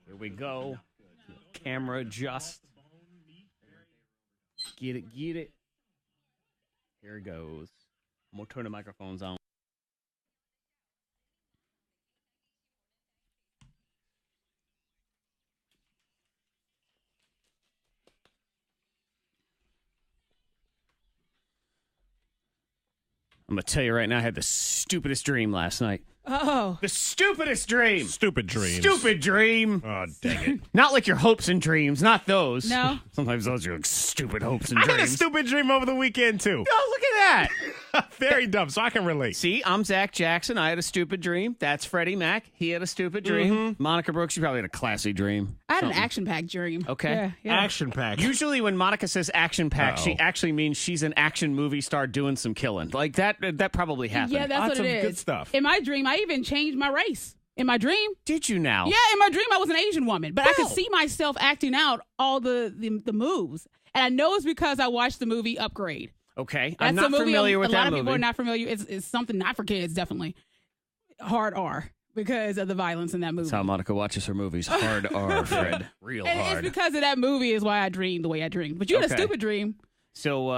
Here we go. Camera adjust. Get it, get it. Here it goes. I'm going to turn the microphones on. I'm going to tell you right now, I had the stupidest dream last night. Oh. The stupidest dream. Stupid dreams. Stupid dream. Oh, dang it. Not like your hopes and dreams. Not those. No. Sometimes those are like stupid hopes and I dreams. had a stupid dream over the weekend, too. Oh, look at that. Very dumb, so I can relate. See, I'm Zach Jackson. I had a stupid dream. That's Freddie Mac. He had a stupid dream. Monica Brooks, you probably had a classy dream. I had an action-packed dream. Okay. Yeah. Action pack. Usually when Monica says action-packed, she actually means she's an action movie star doing some killing. Like that probably happened. Yeah, that's Lots what it of is. good stuff. In my dream, I even changed my race. In my dream. Did you now? Yeah, in my dream, I was an Asian woman. But I could see myself acting out all the moves. And I know it's because I watched the movie Upgrade. Okay. That's I'm not a movie familiar with a that lot of movie. people are not familiar. It's something not for kids, definitely. Hard R. Because of the violence in that movie. That's how Monica watches her movies. Hard R, Fred. Real and hard. It's because of that movie is why I dreamed the way I dreamed. But you had a stupid dream. So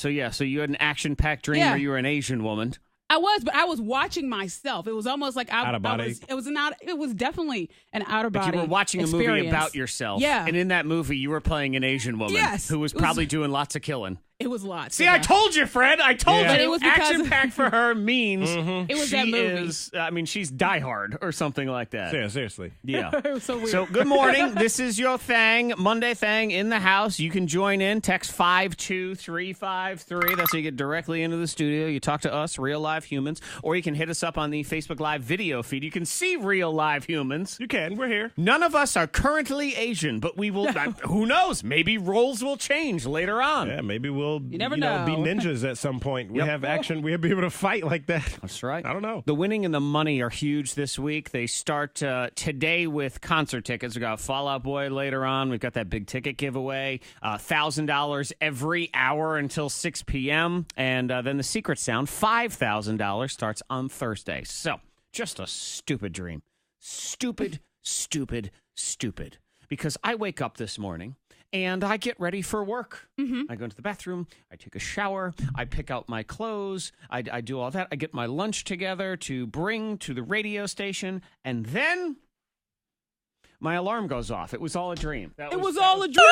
you had an action-packed dream where you were an Asian woman. But I was watching myself. It was almost like Out of body. It was definitely an outer body. But you were watching a movie about yourself. Yeah. And in that movie, you were playing an Asian woman who was probably doing lots of killing. It was lots. See, I told you, Fred. I told you. But it was because action-packed for her means it was she that movie. is, she's Die Hard or something like that. Yeah, seriously. Yeah. It was so weird. So, good morning. This is your Thang, Monday Thang in the house. You can join in. Text 52353. That's how you get directly into the studio. You talk to us, real live humans, or you can hit us up on the Facebook Live video feed. You can see real live humans. You can. We're here. None of us are currently Asian, but we will. Who knows? Maybe roles will change later on. Yeah, maybe we'll never know. be ninjas at some point. We have action. We'll be able to fight like that. That's right. I don't know. The winning and the money are huge this week. They start today with concert tickets. We got Fall Out Boy later on. We've got that big ticket giveaway. $1,000 every hour until 6 p.m. And then the Secret Sound, $5,000 starts on Thursday. So just a stupid dream. Stupid, stupid, stupid. Because I wake up this morning and I get ready for work. I go into the bathroom. I take a shower. I pick out my clothes. I do all that. I get my lunch together to bring to the radio station. And then my alarm goes off. It was all a dream. It was all a dream.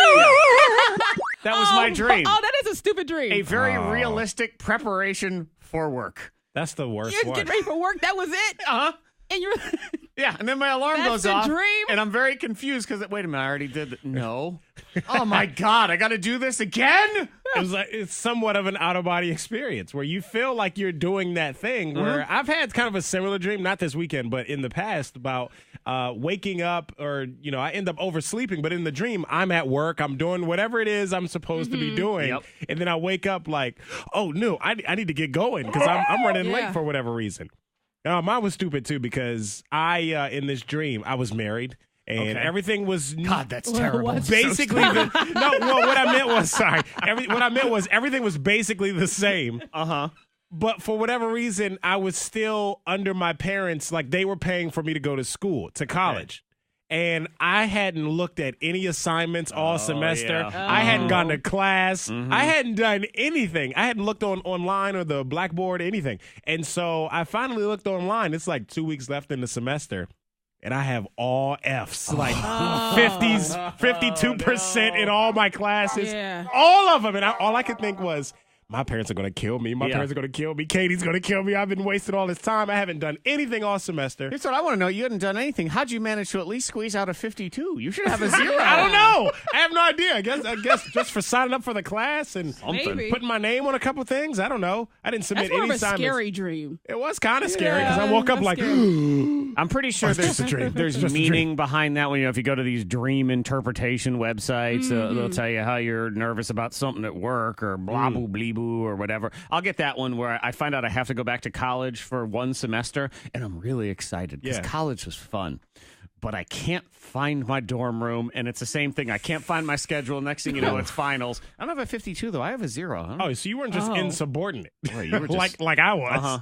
That was my dream. Oh, that is a stupid dream. A very realistic preparation for work. That's the worst You one. get ready for work. That was it. Uh-huh. And you're Yeah, and then my alarm That's goes a off. dream? And I'm very confused because, wait a minute, I already did that. No. Oh, my God, I got to do this again? It's somewhat of an out-of-body experience where you feel like you're doing that thing where I've had kind of a similar dream, not this weekend, but in the past about waking up or, I end up oversleeping. But in the dream, I'm at work. I'm doing whatever it is I'm supposed to be doing. Yep. And then I wake up like, oh, no, I need to get going because I'm running late for whatever reason. Mine was stupid, too, because in this dream, I was married. And everything was God, that's terrible. Basically, what I meant was everything was basically the same. But for whatever reason, I was still under my parents, like they were paying for me to go to college. And I hadn't looked at any assignments all semester. Yeah. I hadn't gone to class. I hadn't done anything. I hadn't looked online or the blackboard, anything. And so I finally looked online. It's like 2 weeks left in the semester. And I have all Fs, like 50s, 52% in all my classes. Yeah. All of them. And all I could think was, my parents are going to kill me. My parents are going to kill me. Katie's going to kill me. I've been wasting all this time. I haven't done anything all semester. Here's what I want to know. You hadn't done anything. How'd you manage to at least squeeze out a 52? You should have a 0. I don't know. I have no idea. I guess just for signing up for the class and Maybe. putting my name on a couple things. I don't know. I didn't submit That's more any of a assignments. scary dream. It was kind of scary because I woke up like, I'm pretty sure it's just a dream. there's Just a meaning dream. behind that when if you go to these dream interpretation websites, they'll tell you how you're nervous about something at work or blah boo blee boo or whatever. I'll get that one where I find out I have to go back to college for one semester, and I'm really excited because college was fun. but I can't find my dorm room, and it's the same thing. I can't find my schedule. Next thing you know, it's finals. I don't have a 52, though. I have a 0. Oh, so you weren't just insubordinate. Well, you were just, like I was.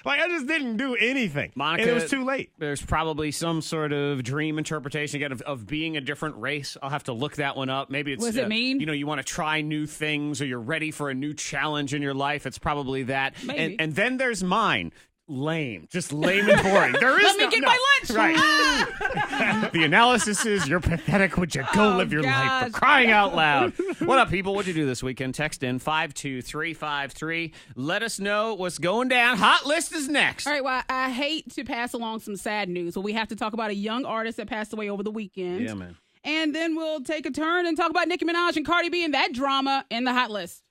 Like I just didn't do anything. Monica, and it was too late. There's probably some sort of dream interpretation again of being a different race. I'll have to look that one up. Maybe it's what does it mean? You know, you want to try new things or you're ready for a new challenge in your life. It's probably that. Maybe. And then there's mine. Lame. Just lame and boring. There is Let me get my lunch. Right. The analysis is you're pathetic. Would you go live your life for crying out loud? What up, people? What'd you do this weekend? Text in 52353. Let us know what's going down. Hot list is next. All right, well, I hate to pass along some sad news, but we have to talk about a young artist that passed away over the weekend. Yeah, man. And then we'll take a turn and talk about Nicki Minaj and Cardi B and that drama in the hot list.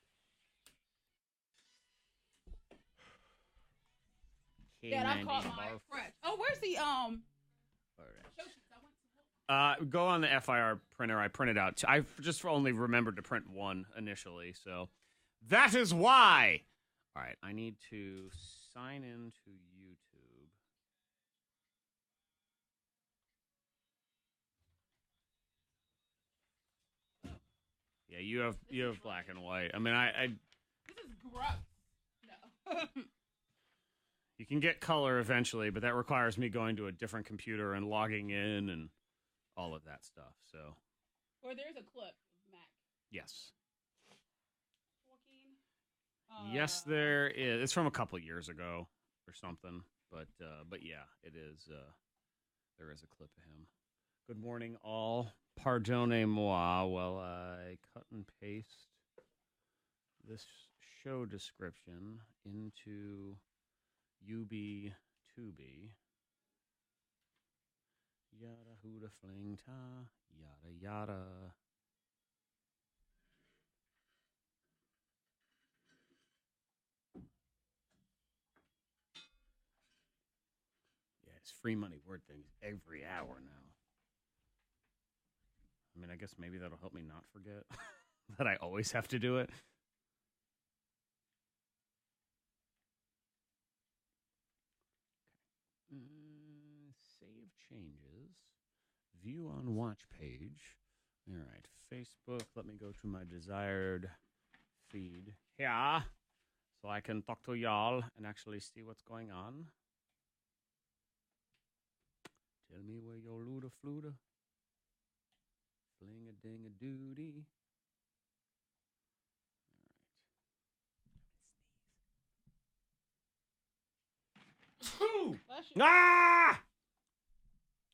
Yeah, I caught my fresh. Oh, where's the Go on the FIR printer. I printed out. I just only remembered to print one initially, so that is why. All right, I need to sign into YouTube. Yeah, you have black and white. I mean, I This is gross. No. You can get color eventually, but that requires me going to a different computer and logging in and all of that stuff. So, Or there's a clip of Mac. yes. Joaquin? Yes, there is. It's from a couple years ago or something, but yeah, it is. There is a clip of him. Good morning, all. Pardonnez-moi while I cut and paste this show description into UB2B. Yada hooda fling ta, yada yada. Yeah, it's free money word things every hour now. I mean, I guess maybe that'll help me not forget that I always have to do it. Save changes. View on watch page. All right. Facebook. Let me go to my desired feed here so I can talk to y'all and actually see what's going on. Tell me where your luda fluda. Fling a ding a doody. All right. Ah!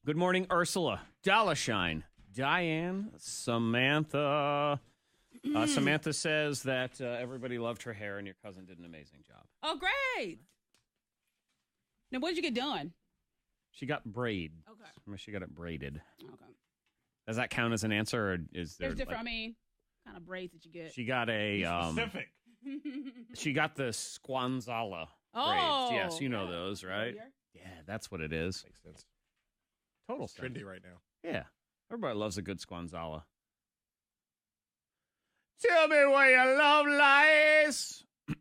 Good morning, Ursula, Dollarshine, Diane, Samantha. Samantha says that everybody loved her hair and your cousin did an amazing job. Oh, great. Now, what did you get done? She got braid. Okay. She got it braided. Okay. Does that count as an answer, or is there? There's different. Like, I mean, kind of braids that you get. she got a Specific. She got the Squanzala Oh, braids. Yes, you know those, right? Familiar. Yeah, that's what it is. Makes sense. Total It's sense. trendy right now. Yeah, everybody loves a good Squanzala. Tell me where your love lies. My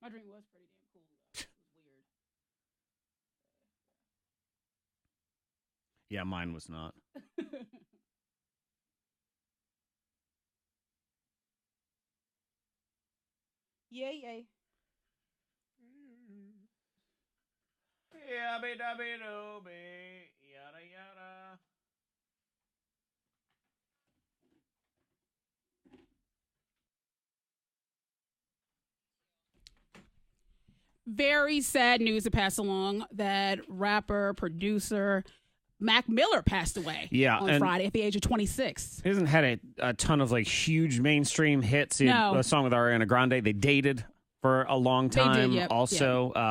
dream was pretty damn cool. Though. It was weird. Yeah, mine was not. Yay. Yabby dabby dooby, yada yada. Very sad news to pass along that rapper, producer Mac Miller passed away on Friday at the age of 26. He hasn't had a ton of like huge mainstream hits. He had a song with Ariana Grande. They dated for a long time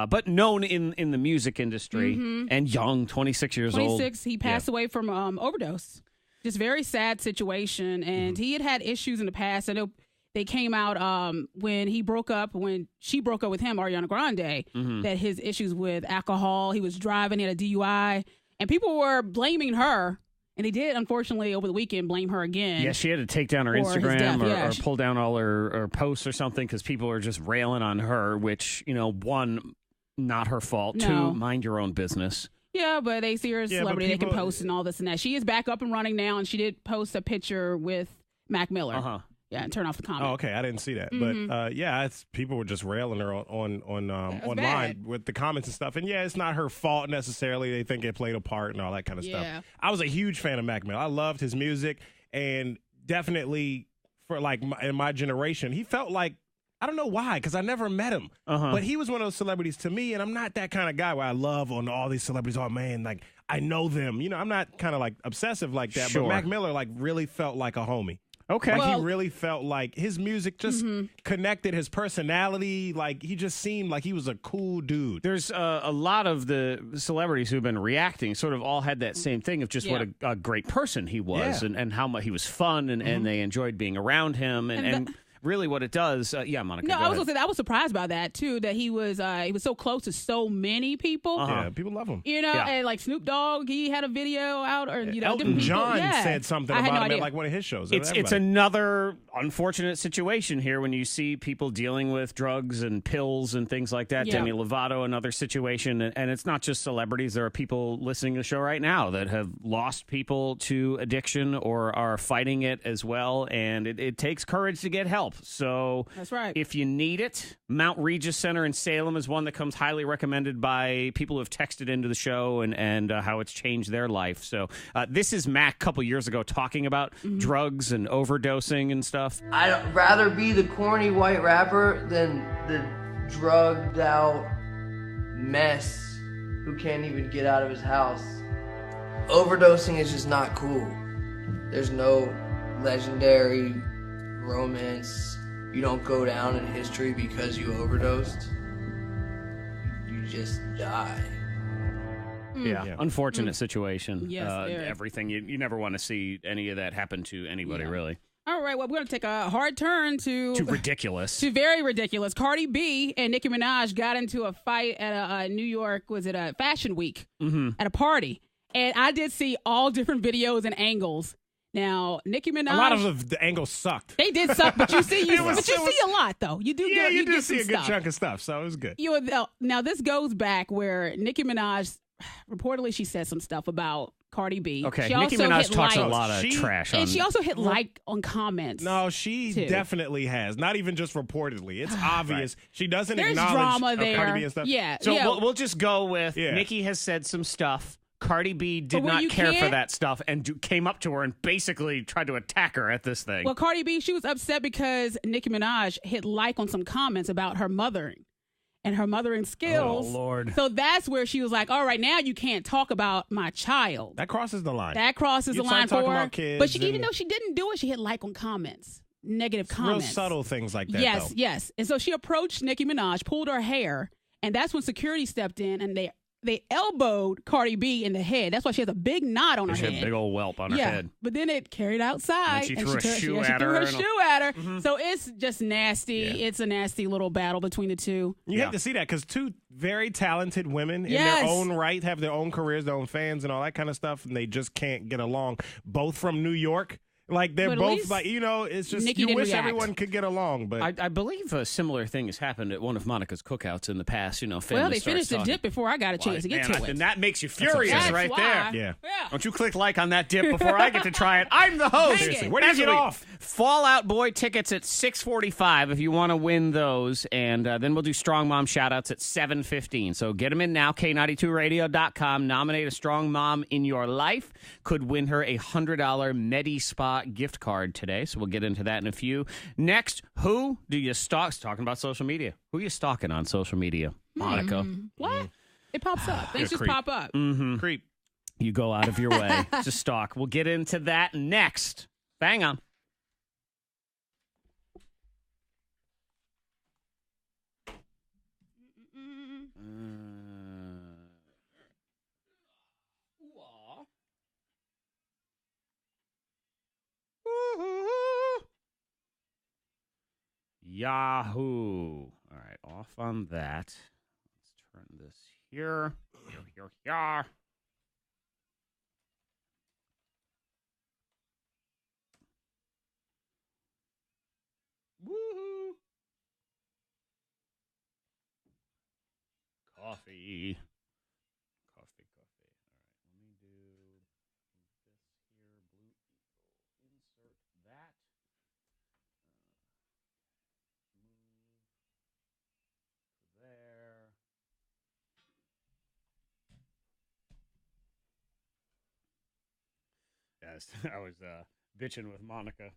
but known in the music industry and young, 26 years old. 26, he passed away from overdose. Just very sad situation. And he had issues in the past. I know they came out when she broke up with him, Ariana Grande, that his issues with alcohol, he was driving, he had a DUI, and people were blaming her. And they did, unfortunately, over the weekend, blame her again. Yeah, she had to take down her Instagram death, or pull down all her posts or something because people were just railing on her, which, one, not her fault. No. Two, mind your own business. Yeah, but they see her as a Yeah, but celebrity. They can people- post and all this and that. She is back up and running now, and she did post a picture with Mac Miller. Uh-huh. Yeah, and turn off the comment. Oh, okay. I didn't see that, but people were just railing her on online bad. with the comments and stuff. And yeah, it's not her fault necessarily. They think it played a part and all that kind of Yeah. stuff. I was a huge fan of Mac Miller. I loved his music, and definitely for like in my generation, he felt like. I don't know why, because I never met him. But he was one of those celebrities to me, and I'm not that kind of guy where I love on all these celebrities. Oh, man, like, I know them. You know, I'm not kind of, like, obsessive like that. Sure. But Mac Miller, like, really felt like a homie. Okay. Like, he really felt like his music just connected, his personality. Like, he just seemed like he was a cool dude. There's a lot of the celebrities who've been reacting sort of all had that same thing of just what a great person he was and how much he was fun and they enjoyed being around him. And really what it does, Monica, No, go I was ahead. gonna say that I was surprised by that too. That he was so close to so many people. Yeah, people love him. You know, and like Snoop Dogg, he had a video out, or you know, Elton different people. John Yeah. said something I had about no him idea. at like one of his shows. It's Everybody. another unfortunate situation here when you see people dealing with drugs and pills and things like that. Yeah. Demi Lovato, another situation. And it's not just celebrities. There are people listening to the show right now that have lost people to addiction or are fighting it as well. And it takes courage to get help. So That's right. if you need it, Mount Regis Center in Salem is one that comes highly recommended by people who have texted into the show and how it's changed their life. So this is Mac a couple years ago talking about drugs and overdosing and stuff. I'd rather be the corny white rapper than the drugged out mess who can't even get out of his house. Overdosing is just not cool. There's no legendary romance. You don't go down in history because you overdosed. You just die. Yeah, unfortunate situation. Yes, very. Everything you never want to see any of that happen to anybody, really. All right, well, we're going to take a hard turn to Ridiculous. to very ridiculous. Cardi B and Nicki Minaj got into a fight at a New York, was it a Fashion Week, at a party. And I did see all different videos and angles. Now, Nicki Minaj. A lot of the angles sucked. They did suck, but you see, It was- see a lot, though. You do Yeah, you get did see some a good stuff. chunk of stuff, so it was good. Now, this goes back where Nicki Minaj, reportedly, she said some stuff about Cardi B. Okay, She Nicki also Minaj hit talks a like- lot of She- trash on. And she also hit like on comments. No, she too. definitely has. Not even just reportedly. It's obvious. She doesn't There's acknowledge drama there. Cardi B and stuff. Yeah. So yeah. we'll just go with Yeah. Nicki has said some stuff. Cardi B did But not you care for can't- that stuff and came up to her and basically tried to attack her at this thing. Well, Cardi B, she was upset because Nicki Minaj hit like on some comments about her mothering and her mothering skills. Oh, Lord. So that's where she was like, all right, now you can't talk about my child. That crosses the line. That crosses You the start line talking for her. about kids But even and- though she didn't do it, she hit like on comments, negative Real comments. subtle things like that, Yes, though. yes. And so she approached Nicki Minaj, pulled her hair, and that's when security stepped in and they elbowed Cardi B in the head. That's why she has a big knot on her she had head. a big old whelp on her Yeah, head. but then it carried outside. And she threw a shoe she at threw her her and- shoe at her. So it's just nasty. Yeah. It's a nasty little battle between the two. You Yeah. hate to see that because two very talented women in Yes. their own right have their own careers, their own fans, and all that kind of stuff, and they just can't get along. Both from New York. Like, they're But at both, least like, you know, it's just, Nicki you didn't wish react. everyone could get along, but I believe a similar thing has happened at one of Monica's cookouts in the past. You know, family Well, they starts finished the talking. dip before I got a chance to get to it. And that makes you furious upsetting. right That's there. why. Yeah. Don't you click like on that dip before I get to try it. I'm the host. Seriously, where do you That's get what we- off? Fallout Boy tickets at 6:45 if you want to win those. And then we'll do Strong Mom shout-outs at 7:15. So get them in now, K92radio.com. Nominate a strong mom in your life. Could win her a $100 Medi Spa gift card today. So we'll get into that in a few. Next, who do you stalk? Talking about social media. Who are you stalking on social media? Monica. What? It pops up. Things just creep. pop up. Creep. You go out of your way to stalk. We'll get into that next. Bang on. Yahoo. All right, off on that. Let's turn this here. Here. Woohoo. Coffee. Coffee. All right, let me do this here. Blue Eagle. Insert that. Move there. Yes, I was bitching with Monica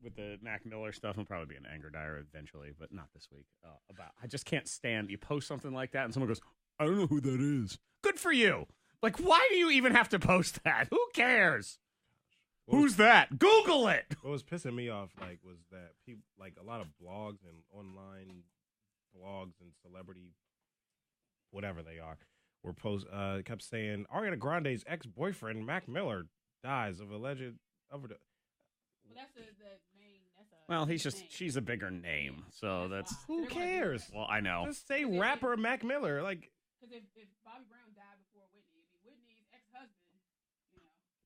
with the Mac Miller stuff. I'll probably be an anger diary eventually, but not this week. I just can't stand you post something like that and someone goes, I don't know who that is. Good for you. Like, why do you even have to post that? Who cares? Who's that? Google it. What was pissing me off was that people a lot of blogs and online blogs and celebrity whatever they are were kept saying Ariana Grande's ex-boyfriend Mac Miller dies of alleged overdose. Well, that's the main. Well, she's a bigger name, so that's who cares? Well, I know. Just say rapper Mac Miller, because if Bobby Brown died before Whitney, it'd be Whitney's ex-husband.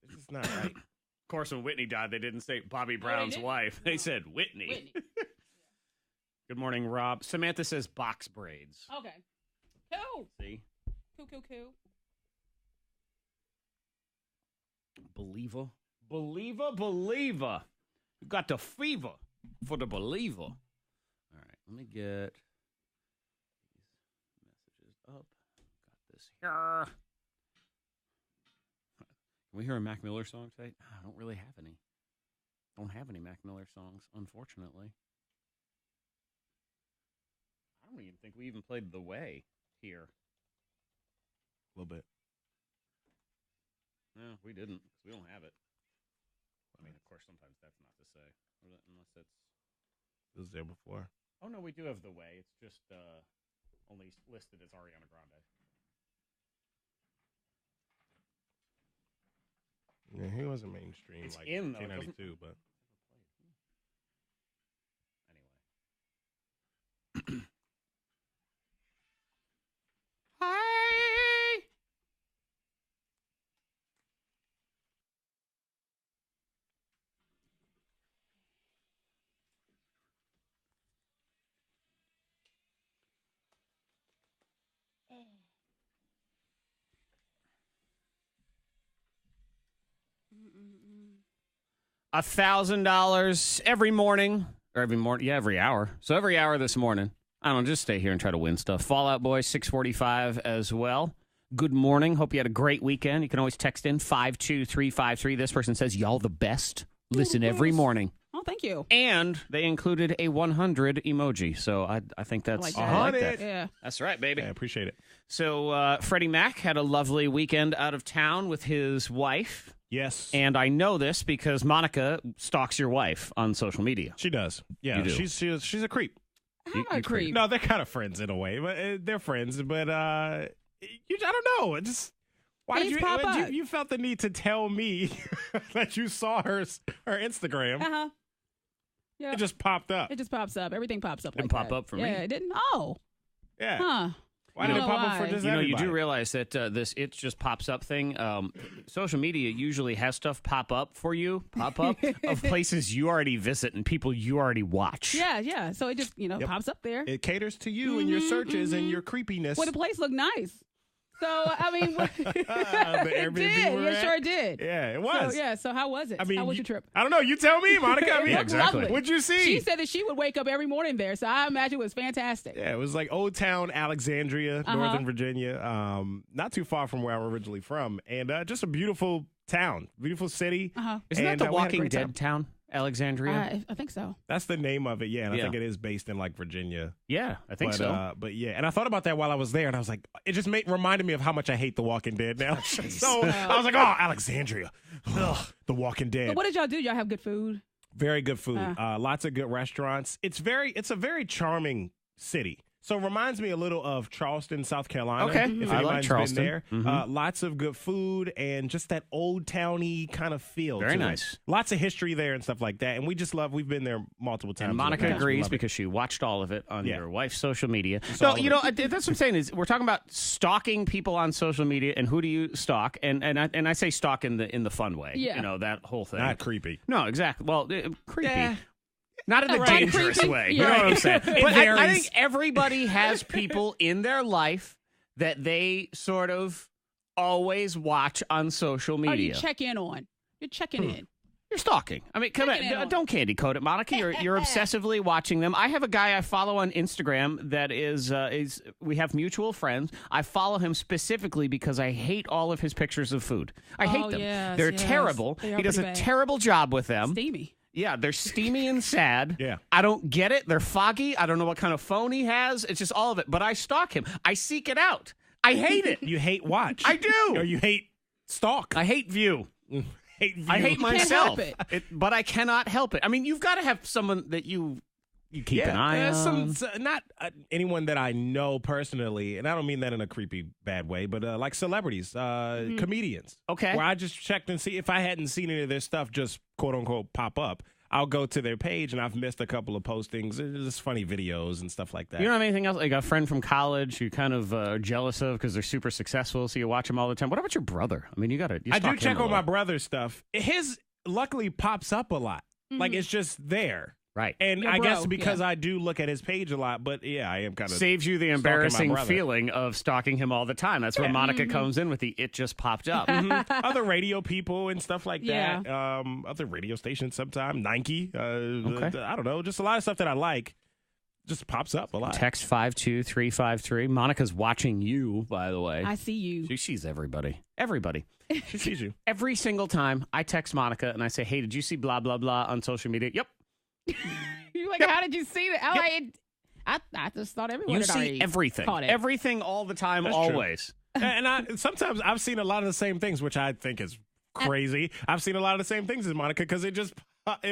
It's just not right. Of course, when Whitney died, they didn't say Bobby Brown's wife. No. They said Whitney. Good morning, Rob. Samantha says box braids. Okay. Cool. See? Cool. Believer. You got the fever for the believer. All right, let me get these messages up. Got this here. Can we hear a Mac Miller song today? I don't really have any. Don't have any Mac Miller songs, unfortunately. I don't even think we even played The Way here. A little bit. No, we didn't, because we don't have it. I mean, of course, sometimes that's not to say, unless it's... It was there before. Oh, no, we do have The Way. It's just only listed as Ariana Grande. Yeah, he wasn't mainstream It's like in, though. K92, but... Anyway. $1,000 every morning, or every hour. So every hour this morning, I don't know, just stay here and try to win stuff. Fallout Boy 645 as well. Good morning. Hope you had a great weekend. You can always text in 52353. This person says, y'all the best. Listen every morning. Oh, thank you. And they included a 100 emoji. So I think that's I like that. Yeah. That's right, baby. I appreciate it. So Freddie Mac had a lovely weekend out of town with his wife. Yes. And I know this because Monica stalks your wife on social media. She does. Yeah, You do. She's a creep. How am I creep? No, they're kind of friends in a way, but they're friends. But I don't know. It just why Things did pop up. you felt the need to tell me that you saw her Instagram? Uh-huh. Yeah. It just popped up. It just pops up. Everything pops up. Didn't like pop that. up for me. Yeah, it didn't. Oh. Yeah. Huh. Why did it know pop up for why. just You know, everybody? you do realize that this "it just pops up" thing, social media usually has stuff pop up of places you already visit and people you already watch. Yeah. So it just, pops up there. It caters to you and your searches and your creepiness. Well, the place looked nice. So, I mean, the it Airbnb did. we're It at? sure did. Yeah, it was. So how was it? I mean, how was your trip? I don't know. You tell me, Monica. I mean, Yeah, exactly. Lovely. What'd you see? She said that she would wake up every morning there, so I imagine it was fantastic. Yeah, it was like Old Town Alexandria, Northern Virginia, not too far from where I'm originally from, and just a beautiful town, beautiful city. Isn't that And, the we had a Walking great Dead town, Alexandria? I think so. That's the name of it, yeah, and Yeah. I think it is based in like Virginia. Yeah, I think But, so. but yeah, and I thought about that while I was there, and I was like, it just reminded me of how much I hate The Walking Dead now. So I was like, oh, Alexandria, ugh, The Walking Dead. But what did y'all do? Y'all have good food? Very good food. Lots of good restaurants. It's a very charming city. So it reminds me a little of Charleston, South Carolina. Okay. If I like anybody's Charleston. been there. Lots of good food and just that old towny kind of feel. Very to it. nice. Lots of history there and stuff like that. And we've been there multiple times. And in the Monica past. We agrees love it. because she watched all of it on Yeah. your wife's social media. all So, of you know, that's what I'm saying is we're talking about stalking people on social media and who do you stalk? And I say stalk in the fun way. Yeah. You know, that whole thing. Not creepy. No, exactly. Well, creepy. Yeah. Not in the Right. dangerous Creepy. way. You're You know what I'm right. saying? It But I varies. think everybody has people in their life that they sort of always watch on social Or media. you check in on. You're checking in. You're stalking. I mean, come on. Don't candy coat it, Monica. You're obsessively watching them. I have a guy I follow on Instagram that is we have mutual friends. I follow him specifically because I hate all of his pictures of food. I hate them. Yes, They're yes. terrible. They are He does a pretty bad. terrible job with them. Steamy. Yeah, they're steamy and sad. Yeah. I don't get it. They're foggy. I don't know what kind of phone he has. It's just all of it. But I stalk him. I seek it out. I hate it. You hate watch. I do. Or you hate stalk. I hate view. Hate view. I hate can't myself, help it. but I cannot help it. I mean, you've got to have someone that you keep an eye on. Not anyone that I know personally, and I don't mean that in a creepy bad way, but like celebrities, comedians. Okay. Where I just checked and see if I hadn't seen any of their stuff just quote unquote pop up. I'll go to their page, and I've missed a couple of postings. It's just funny videos and stuff like that. You don't have anything else? Like a friend from college you kind of are jealous of because they're super successful, so you watch them all the time. What about your brother? I mean, you I do check on my brother's stuff. His luckily pops up a lot. Like it's just there. Right. And Your I bro, guess because yeah. I do look at his page a lot, but yeah, I am kind of Saves you the stalking my embarrassing brother. feeling of stalking him all the time. That's where Monica comes in with the "it just popped up." other radio people and stuff like Yeah. that. Other radio stations sometimes. Nike. Okay. I don't know. Just a lot of stuff that I like just pops up a lot. Text 52353. Monica's watching you, by the way. I see you. She sees everybody. Everybody. She sees you. Every single time I text Monica and I say, "Hey, did you see blah blah blah on social media?" Yep. You're like, how did you see that? I just thought everyone You had see already everything. caught it. Everything all the time, That's true. always. And sometimes I've seen a lot of the same things, which I think is crazy. I've seen a lot of the same things as Monica because it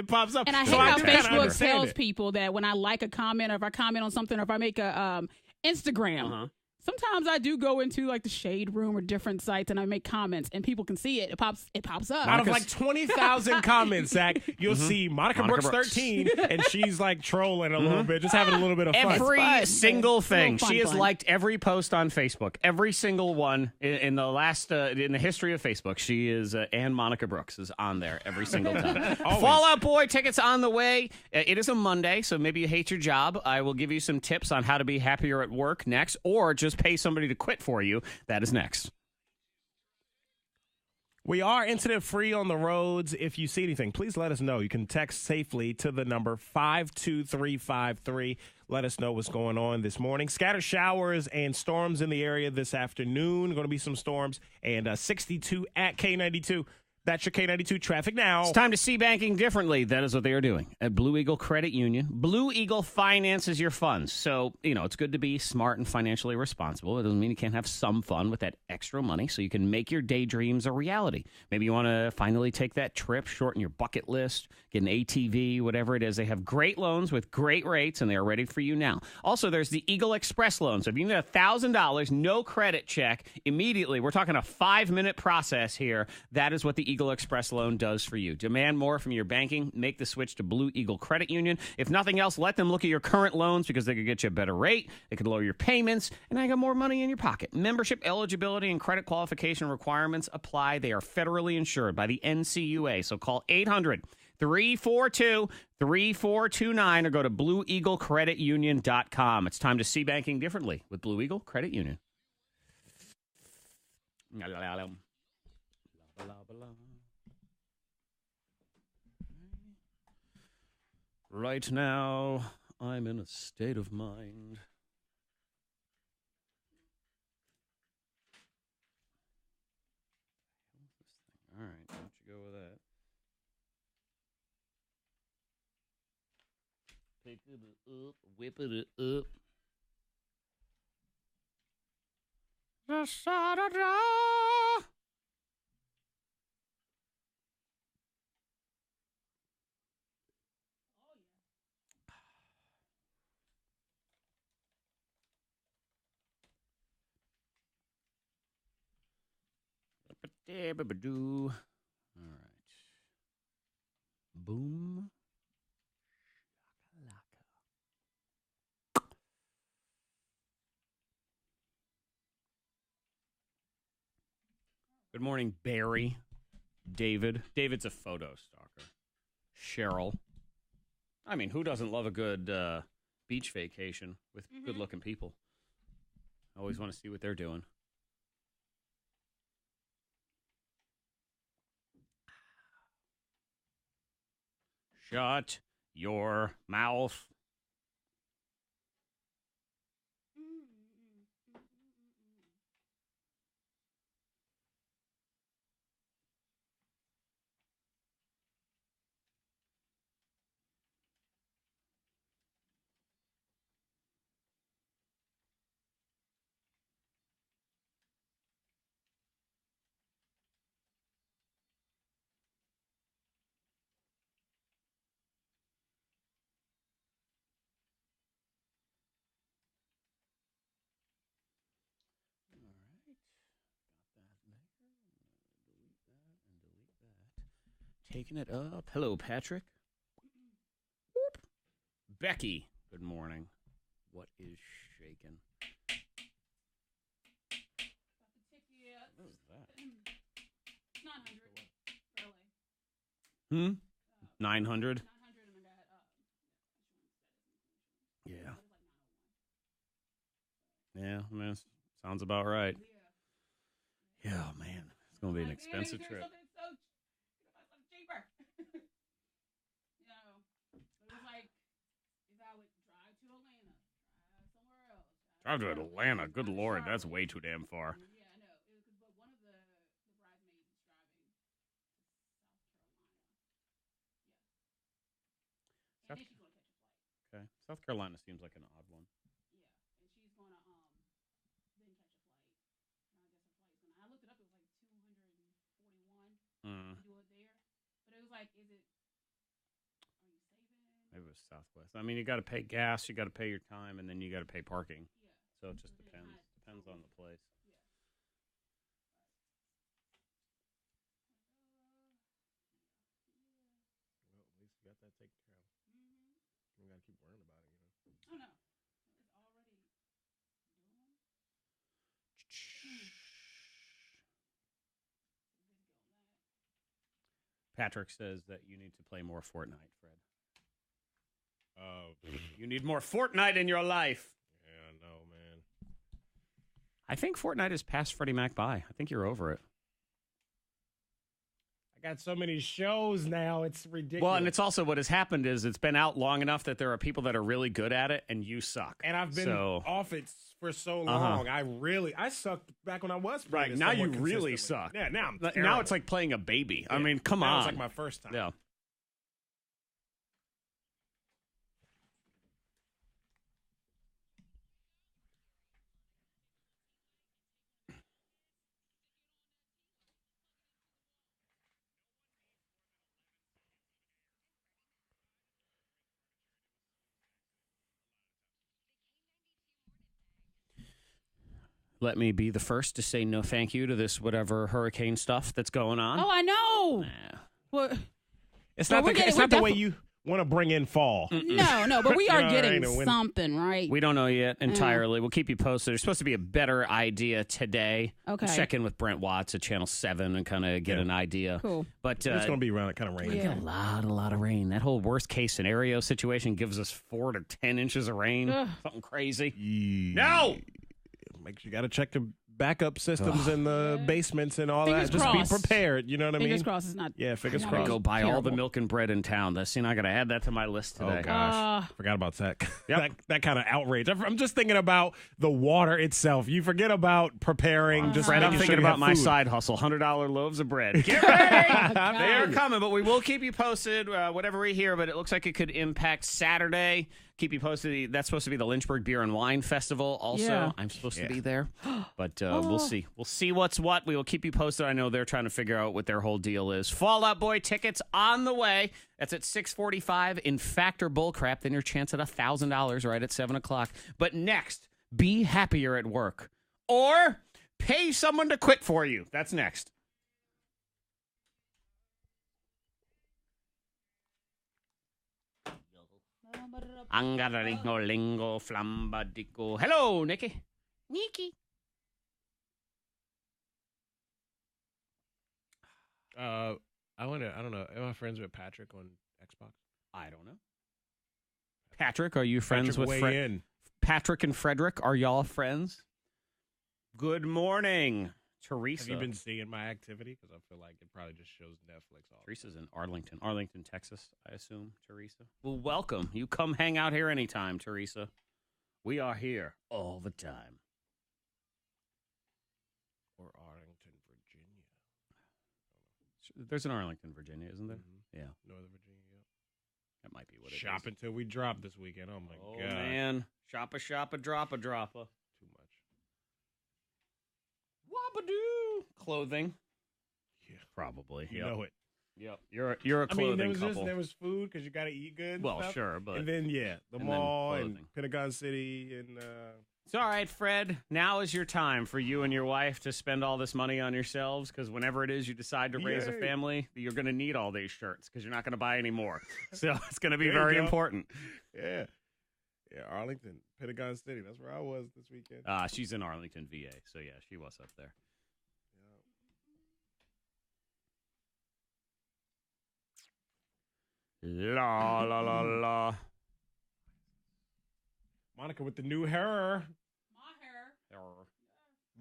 pops up. And I hate So how do kinda Facebook understand tells it. people that when I like a comment or if I comment on something or if I make a Instagram, sometimes I do go into like the shade room or different sites and I make comments and people can see it. It pops up. Out of like 20,000 comments, Zach, you'll see Monica Monica Brooks Brooks. 13, and she's like trolling a little bit, just having a little bit of fun. Every fun. single It's a thing. little She has fun. liked every post on Facebook. Every single one in the last in the history of Facebook. She is and Monica Brooks is on there every single time. Always. Fallout Boy tickets on the way. It is a Monday, so maybe you hate your job. I will give you some tips on how to be happier at work next, or just pay somebody to quit for you. That is next. We are incident free on the roads. If you see anything, please let us know. You can text safely to the number 52353. Let us know what's going on this morning. Scattered showers and storms in the area this afternoon. Going to be some storms and 62 at K92. That's your K92 traffic now. It's time to see banking differently. That is what they are doing at Blue Eagle Credit Union. Blue Eagle finances your funds. So, it's good to be smart and financially responsible. It doesn't mean you can't have some fun with that extra money so you can make your daydreams a reality. Maybe you want to finally take that trip, shorten your bucket list, get an ATV, whatever it is. They have great loans with great rates, and they are ready for you now. Also, there's the Eagle Express loan. So if you need $1,000, no credit check, immediately, we're talking a 5-minute process here. That is what the Eagle Express loan does for you. Demand more from your banking. Make the switch to Blue Eagle Credit Union. If nothing else, let them look at your current loans because they could get you a better rate. They could lower your payments, and now you got more money in your pocket. Membership eligibility and credit qualification requirements apply. They are federally insured by the NCUA. So call 800-342-3429 or go to BlueEagleCreditUnion.com. It's time to see banking differently with Blue Eagle Credit Union. Right now, I'm in a state of mind. All right, why don't you go with that? Pick it up, whip it up. Da-da-da. All right. Boom. Good morning, Barry. David. David's a photo stalker. Cheryl. I mean, who doesn't love a good beach vacation with good-looking people? I always want to see what they're doing. Shut your mouth. Taking it up. Hello, Patrick. Whoop. Becky, good morning. What is shaking? What is that? 900 early. 900? 900 and I got Yeah. Yeah, I mean, sounds about right. Yeah, man. It's going to be an expensive trip. Cheaper. You know, it was like if I would drive to Atlanta, drive somewhere else. Drive to Atlanta. Good Lord, that's way too damn far. Yeah, I know. But one of the bridesmaids is driving to South Carolina. Yeah. And then she's going to catch a flight. Okay. South Carolina seems like an odd one. Yeah. And she's going to then catch a flight. And I guess her flight's going to. I looked it up. It was like 241 to do it there. But it was like, are you saving? Maybe it was Southwest. I mean, you got to pay gas, you got to pay your time, and then you got to pay parking. Yeah. So it just depends. Depends on the place. Yeah. Well, at least you got that taken care of. We got to keep worrying about it, Oh, no. It's already doing. Patrick says that you need to play more Fortnite, Fred. Oh, You need more Fortnite in your life. yeah, no, man. I think Fortnite has passed Freddie Mac by. I think you're over it. I got so many shows now, it's ridiculous. Well, and it's also what has happened is it's been out long enough that there are people that are really good at it, and you suck. And I've been off it for so long. I sucked back when I was playing Right, it now you somewhat really consistently. suck. Yeah, now I'm Now terrible. it's like playing a baby. I Yeah. mean, come Now on. it's like my first time. Yeah. Let me be the first to say no thank you to this whatever hurricane stuff that's going on. Oh, I know. Nah. Well, It's Well, not we're the, getting- it's we're not the way defi- you want to bring in fall. no, but we are You know, getting ain't a win- something, right? We don't know yet entirely. We'll keep you posted. There's supposed to be a better idea today. Okay. We'll check in with Brent Watts at Channel 7 and kind of get an idea. Cool. But It's going to be around kind of rainy. Yeah. a lot of rain. That whole worst case scenario situation gives us 4 to 10 inches of rain. Ugh. Something crazy. No! Make sure you got to check the backup systems in the basements and all Fingers that. Just crossed. be prepared. You know what I mean? Fingers crossed it's not. Yeah, fingers not I'm going to crossed. go buy all the terrible. milk and bread in town. I got to add that to my list today. Oh, gosh. Forgot about Zack. Yep. that kind of outrage. I'm just thinking about the water itself. You forget about preparing. Just Fred, I'm making thinking sure you about have my food. side hustle, $100 loaves of bread. Get ready! They are coming, but we will keep you posted, whatever we hear, but it looks like it could impact Saturday. Keep you posted. That's supposed to be the Lynchburg Beer and Wine Festival also. Yeah. I'm supposed to be there, but we'll see. We'll see what's what. We will keep you posted. I know they're trying to figure out what their whole deal is. Fall Out Boy tickets on the way. That's at 6:45 in Factor Bullcrap. Then your chance at $1,000 right at 7 o'clock. But next, be happier at work or pay someone to quit for you. That's next. Angararingo flambadico. Hello, Nikki. Nikki. I don't know. Am I friends with Patrick on Xbox? I don't know. Patrick, are you friends Patrick, with weigh in. Patrick and Frederick? Are y'all friends? Good morning. Teresa. Have you been seeing my activity? Because I feel like it probably just shows Netflix all. Teresa's in Arlington, Texas, I assume, Teresa. Well, welcome. You come hang out here anytime, Teresa. We are here all the time. Or Arlington, Virginia. There's an Arlington, Virginia, isn't there? Mm-hmm. Yeah. Northern Virginia, yep. That might be what it is. Shop until we drop this weekend. Oh, my God. Man. Shoppa, droppa. Too much. Wabadoo. Clothing. Yeah. Probably. You know it. Yep. You're a clothing couple. There was food because you got to eat good. And Well, stuff. sure, but and then the and mall then and clothing. Pentagon City and It's all right, Fred. Now is your time for you and your wife to spend all this money on yourselves because whenever it is you decide to raise a Yay. family, you're going to need all these shirts because you're not going to buy any more. So it's going to be There you very go. important. yeah, Arlington, Pentagon City. That's where I was this weekend. She's in Arlington, VA. So, yeah, she was up there. La, la, la, la. Monica with the new hair.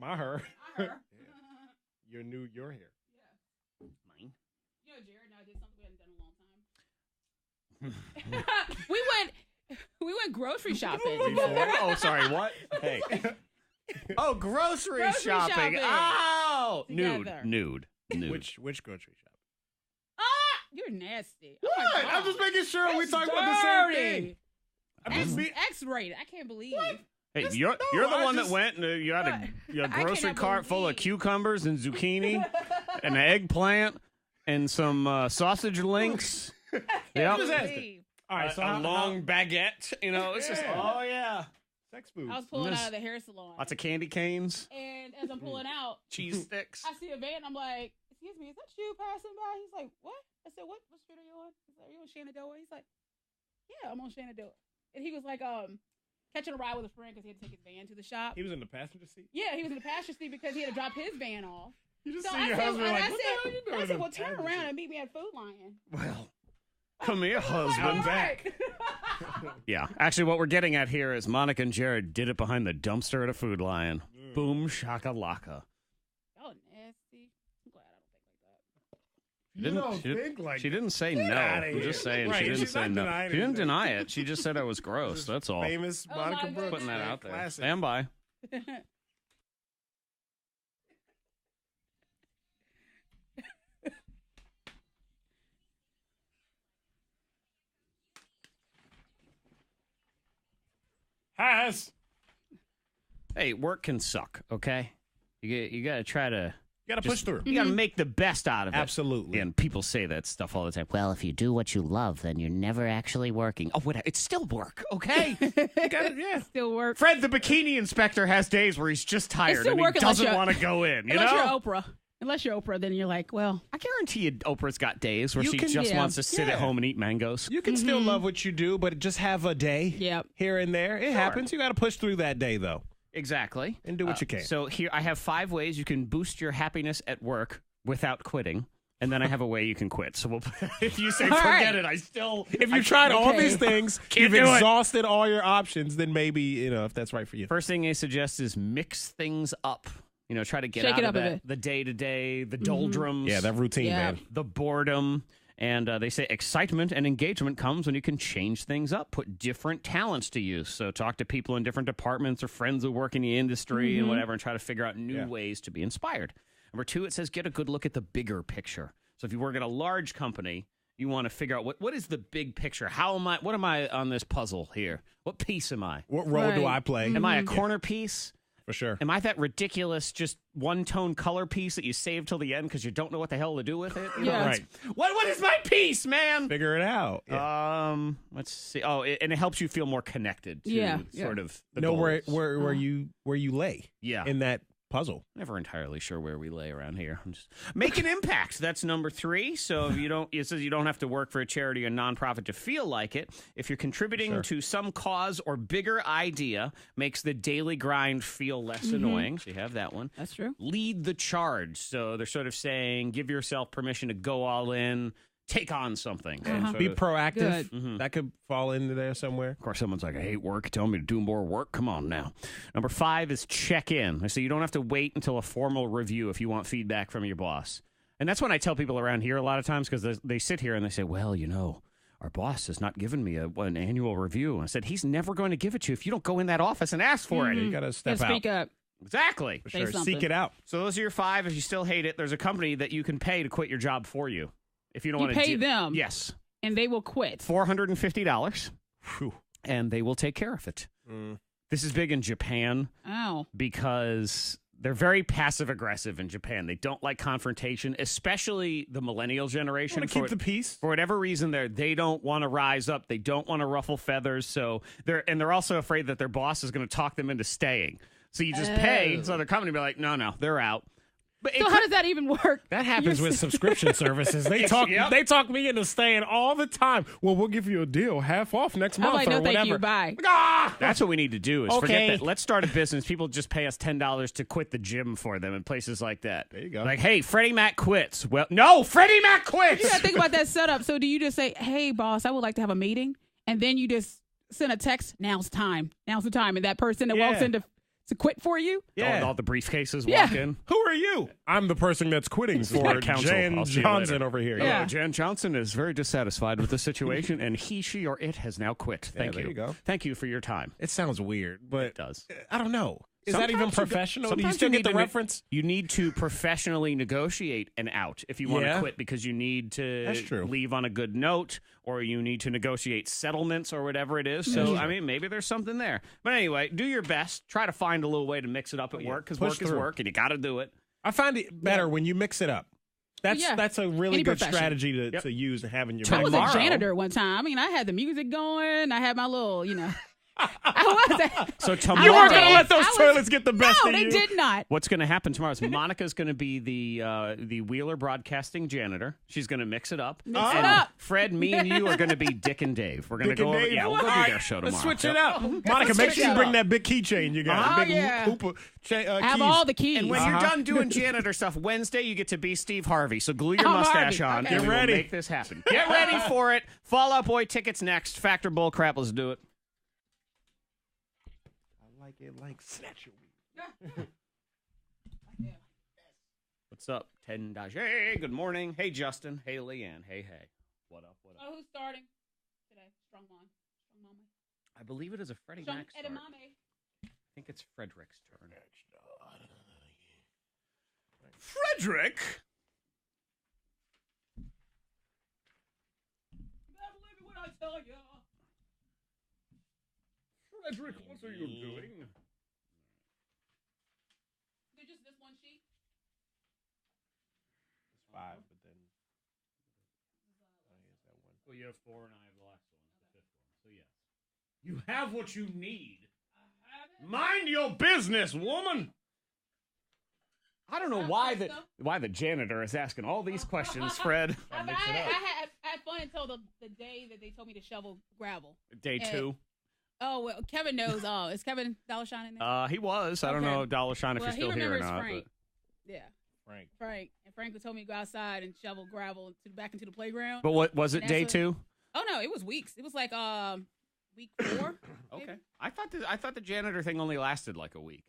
My hair. Her. Your hair. Mine. You know, Jared and I did something we hadn't done in a long time. we went grocery shopping. Oh, sorry, what? Hey. Oh, grocery shopping. shopping. Oh, Together. nude. Which grocery shop? You're nasty. What? Oh my God. I'm just making sure we That's talking about the same dirty. thing. I'm just being. X-rated. I can't believe. Hey, Just- you're no, the I one just- that went and you had a grocery cannot cart full of believe. cucumbers and zucchini and an eggplant and some sausage links. Yep. Just asking. All right, so a how long baguette. You know, it's just, Yeah. oh, yeah. sex food. I was pulling Yes. out of the hair salon. Lots of candy canes, And as I'm pulling out, cheese sticks. I see a van. I'm like, excuse me, is that you passing by? He's like, what? I said, what street are you on? He's like, are you on Shenandoah? He's like, yeah, I'm on Shenandoah. And he was like, catching a ride with a friend because he had to take his van to the shop. He was in the passenger seat. Yeah, he was in the passenger seat because he had to drop his van off. You just So see I your said, husband and like, I what the hell are you doing? said, in the well, turn passenger around seat? and meet me at Food Lion. Well, come here, I'm husband. like, back. Yeah, actually, what we're getting at here is Monica and Jared did it behind the dumpster at a Food Lion. Boom shakalaka. Y'all nasty. I'm glad I don't think like that. She She didn't say Get no. outta I'm here. just saying Right, she didn't she's say not no. denying She didn't anything. deny it. She just said it was gross. That's all. Famous Oh Monica my Brooks. Putting that out there. Classic. Stand by. Has. Hey, work can suck. Okay, you got to try to. You got to push through. You got to make the best out of it. Absolutely. And people say that stuff all the time. Well, if you do what you love, then you're never actually working. Oh, wait, it's still work, okay? Yeah. Still work. Fred, the bikini inspector, has days where he's just tired still and he work unless doesn't you're- want to go in. You Unless know? you're Oprah. Unless you're Oprah, then you're like, well, I guarantee you, Oprah's got days where You she can- just yeah. wants to sit at Yeah. home and eat mangoes. You can still love what you do, but just have a day Yep. here and there. It happens. You got to push through that day, though, Exactly. and do what you can. So here, I have 5 ways you can boost your happiness at work without quitting. And then I have a way you can quit. So we'll, if you say All forget right. it, I still. If you tried all okay. these things, Can't you've do it. exhausted all your options, then maybe, if that's right for you. First thing they suggest is mix things up. Try to get Shake out it of up a that, bit. the day-to-day, the doldrums. Yeah, that routine, Yeah. man. the boredom. And they say excitement and engagement comes when you can change things up, put different talents to use. So talk to people in different departments or friends who work in the industry and whatever and try to figure out new ways to be inspired. Number 2, it says get a good look at the bigger picture. So if you work at a large company, you want to figure out what is the big picture? What am I on this puzzle here? What piece am I? What role do Right. I play? Am I a corner piece? For sure. Am I that ridiculous, just one-tone color piece that you save till the end because you don't know what the hell to do with it? Yeah. Right. What is my piece, man? Figure it out. Yeah. Let's see. Oh, and it helps you feel more connected to Yeah. sort of the Know where goals. where you lay Yeah. in that puzzle. Never entirely sure where we lay around here. I'm just make an impact. That's number 3. So if it says you don't have to work for a charity or nonprofit to feel like it. If you're contributing to some cause or bigger idea, makes the daily grind feel less annoying. So you have that one. that's true. Lead the charge. So they're sort of saying give yourself permission to go all in, take on something. Uh-huh. And Be proactive. Good. That could fall into there somewhere. Of course, someone's like, I hate work. Tell me to do more work. Come on now. Number 5 is check in. So you don't have to wait until a formal review if you want feedback from your boss. And that's when I tell people around here a lot of times, because they sit here and they say, well, our boss has not given me an annual review. And I said, he's never going to give it to you if you don't go in that office and ask for it. You got to step out. Speak up. Exactly. For Say sure. something. Seek it out. So those are your 5. If you still hate it, there's a company that you can pay to quit your job for you. If you don't You want to pay them. Yes. And they will quit. $450. Whew. And they will take care of it. This is big in Japan Oh. because they're very passive aggressive in Japan. They don't like confrontation, especially the millennial generation. Want to keep the peace? For whatever reason, they don't want to rise up. They don't want to ruffle feathers. So they're also afraid that their boss is going to talk them into staying. So you just pay. So their company be like, no, they're out. But So how does that even work? That happens with subscription services. They talk me into staying all the time. Well, we'll give you a deal, half off next I'm month like, or no, whatever. thank you. Bye. That's what we need to do is forget Okay. that. Let's start a business. People just pay us $10 to quit the gym for them in places like that. There you go. Like, hey, Freddie Mac quits. Well, no, Freddie Mac quits. You got to think about that setup. So do you just say, hey, boss, I would like to have a meeting? And then you just send a text, now's time. Now's the time. And that person that walks in to quit for you? Yeah. All the briefcases Yeah. walk in. Who are you? I'm the person that's quitting for my counsel. Jan I'll see you Johnson later. over here. Yeah. Jan Johnson is very dissatisfied with the situation, and he, she, or it has now quit. Thank there you go. Thank you for your time. It sounds weird, but It does. I don't know. Is that even Sometimes you go- professional? Do you sometimes still need get the to reference? You need to professionally negotiate an out if you want to Yeah. quit because you need to That's true. leave on a good note or you need to negotiate settlements or whatever it is. So, I mean, maybe there's something there. But anyway, do your best. Try to find a little way to mix it up at work because Push work is through. work and you got to do it. I find it better when you mix it up. That's a really Any good profession. strategy to use and have in your I was a Tomorrow. janitor one time. I mean, I had the music going. I had my little, I was. So I tomorrow, You weren't was- going to let those I was- toilets get the best No, of they you. did not. what's going to happen tomorrow is Monica's going to be the Wheeler Broadcasting janitor. She's going to mix it up. Mix it And up. Fred, me, and you are going to be Dick and Dave. We're going to Dick go and over. Dave. Yeah, we'll go All do right, their show tomorrow. Let's switch Yep. it up. Monica, Let's make switch sure you it bring up. that big keychain you got. Oh, Big yeah. hoop of I have keys. all the keys. And when you're done doing janitor stuff, Wednesday you get to be Steve Harvey. So glue your I'm mustache Harvey. on Okay. and Get we will ready. make this happen. Get ready for it. Fall Out Boy tickets next. Factor Bullcrap. Let's do it. I like it like snatcher weed. What's up, Tendash? Hey, good morning. Hey, Justin. Hey, Leanne. Hey. What up? Oh, who's starting today? Strong Mom. I believe it is a Freddie Mac start. I think it's Frederick's turn. Frederick? Frederick, what are you doing? Just this one sheet? It's 5, but then Well, you have 4 and I have the last one, the 5th one. So, yes. You have what you need. Mind your business, woman. I don't know why the janitor is asking all these questions, Fred. I had fun until the day that they told me to shovel gravel. Day 2. Oh, well, Kevin knows. Is Kevin Dollarshine in there? He was. I don't Okay. know, Dollar Shine, if Well, you're still he here or remembers not. Frank. Yeah, Frank. And Frank told me to go outside and shovel gravel back into the playground. But what was it? And Day that's 2? Oh no, it was weeks. It was like week 4. Okay. maybe. I thought the janitor thing only lasted like a week.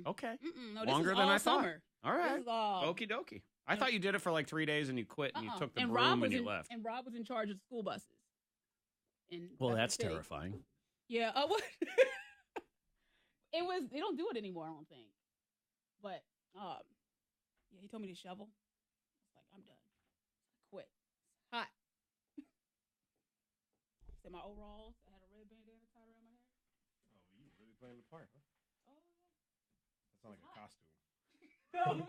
Okay. No, this Longer is than all I thought. summer. All right. This is all. Okie dokie. I thought you did it for like 3 days and you quit and you took the And broom Rob and was you in, left. And Rob was in charge of the school buses. Well, Rapid that's City. terrifying. Yeah. What? It was. They don't do it anymore. I don't think. But yeah, he told me to shovel. It's like I'm done. Quit. Hot. Said my overalls. I had a red bandana tied around my head. Oh, you really playing the part, huh? Oh. That sounds like a costume. No.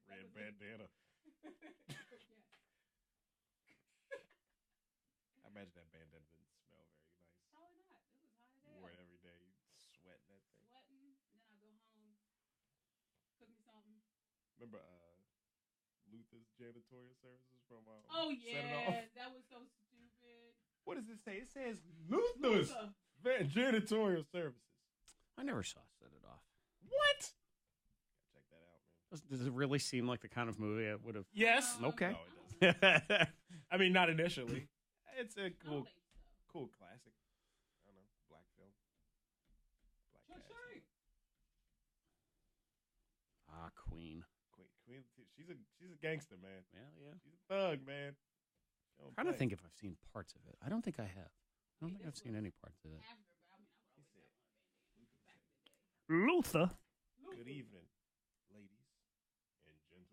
Red bandana. I imagine that bandana didn't smell very nice. Probably not. It was hot as You hell. wore it every day, sweating that thing. Sweating. And then I go home, cook me something. Remember Luther's janitorial services from Oh Set It Off? yeah, that was so stupid. What does it say? It says Luther's janitorial services. I never saw Set It Off. What? Check that out, man. Does it really seem like the kind of movie I would have? Yes. Okay. No, it doesn't. I mean, not initially. It's a cool classic. I don't know, black film. Black cast. Queen. Queen. She's a gangster, man. Yeah. She's a thug, man. I'm trying to think if I've seen parts of it. I don't think I have. I don't think I've seen any parts of it. Luther. Good evening, ladies and gentlemen.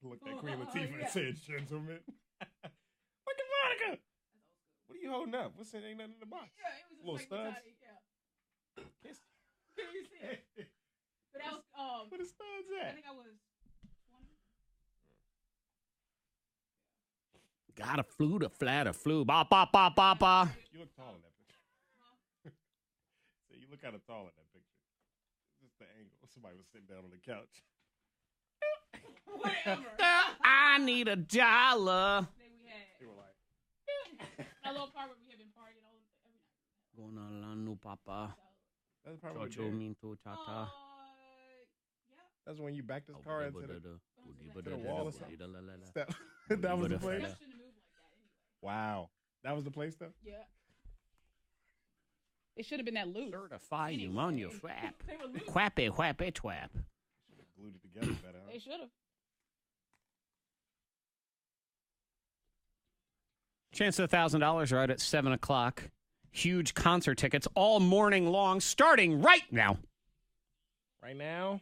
Looked at Queen Latifah and said, gentlemen. Look at Monica. What are you holding up? What's that? Ain't nothing in the box. Yeah, it was just Little like studs? tiny, yeah. Kiss. Can you see it? But that was, Where the studs I at? think I was 20. Got a flu to flat a flu. Ba ba ba ba ba. You look tall in that picture. So you look kind of tall in that picture. Just the angle. Somebody was sitting down on the couch. Whatever. I need $1. Then we had They were like, a little part where we had been partying all every night. Going on no papa. that's probably Chocho minto tata. Yeah. That's when you backed this car into the wall or something. Step. That That was the place. That shouldn't have moved like that anyway. Wow. That was the place, though? Yeah. It should have been that loose. Certify you on your flap. They were loose. Quappy whappy twap. Should have glued it together better, huh? They should have. Chance of $1,000 right at 7 o'clock. Huge concert tickets all morning long, starting right now. Right now?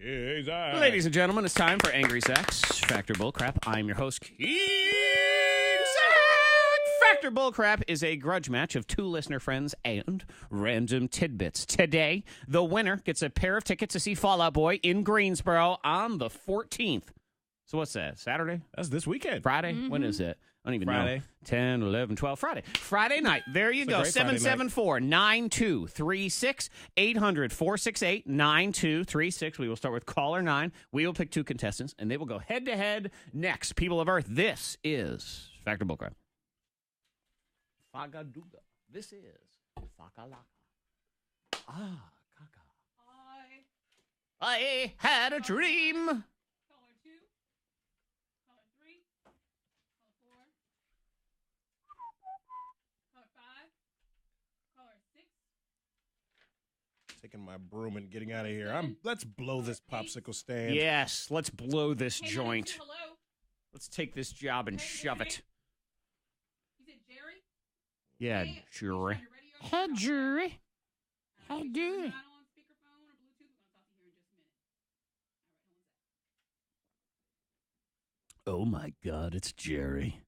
Ladies and gentlemen, it's time for Angry Zack's Factor Bullcrap. I'm your host, King Zack. Factor Bullcrap is a grudge match of two listener friends and random tidbits. Today, the winner gets a pair of tickets to see Fall Out Boy in Greensboro on the 14th. So what's that, Saturday? That's this weekend. Friday? When is it? I don't even Friday. know. 10, 11, 12. Friday night. There you go. It's a great Friday night. 774-9236. 800-468-9236. We will start with caller 9. We will pick two contestants, and they will go head-to-head next. People of Earth, this is Factor Bullcrap. Fagaduga. This is Fakalaka. Ah, kaka. I had a dream. Caller 2. Caller 3. Caller 4. Caller 5. Caller 6. Taking my broom and getting out of here. Let's blow this popsicle stand. Yes, let's blow this Hey, joint. Hello. Let's take this job and shove it. You said Jerry? Yeah, Hey, jury. you ready? Hey, jury. How You're do? not on speakerphone or Bluetooth. We're going to talk to you here in just a minute. All right, hold on a second. Oh my God, it's Jerry.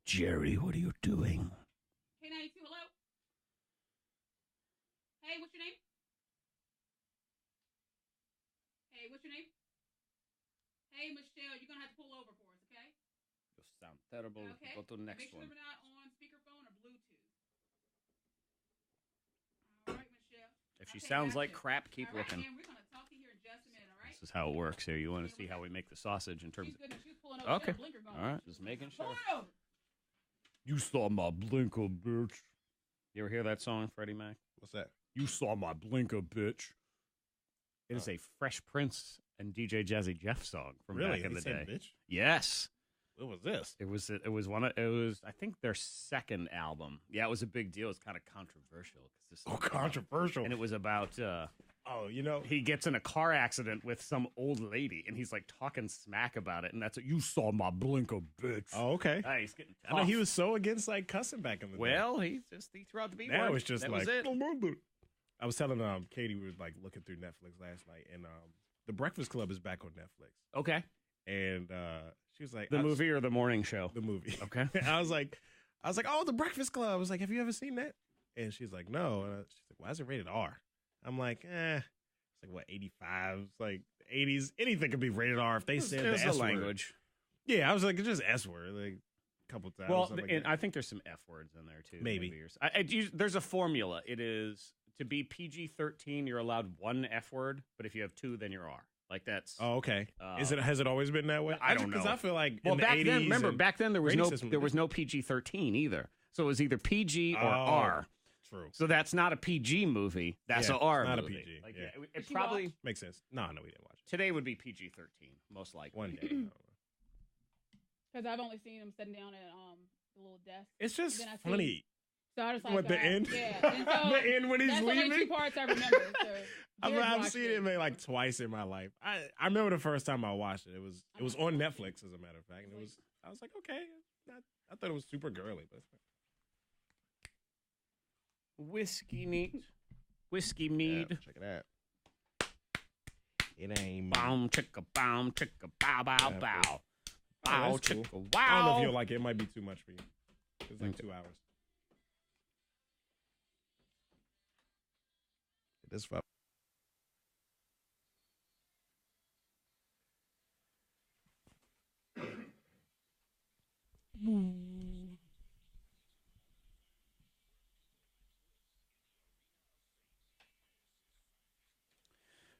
Jerry, what are you doing? K92, hello? Hey, what's your name? Hey, what's your name? Hey, Michelle, you're going to have to pull over for us, okay? You sound terrible. Okay. Go to the Make next sure one. we're not on speakerphone or Bluetooth. All right, Michelle. If she Okay, sounds like gotcha. crap, keep All right, looking. and we're going to talk to you here in just a minute, all right? This is how it works here. You want to see how we make the sausage in terms She's good. She's pulling of... over. Okay. She had a blinker going. All right, just making sure. Pull it over. You saw my blinker, bitch. You ever hear that song, Freddie Mac? What's that? You saw my blinker, bitch. It is a Fresh Prince and DJ Jazzy Jeff song from back in the day. Bitch? Yes. What was this? It was I think their second album. Yeah, it was a big deal. It's kind of controversial. Controversial. And it was about he gets in a car accident with some old lady and he's like talking smack about it, and that's what you saw my blinker, bitch. Oh, okay. He's getting tough. I know he was so against like cussing back in the day. Well, he threw out the B word. Now it's just that like was it. I was telling Katie, we were like looking through Netflix last night, and The Breakfast Club is back on Netflix. Okay. And she was like, The movie or the morning show? The movie. Okay. I was like, oh, The Breakfast Club. I was like, have you ever seen that? And she's like, no. And she's like, why is it rated R? I'm like, it's like what, 85? It's like 80s. Anything could be rated R if they said the S language. Word. Yeah, I was like, it's just S word, like a couple times. Well, like and I think there's some F words in there too. Maybe. There's a formula. It is to be PG-13, you're allowed one F word, but if you have two, then you're R. Like that's. Oh, okay. Has it always been that way? I don't know. Because I feel like well, in back the 80s then, remember, back then there was no system PG-13 either. So it was either PG or R. True. So that's not a PG movie. That's Yeah, an R not movie. a PG. Like, yeah. it probably makes sense. No, we didn't watch it. Today would be PG-13, most likely. One day. Because I've only seen him sitting down at the little desk. It's just And then I see- funny. So I just like What, the end? Yeah. And so The end when he's that's leaving? only 2 parts I remember. So I've seen it maybe like twice in my life. I remember the first time I watched it. It was on Netflix, as a matter of fact. And I was like, okay. I thought it was super girly, but Whiskey neat. Whiskey mead. yeah, check it out. It ain't me. Bow, chicka, bow, chicka, bow, bow, Yeah, bow. Oh, Bow, that's cool. chicka, I don't know if wow. you'll like it. It might be too much for you. It's like 2 hours. It is fun.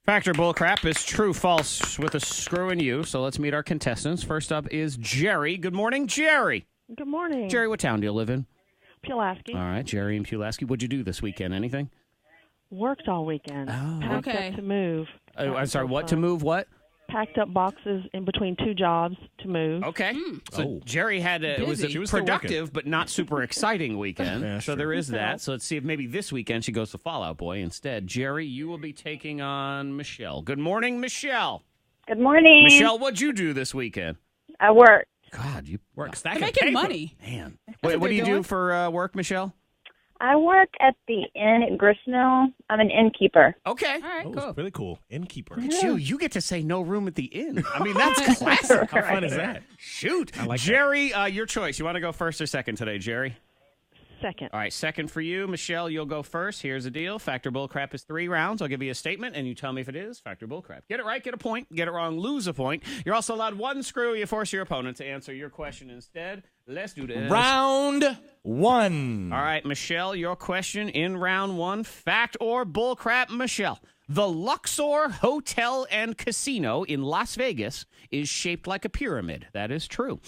Factor Bullcrap is true false with a screw in you. So let's meet our contestants. First up is Jerry. Good morning, Jerry. Good morning. Jerry, what town do you live in? Pulaski. All right, Jerry in Pulaski. What'd you do this weekend? Anything? Worked all weekend. Oh. Packed Okay. up to move. Oh, I'm sorry, what to move? What? Packed up boxes in between 2 jobs to move. Okay. So Jerry had a Busy. She was still productive but not super exciting weekend. Yeah, so sure. there is that. So let's see if maybe this weekend she goes to Fallout Boy instead. Jerry, you will be taking on Michelle. Good morning, Michelle. Good morning. Michelle, what'd you do this weekend? I work. God, you Work They're stacking making paper. money. man. what What do you they're do doing. for work, Michelle? I work at the inn at Gristmill. I'm an innkeeper. Okay. All right, Oh, cool. it's really cool. Innkeeper. Look at you. You get to say no room at the inn. I mean, that's classic. How fun is that? Shoot. I like that. Jerry, your choice. You want to go first or second today, Jerry? Second. All right, second for you. Michelle, you'll go first. Here's the deal. Factor Bullcrap is 3 rounds. I'll give you a statement, and you tell me if it is Factor Bullcrap. Get it right, get a point. Get it wrong, lose a point. You're also allowed 1 screw. You force your opponent to answer your question instead. Let's do this. Round 1. All right, Michelle, your question in round 1. Fact or Bullcrap, Michelle? The Luxor Hotel and Casino in Las Vegas is shaped like a pyramid. That is true.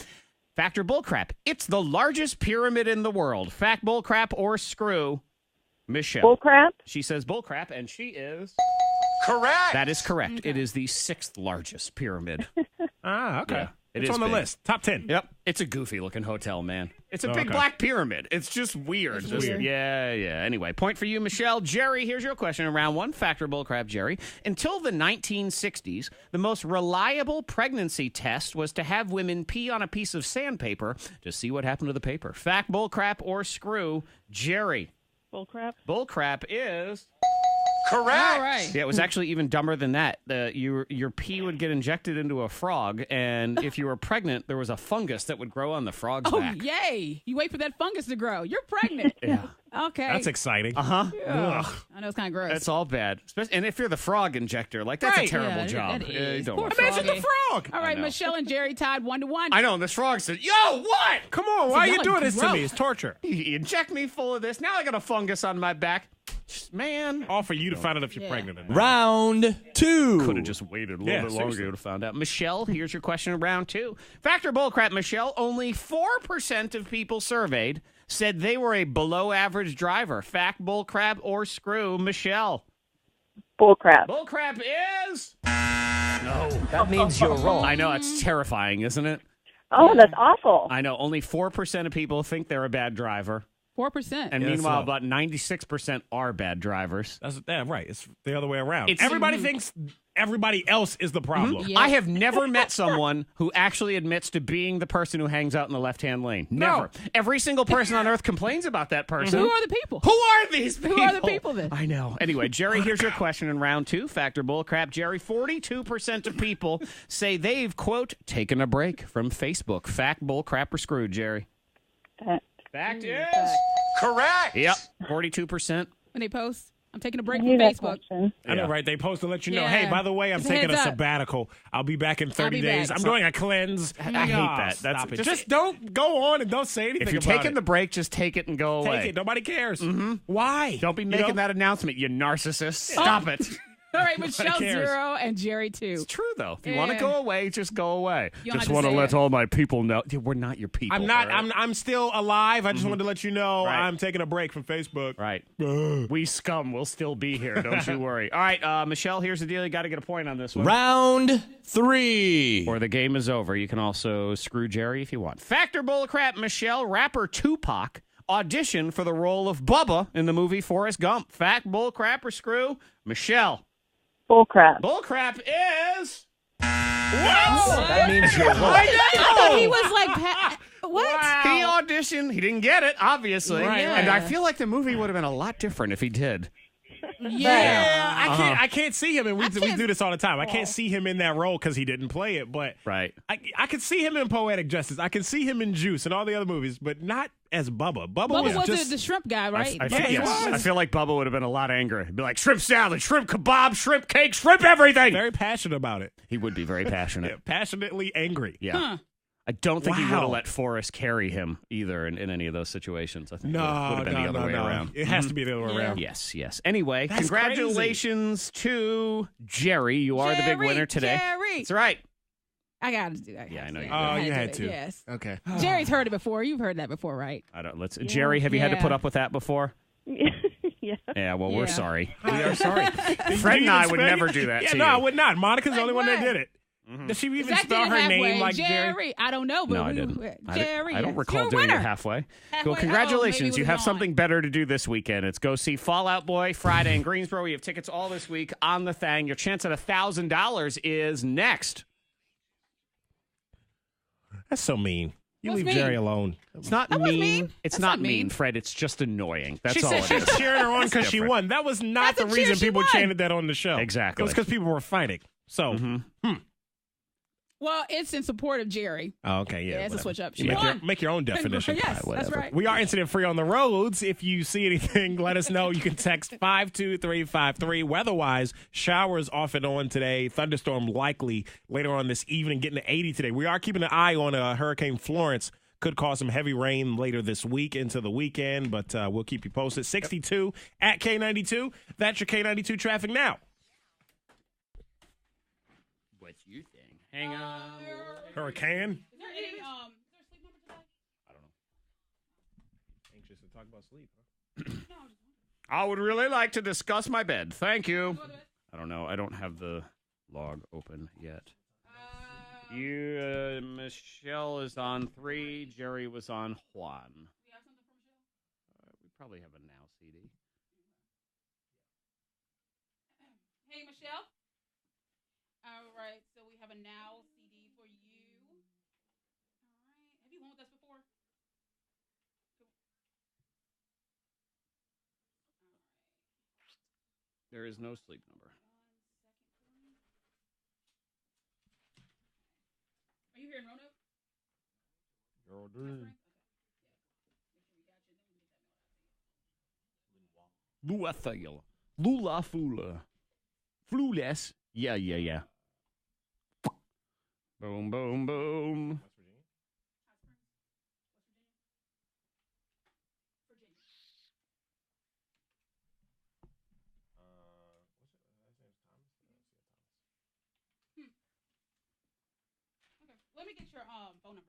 Factor Bullcrap. It's the largest pyramid in the world. Fact Bullcrap or screw, Michelle. Bullcrap? She says Bullcrap, and she is... Correct. That is correct. It is the 6th largest pyramid. Ah, okay. Yeah, it it's is on the big. list. Top 10. Yep. It's a goofy-looking hotel, man. It's a Oh, big okay. black pyramid. It's just weird. It's weird. Yeah. Anyway, point for you, Michelle. Jerry, here's your question in round 1. Factor Bullcrap, Jerry. Until the 1960s, the most reliable pregnancy test was to have women pee on a piece of sandpaper to see what happened to the paper. Fact, Bullcrap, or screw, Jerry. Bullcrap. Bullcrap is... Correct. All right. Yeah, it was actually even dumber than that. Your pee would get injected into a frog, and if you were pregnant, there was a fungus that would grow on the frog's Oh, back. yay. You wait for that fungus to grow. You're pregnant. Yeah. Okay. That's exciting. Uh-huh. Ugh. I know it's kind of gross. That's all bad. And if you're the frog injector, like, that's Right. a terrible Yeah, job. that is. Don't Poor worry. frog. Imagine the frog. All right, know. Michelle and Jerry tied 1-1. I know, and this frog said, yo, what? Come on, why are you y'all doing are this to me? gross. It's torture. You inject me full of this. Now I got a fungus on my back. Man. All for you to find out if you're Yeah. pregnant or not. Round 2. Could have just waited a little Yeah, bit longer. seriously. You would have found out. Michelle, here's your question in round 2. Factor Bullcrap, Michelle. Only 4% of people surveyed said they were a below-average driver. Fact, Bullcrap, or screw, Michelle. Bullcrap. Bullcrap is... That means you're wrong. I know, it's terrifying, isn't it? Oh, that's awful. I know. Only 4% of people think they're a bad driver. 4%. And Yeah, meanwhile, so- about 96% are bad drivers. That's right. It's the other way around. It's- Everybody thinks everybody else is the problem. Yeah. I have never met someone who actually admits to being the person who hangs out in the left-hand lane. Never. Every single person on earth complains about that person. Who are the people? Who are these people? Who are the people then? I know. Anyway, Jerry, here's your question in round 2. Factor Bullcrap. Jerry, 42% of people say they've, quote, taken a break from Facebook. Fact, Bullcrap, or screw, Jerry? Fact is... Correct. Yep, 42%. When they post, I'm taking a break I from knew that Facebook. question. I know, Yeah. right? They post to let you know, Yeah. hey, by the way, I'm Just a taking a heads up. sabbatical. I'll be back in 30 be days. back. I'm doing a cleanse. I hate that. That's Stop it. just- Just don't go on and don't say anything If you're about taking it. the break, just take it and go away. Take it. Nobody cares. Mm-hmm. Why? Don't be You making know? that announcement, you narcissist. Stop it. All right, Michelle cares? 0 and Jerry 2. It's true, though. If you want to go away, just go away. You don't Just have to want to say let it. all my people know. Yeah, we're not your people. I'm not. all right? I'm still alive. I just wanted to let you know Right. I'm taking a break from Facebook. Right. We scum will still be here. Don't you worry. All right, Michelle, here's the deal. You got to get a point on this one. Round 3. Or the game is over. You can also screw Jerry if you want. Factor Bullcrap, Michelle, rapper Tupac auditioned for the role of Bubba in the movie Forrest Gump. Fact, Bullcrap, or screw? Michelle. Bullcrap. Bullcrap is... That means you're wrong. I thought he was like, what? He auditioned. He didn't get it, obviously. Right, And right. I feel like the movie would have been a lot different if he did. Yeah. I can't see him, and we do this all the time. I can't see him in that role because he didn't play it, but Right. I can see him in Poetic Justice. I can see him in Juice and all the other movies, but not as Bubba. Bubba was just the shrimp guy, right? I Yeah, feel, he yes. was. I feel like Bubba would have been a lot angry. He'd be like, shrimp salad, shrimp kebab, shrimp cake, shrimp everything. very passionate about it. He would be very passionate. Passionately angry. Yeah. Huh. I don't think he would have Wow. let Forrest carry him either in any of those situations. I think it would No, have been the other way around. It has to be the other way Yeah. around. Yes, yes. Anyway, That's congratulations to Jerry. You are the big Jerry, winner today. Jerry. That's right. I got to do that. Yeah, I know you Oh, you had do to. it, Yes. Okay. Jerry's heard it before. You've heard that before, right? I don't. Jerry, have you had to Yeah. put up with that before? Yeah. Yeah. Well, we're Yeah. sorry. We are sorry. Fred and I would never do that Yeah, to no, you. I would not. Monica's the Like only one that what? did it. Does she even Zack spell did it her halfway. name like Jerry? I don't know, but No, I we- didn't. Jerry. I don't yes. recall You're a doing it winner. halfway. Halfway. Cool. Oh, Congratulations. maybe You it have was something on. better to do this weekend. It's go see Fall Out Boy Friday in Greensboro. We have tickets all this week on the Thang. Your chance at $1,000 is next. That's so mean. You What's leave mean? Jerry alone. It's not That was mean. mean. It's That's not not mean, mean. Fred. It's just annoying. That's She all said it she's is. cheering her on That's because she different. won. That was not That's the a cheer reason she people won. chanted that on the show. Exactly. It was because people were fighting. So, Well, it's in support of Jerry. oh, okay, yeah. Yeah, it's a whatever. switch up. She Make your, won. make your own definition. Yes, that's whatever. right. We are incident free on the roads. If you see anything, let us know. You can text 52353. Weather-wise, showers off and on today. Thunderstorm likely later on this evening, getting to 80 today. We are keeping an eye on Hurricane Florence. Could cause some heavy rain later this week into the weekend, but we'll keep you posted. 62 at K92. That's your K92 traffic now. What you think? Hang on. Hurricane. Is there any, is there a sleep number today? Anxious to talk about sleep. I would really like to discuss my bed. Thank you. I don't know. I don't have the log open yet. Michelle is on 3. Jerry was on Juan. We have something for Michelle? We probably have a Now CD. Hey, Michelle. All right, so we have a Now CD for you. All right. Have you won with us before? There is no sleep number. Are you here in Roanoke? Luathil. Lula Fula. Fluless. Yeah. Boom, boom, boom. Okay. Let me get your phone number.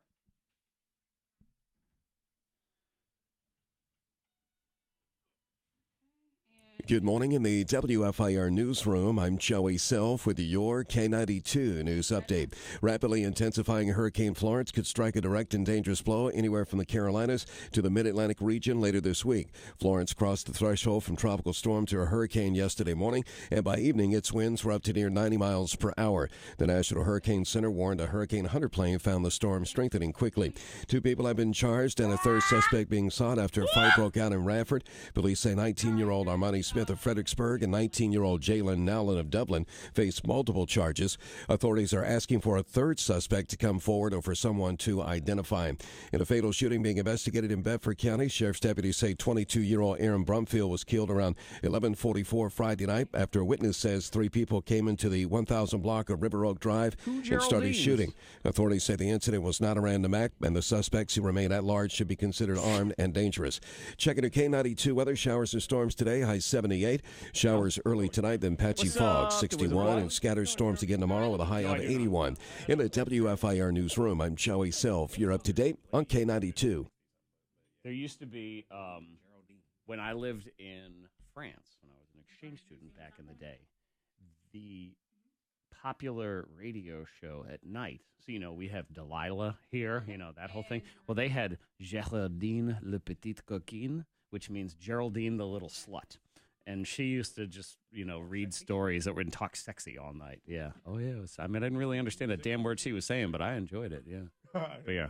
Good morning in the WFIR newsroom. I'm Joey Self with your K92 news update. Rapidly intensifying Hurricane Florence could strike a direct and dangerous blow anywhere from the Carolinas to the Mid-Atlantic region later this week. Florence crossed the threshold from tropical storm to a hurricane yesterday morning, and by evening its winds were up to near 90 miles per hour. The National Hurricane Center warned a Hurricane Hunter plane found the storm strengthening quickly. 2 people have been charged and a third suspect being sought after a fight broke out in Radford. Police say 19-year-old Armani Smith of Fredericksburg and 19-year-old Jalen Nowlin of Dublin face multiple charges. Authorities are asking for a third suspect to come forward or for someone to identify. In a fatal shooting being investigated in Bedford County, sheriff's deputies say 22-year-old Aaron Brumfield was killed around 11:44 Friday night after a witness says 3 people came into the 1000 block of River Oak Drive and started shooting. Authorities say the incident was not a random act, and the suspects who remain at large should be considered armed and dangerous. Checking a K92 weather, showers and storms today, high 70. 78. Showers early tonight, then patchy fog, 61, and scattered storms again tomorrow with a high of 81. In the WFIR newsroom, I'm Joey Self. You're up to date on K92. There used to be, when I lived in France, when I was an exchange student back in the day, the popular radio show at night. So, we have Delilah here, that whole thing. Well, they had Geraldine le petite coquine, which means Geraldine the little slut. And she used to just, read stories that would talk sexy all night. Yeah. Oh, yeah. I didn't really understand the damn word she was saying, but I enjoyed it. Yeah. But yeah.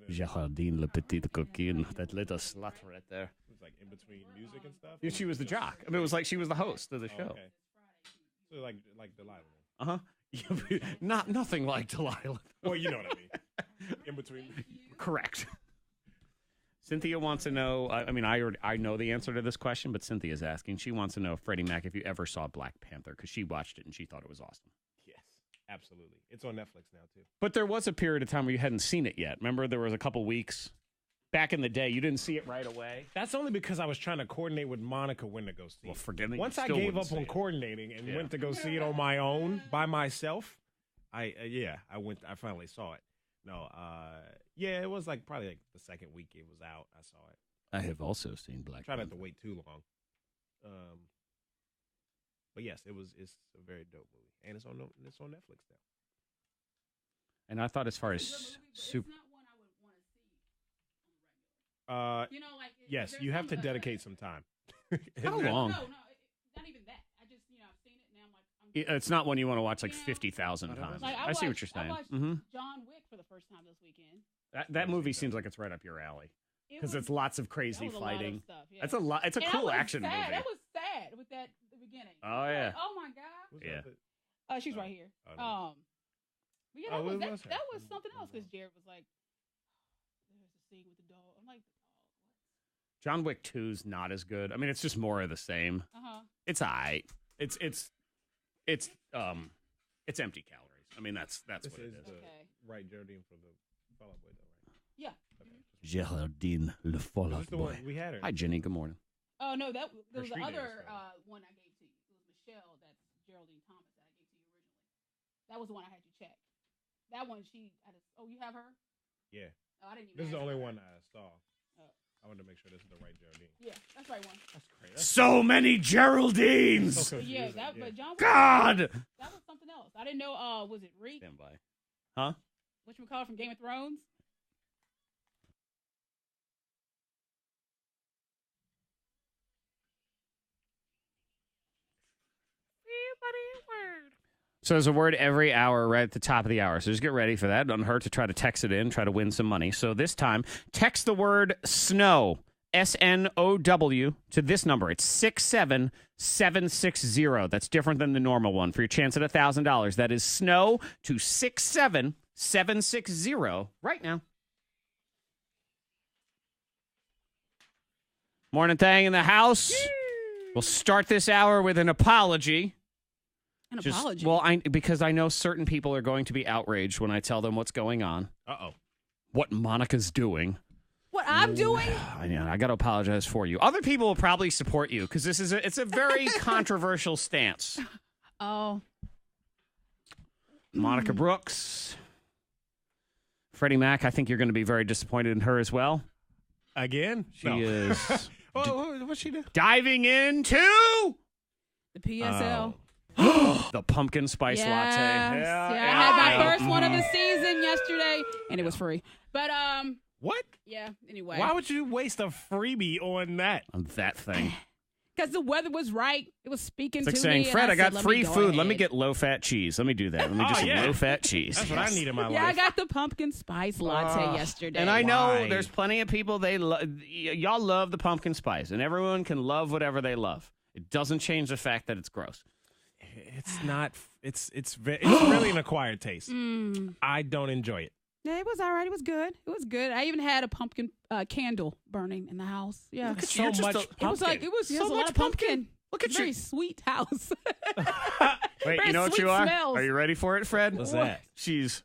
Geraldine le petite coquine, that little slut right there. It was like in between music and stuff? Yeah, she was the jock. It was like she was the host of the show. Okay. So like Delilah. Uh-huh. Nothing like Delilah. Well, you know what I mean. In between. Correct. Cynthia wants to know, I know the answer to this question, but Cynthia's asking. She wants to know, Freddie Mac, if you ever saw Black Panther, because she watched it and she thought it was awesome. Yes, absolutely. It's on Netflix now, too. But there was a period of time where you hadn't seen it yet. Remember, there was a couple weeks back in the day. You didn't see it right away. That's only because I was trying to coordinate with Monica when to go see it. Well, forgive me. Once I gave up on coordinating and went to go see it on my own, by myself, I finally saw it. No, it was probably the second week it was out. I saw it. I have also seen Black Panther. Tried not Panther. to wait too long. But yes, it's a very dope movie, and it's on Netflix now. And I thought, as far as super, yes, you have to dedicate some time. how long? No, not even that. I just, I've seen it now. It's not one you want to watch 50,000 times. I see what you're saying. I watched John Wick for the first time this weekend. That movie seems like it's right up your alley because it's lots of crazy fighting. Stuff, yeah. That's a lot. It's a cool action movie. That was sad with the beginning. Oh yeah. Oh my god. Yeah. She's right here. No. But yeah, that was something else because Jared was like, "There's a scene with the dog." I'm like, "Oh, what?" John Wick 2's not as good. It's just more of the same. It's alright. It's empty calories. That's what it is. Okay. Right, Geraldine for the Fall Out Boy, though, right? Yeah. Okay. Geraldine le Fall Out the Boy. one we had her. Hi, Jenny. Good morning. Oh no, there was the street name other is one I gave to you. It was Michelle. That's Geraldine Thomas that I gave to you originally. That was the one I had you check. That one you have her? Yeah. Oh, I didn't even. This is the ask only her. one I saw. I wanted to make sure this is the right Geraldine. Yeah, that's the right one. That's great. So many Geraldines. So confusing, But John. God. That was something else. I didn't know. Was it Reek? Stand by. Huh? What you call it from Game of Thrones? So there's a word every hour right at the top of the hour. So just get ready for that. Doesn't hurt to try to text it in, try to win some money. So this time, text the word snow, SNOW, to this number. It's 67760. That's different than the normal one. For your chance at $1,000, that is snow to 67760 right now. Morning Thang in the house. We'll start this hour with an apology. Apology? Well, because I know certain people are going to be outraged when I tell them what's going on. Uh-oh. What Monica's doing. What I'm doing? I got to apologize for you. Other people will probably support you because it's a very controversial stance. Oh. Monica Brooks. Freddie Mac, I think you're going to be very disappointed in her as well. Again? She is What's she do? diving into The PSL. the pumpkin spice latte. Yeah, I had my first one of the season yesterday, and it was free. But What? yeah. Anyway, Why would you waste a freebie on that? On that thing. because the weather was right, it was speaking It's to like saying, me. Fred, and I got said, free go food. Let me ahead. get low-fat cheese. Let me do that. Let me do some yeah. low-fat cheese. That's what I need in my Yeah, I life. got the pumpkin spice latte yesterday. And I know Why? there's plenty of people, y'all love the pumpkin spice, and everyone can love whatever they love. It doesn't change the fact that it's gross. It's not. It's really an acquired taste. Mm. I don't enjoy it. Yeah, it was all right. It was good. It was good. I even had a pumpkin candle burning in the house. Yeah, Look at So you, just much a- pumpkin. it was like it was So just a lot much of pumpkin. Look at Very you. sweet house. Wait, Very you know what sweet you are? smells. Are you ready for it, Fred? What's that? She's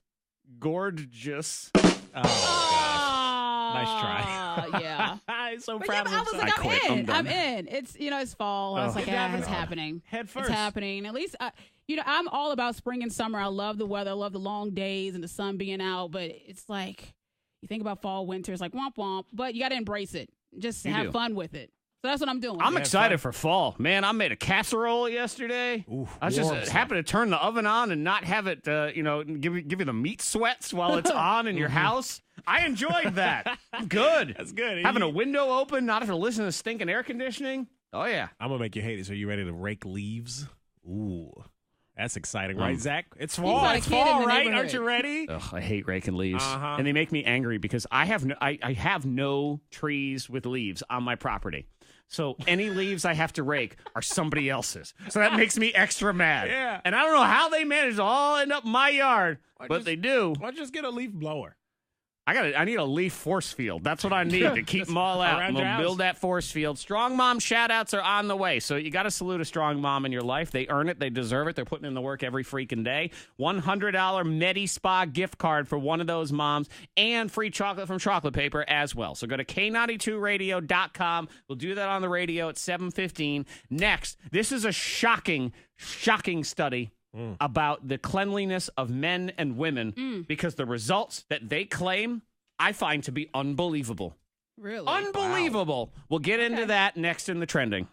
gorgeous. Oh, gosh. Nice try. Yeah. He's so But proud yeah, but I of was himself. like, I quit. I'm in. done. I'm in. It's it's fall. I was like, it's happening. Head first. It's happening. At least I'm all about spring and summer. I love the weather. I love the long days and the sun being out. But it's like you think about fall, winter. It's like womp womp. But you got to embrace it. Just have fun with it. So that's what I'm doing. I'm excited for fall. Man, I made a casserole yesterday. I was just happy to turn the oven on and not have it, give you the meat sweats while it's on in your house. I enjoyed that. Good. That's good. Having a window open, not have to listen to stinking air conditioning. Oh, yeah. I'm going to make you hate it. So you ready to rake leaves? Ooh. That's exciting, right, Zach? It's fall. got a It's kid in fall, the right? neighborhood. Aren't you ready? Ugh, I hate raking leaves. Uh-huh. And they make me angry because I have no trees with leaves on my property. So any leaves I have to rake are somebody else's. So that makes me extra mad. Yeah. And I don't know how they manage to all end up in my yard, but they do. Why don't you just get a leaf blower? I need a leaf force field. That's what I need to keep them all out. Around I'm your going to house. build that force field. Strong mom shout-outs are on the way. So you got to salute a strong mom in your life. They earn it. They deserve it. They're putting in the work every freaking day. $100 Medi Spa gift card for one of those moms and free chocolate from Chocolate Paper as well. So go to K92radio.com. We'll do that on the radio at 7:15. Next, this is a shocking study about the cleanliness of men and women because the results that they claim I find to be unbelievable. Really? Unbelievable. Wow. We'll get into that next in the trending.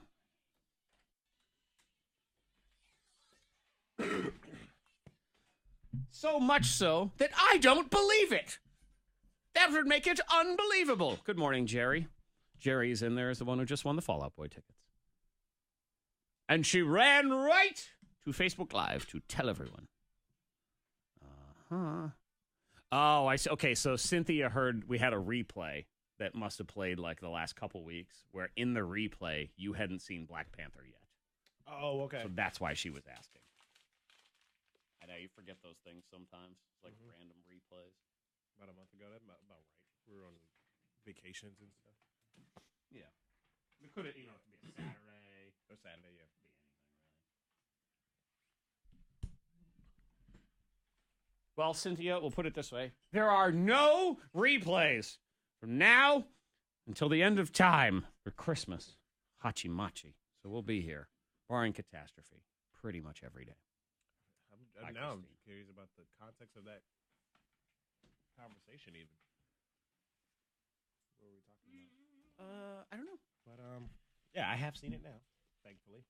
So much so that I don't believe it. That would make it unbelievable. Good morning, Jerry. Jerry's in there as the one who just won the Fall Out Boy tickets. And she ran right to Facebook Live to tell everyone. Oh, I see. Okay, so Cynthia heard we had a replay that must have played like the last couple weeks where in the replay you hadn't seen Black Panther yet. Oh, okay. So that's why she was asking. I know you forget those things sometimes, like random replays. About a month ago, that's about right. We were on vacations and stuff. Yeah. It could have, it could be a Saturday. Or Saturday, yeah. Well, Cynthia, we'll put it this way. There are no replays from now until the end of time for Christmas. Hachi Machi. So we'll be here, barring catastrophe, pretty much every day. I'm curious about the context of that conversation even. What were we talking about? I don't know. But, yeah, I have seen it now, thankfully.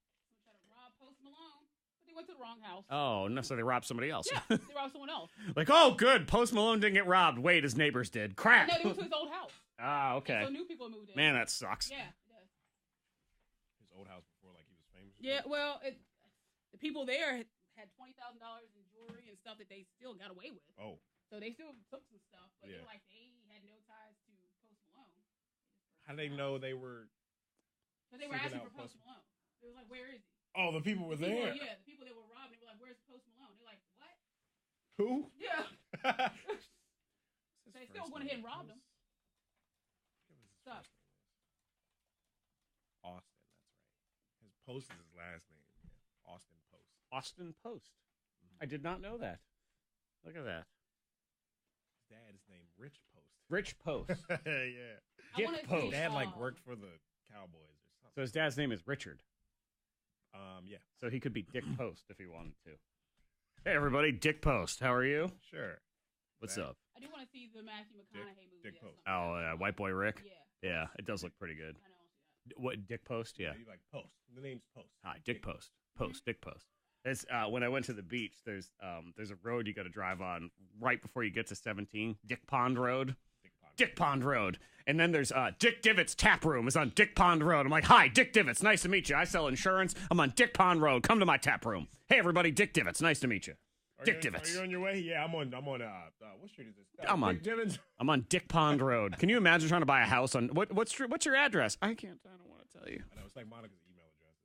Try to rob Post Malone, but they went to the wrong house. Oh, no, so they robbed somebody else. Yeah, they robbed someone else. Like, oh, good. Post Malone didn't get robbed. Wait, his neighbors did. Crap. No, they went to his old house. Ah, okay. So new people moved in. Man, that sucks. Yeah, it does. His old house before, like, he was famous. Yeah, well, the people there had $20,000 in jewelry and stuff that they still got away with. Oh. So they still took some stuff, but Yeah. they had no ties to Post Malone. How do they know they were? But they were Figured asking out for Post Malone. They was like, "Where is he?" Oh, the people were there. Yeah, the people that were robbing were like, "Where's Post Malone?" They're like, "What?" Who? Yeah. They still went ahead and robbed him. Stop. Austin, that's right. His Post is his last name. Yeah. Austin Post. Austin Post. I did not know that. Look at that. His dad's name, Rich Post. Rich Post. Yeah. Dick Post. Dad like worked for the Cowboys or something. So his dad's name is Richard. Yeah. So he could be Dick Post if he wanted to. Hey, everybody. Dick Post. How are you? Sure. What's That- up? I do want to see the Matthew McConaughey movie. Dick at Post. some Oh, point. White Boy Rick? Yeah. Yeah, it does look pretty good. I know. Yeah. What, Dick Post? Yeah. You like Post. The name's Post. Hi, Dick Post. Post, Dick Post. It's, when I went to the beach, there's a road you got to drive on right before you get to 17, Dick Pond Road. Dick Pond Road. And then there's Dick Divots Tap Room is on Dick Pond Road. I'm like, hi, Dick Divots. Nice to meet you. I sell insurance. I'm on Dick Pond Road. Come to my tap room. Hey, everybody, Dick Divots. Nice to meet you. Dick Divots. Are you on your way? Yeah, I'm on what street is this? I'm on Dick Divins. I'm on Dick Pond Road. Can you imagine trying to buy a house on what's your address? I don't want to tell you. I know it's like Monica's email addresses.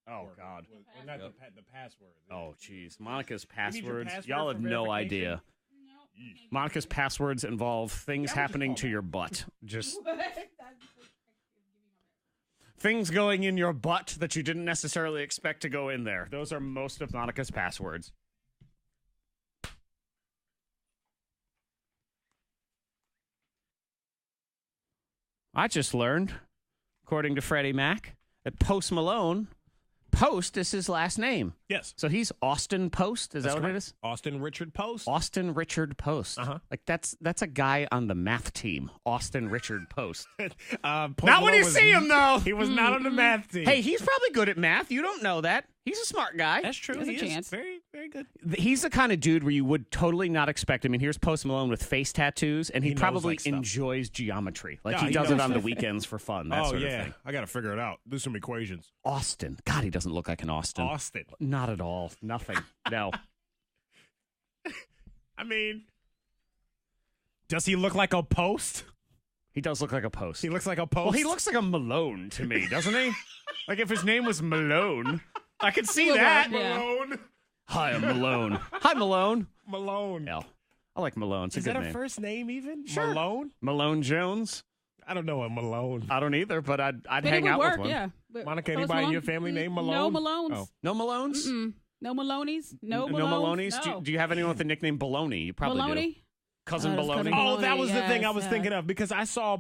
Oh God. Or not the password. Oh jeez. Monica's You need your passwords. password Y'all for have no verification? idea. Monica's passwords involve things That was happening just to your butt. Just That's- things going in your butt that you didn't necessarily expect to go in there. Those are most of Monica's passwords. I just learned according to Freddie Mac, that Post Malone, Post is his last name. Yes. So he's Austin Post. Is that what it is? Austin Richard Post. Austin Richard Post. Like that's a guy on the math team. Austin Richard Post. Not when you see him though. He was not on the math team. Hey, he's probably good at math. You don't know that. He's a smart guy. That's true. There's a He is chance. very, very good. He's the kind of dude where you would totally not expect him. And here's Post Malone with face tattoos, and he knows, probably like, stuff. enjoys geometry. Like Yeah, he he does it knows on the stuff. weekends for fun. That sort of thing. I got to figure it out. Do some equations. Austin. God, he doesn't look like an Austin. Austin. Not at all. Nothing. No. I mean, does he look like a Post? He does look like a Post. He looks like a Post. Well, he looks like a Malone to me, doesn't he? Like if his name was Malone, I could see that. Yeah. Malone. Hi, I'm Malone. Hi, Malone. Malone. Yeah, I like Malone. It's Is a good that a name. first name even? Sure. Malone? Malone Jones. I don't know a Malone. I don't either, but I'd But hang it would out work, with one. yeah. But Monica, Post anybody in Malone? your family named Malone? No Malones. Oh. No Malones? Mm-mm. No Maloney's? No Malones? No Maloney's? No. Do you have anyone with the nickname Baloney? You probably do. Maloney? Cousin It's Baloney. Cousin Oh, that was the thing I Yes, was yeah. thinking of because I saw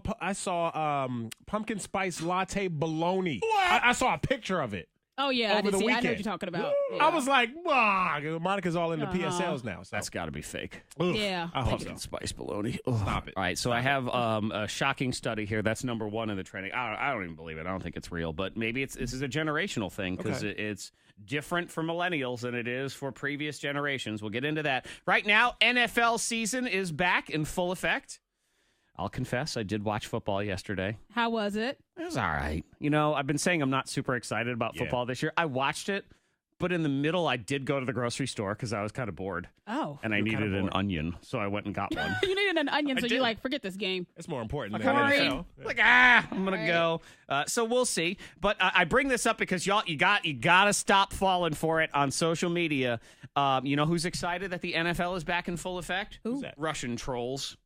pumpkin spice latte bologna. I saw a picture of it. Oh, yeah. I Over did the see. I know weekend. what you're talking about. I was like, wow. Monica's all into Uh-huh. PSLs now. So. That's got to be fake. Ugh, Yeah. I hope Pumpkin so. spice bologna. Stop it. All right, so I have a shocking study here. That's number one in the trending. I don't even believe it. I don't think it's real, but maybe this is a generational thing because Okay. it's different for millennials than it is for previous generations. We'll get into that. Right now, NFL season is back in full effect. I'll confess, I did watch football yesterday. How was it? It was all right. You know, I've been saying I'm not super excited about Yeah. football this year. I watched it, but in the middle, I did go to the grocery store because I was kind of bored. Oh. And I You were kinda needed an bored. onion, so I went and got one. You needed an onion, I so did. you're like, forget this game. It's more important Sorry. than NFL. Like, I'm gonna go. So we'll see. But I bring this up because y'all, you gotta stop falling for it on social media. You know who's excited that the NFL is back in full effect? Who? Who's that? Russian trolls.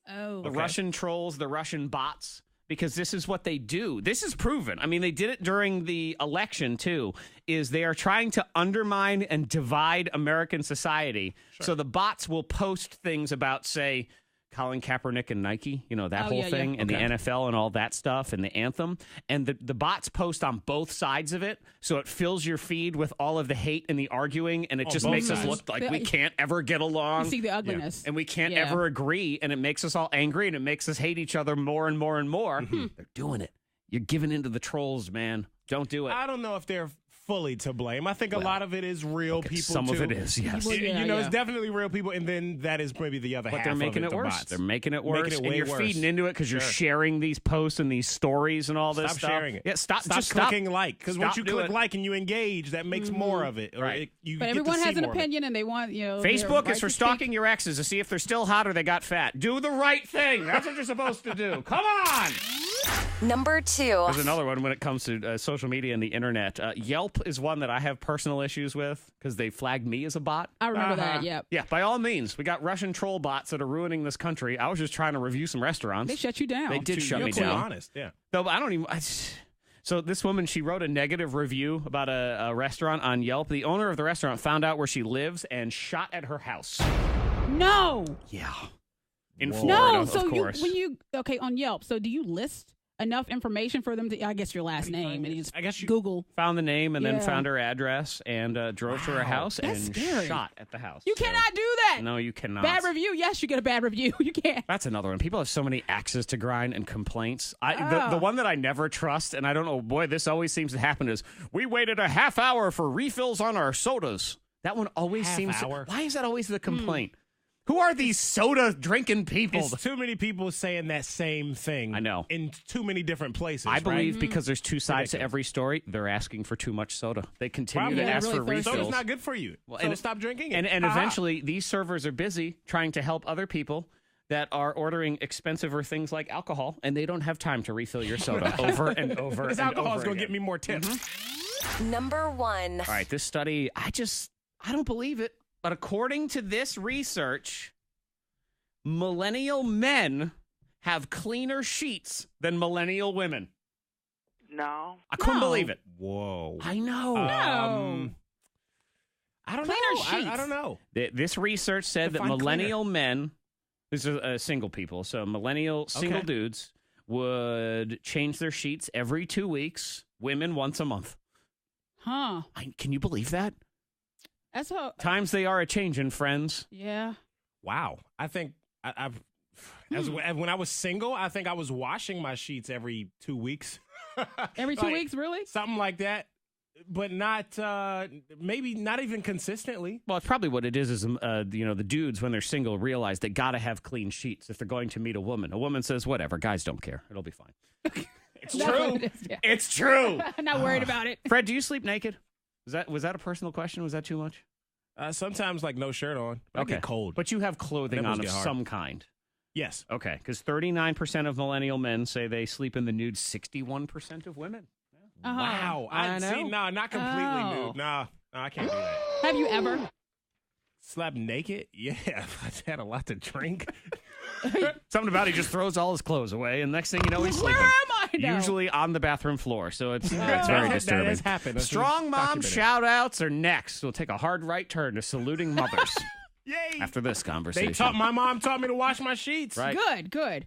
Oh. The Russian trolls, the Russian bots. Because this is what they do. This is proven. I mean, they did it during the election, too, is they are trying to undermine and divide American society. So the bots will post things about, say, Colin Kaepernick and Nike, you know, that Oh, whole yeah, thing, yeah. and Okay. the NFL and all that stuff, and the anthem. And the bots post on both sides of it, so it fills your feed with all of the hate and the arguing, and it On just both makes us sides. look like we Yeah. can't ever get along. You see the ugliness. And we can't Yeah. ever agree, and it makes us all angry, and it makes us hate each other more and more and more. They're doing it. You're giving in to the trolls, man. Don't do it. I don't know if they're fully to blame. I think a lot of it is real people. Some of too. it is, yes. Well, yeah, you know, yeah. it's definitely real people, and then that is maybe the other But half. they're making of it the worse. bots. They're making it worse. Making it and way you're worse. feeding into it because you're Sure. sharing these posts and these stories and all this Stop stuff. sharing it. Yeah, stop. Stop Just stop. clicking like, because once Stop you doing click it. like and you engage, that makes more of it. Or Right. you But get to everyone see has an more of it. opinion, and they want, their Facebook right is for to speak. stalking your exes to see if they're still hot or they got fat. Do the right thing. That's what you're supposed to do. Come on. Number 2. There's another one when it comes to social media and the internet. Yelp is one that I have personal issues with because they flagged me as a bot. I remember that, yep. Yeah, by all means. We got Russian troll bots that are ruining this country. I was just trying to review some restaurants. They shut you down. They did shut You're me too down. honest, yeah. Though I don't even. So this woman, she wrote a negative review about a restaurant on Yelp. The owner of the restaurant found out where she lives and shot at her house. No. Yeah. In Whoa. Florida, No. of So course. okay, on Yelp, so do you list enough information for them to, I guess, your last name, and you just I guess you- Google. Found the name and then Yeah. found her address and drove to her house That's and scary. shot at the house. You So- cannot do that. No, you cannot. Bad review. Yes, you get a bad review. You can't. That's another one. People have so many axes to grind and complaints. The Oh. one that I never trust, and I don't know, boy, this always seems to happen, is we waited a half hour for refills on our sodas. That one always Half seems hour? Why is that always Hmm. the complaint? Who are these soda drinking people? It's too many people saying that same thing. I know. In too many different places. I believe right? because there's two sides to Ridiculous. every story, they're asking for too much soda. They continue Probably. to Yeah, ask really for thirsty. refills. Soda's not good for you. Well, So and- stop drinking it. And Aha. eventually, these servers are busy trying to help other people that are ordering expensiver things like alcohol, and they don't have time to refill your soda over and over This and alcohol over is going to again. get me more tips. Number 1. All right, this study, I don't believe it. But according to this research, millennial men have cleaner sheets than millennial women. No. I couldn't No. believe it. Whoa. I know. No. I don't Cleaner know. sheets. I don't know. This research said that Define millennial men, these are single people, so millennial single Okay. dudes, would change their sheets every 2 weeks, women once a month. Huh. Can you believe that? That's how. Times they are a-changing, friends. Yeah. Wow. I think when I was single, I think I was washing my sheets every 2 weeks. Every 2 weeks, really? Something like that. But not, maybe not even consistently. Well, it's probably what it is the dudes, when they're single, realize they got to have clean sheets if they're going to meet a woman. A woman says, whatever, guys don't care. It'll be fine. It's true. It's true. I'm not worried about it. Fred, do you sleep naked? Was that a personal question? Was that too much? Sometimes, like, no shirt on. I get cold. But you have clothing on of some kind. Yes. Okay, because 39% of millennial men say they sleep in the nude, 61% of women. Uh-huh. Wow. I know. See, no, not completely nude. No, I can't do that. Have you ever? Slept naked? Yeah. I've had a lot to drink. Something about it, he just throws all his clothes away, and next thing you know, he's sleeping. Where am I now? Usually on the bathroom floor, so it's very disturbing. That has happened. Strong mom shout-outs are next. We'll take a hard right turn to saluting mothers. Yay! After this conversation. My mom taught me to wash my sheets. Right. Good.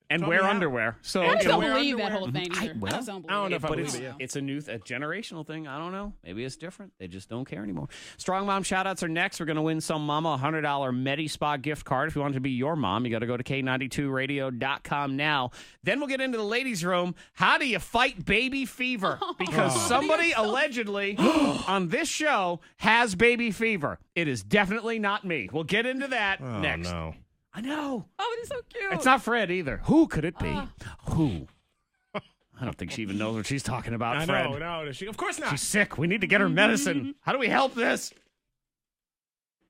And wear underwear. So I just don't wear believe underwear. that whole thing either. I just don't believe I don't know it. if I but believe it, yeah. it's a generational thing. I don't know. Maybe it's different. They just don't care anymore. Strong mom shout-outs are next. We're going to win some mama a $100 Medi-Spa gift card. If you want it to be your mom, you got to go to K92radio.com now. Then we'll get into the ladies' room. How do you fight baby fever? Because somebody allegedly on this show has baby fever. It is definitely not me. We'll get into that next. No. I know. Oh, it's so cute. It's not Fred either. Who could it be? Who? I don't think she even knows what she's talking about, Fred. No. Of course not. She's sick. We need to get her medicine. How do we help this?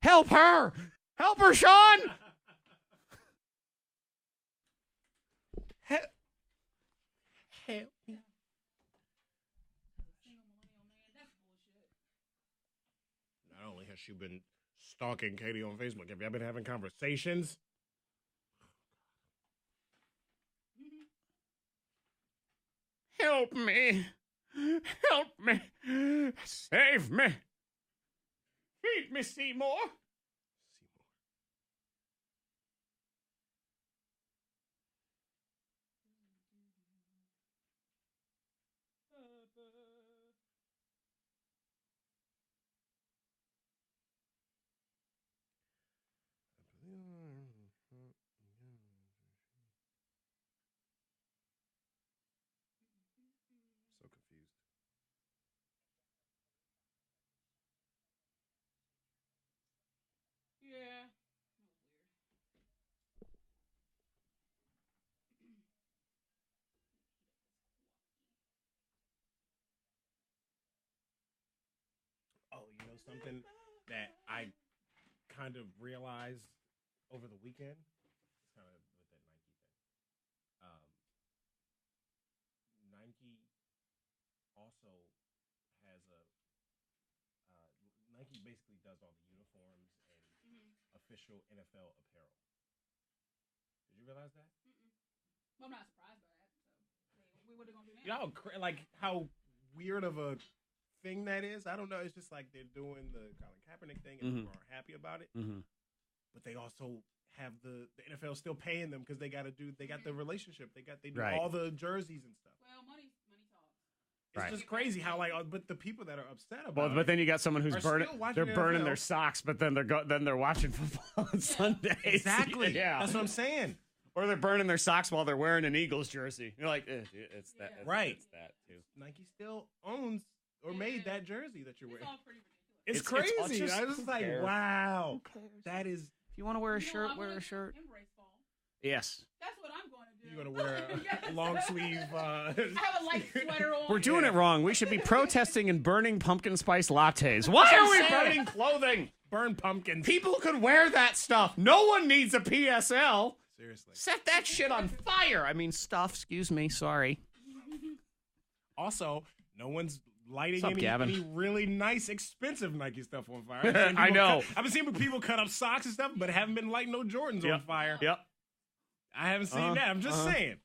Help her! Help her, Sean! Help me. Not only has she been stalking Katie on Facebook, have y'all been having conversations? Help me. Help me. Save me. Feed me, Seymour. So confused. Yeah. Oh, you know something that I kind of realized over the weekend? It's kind of with that Nike thing. Nike also has Nike basically does all the uniforms and official NFL apparel. Did you realize that? Well, I'm not surprised by that. So, what are they going to do now? You know, like how weird of a thing that is? I don't know. It's just like they're doing the Colin Kaepernick thing and people are happy about it. But they also have the NFL still paying them because they got the relationship. They do all the jerseys and stuff. Well, money talks. It's just crazy how but the people that are upset about Well, it. but then you got someone who's burning NFL. their socks, but then they're watching football on Sundays. Exactly. Yeah. That's what I'm saying. Or they're burning their socks while they're wearing an Eagles jersey. You're like, it's that. Right. It's that too. Nike still owns or made that jersey that you're wearing. It's all pretty ridiculous. It's crazy. I was like, wow. That is. If you want to wear a shirt, wear a shirt. Embrace fall. Yes. That's what I'm going to do. You're going to wear a long sleeve. I have a light sweater on. We're doing it wrong. We should be protesting and burning pumpkin spice lattes. Why are we burning clothing? Burn pumpkins. People could wear that stuff. No one needs a PSL. Seriously. Set that shit on fire. I mean, stuff. Excuse me. Sorry. Also, no one's lighting What's up, Gavin? any really nice, expensive Nike stuff on fire. I know. I've been seeing people cut up socks and stuff, but haven't been lighting no Jordans on fire. Yep. I haven't seen that. I'm just saying.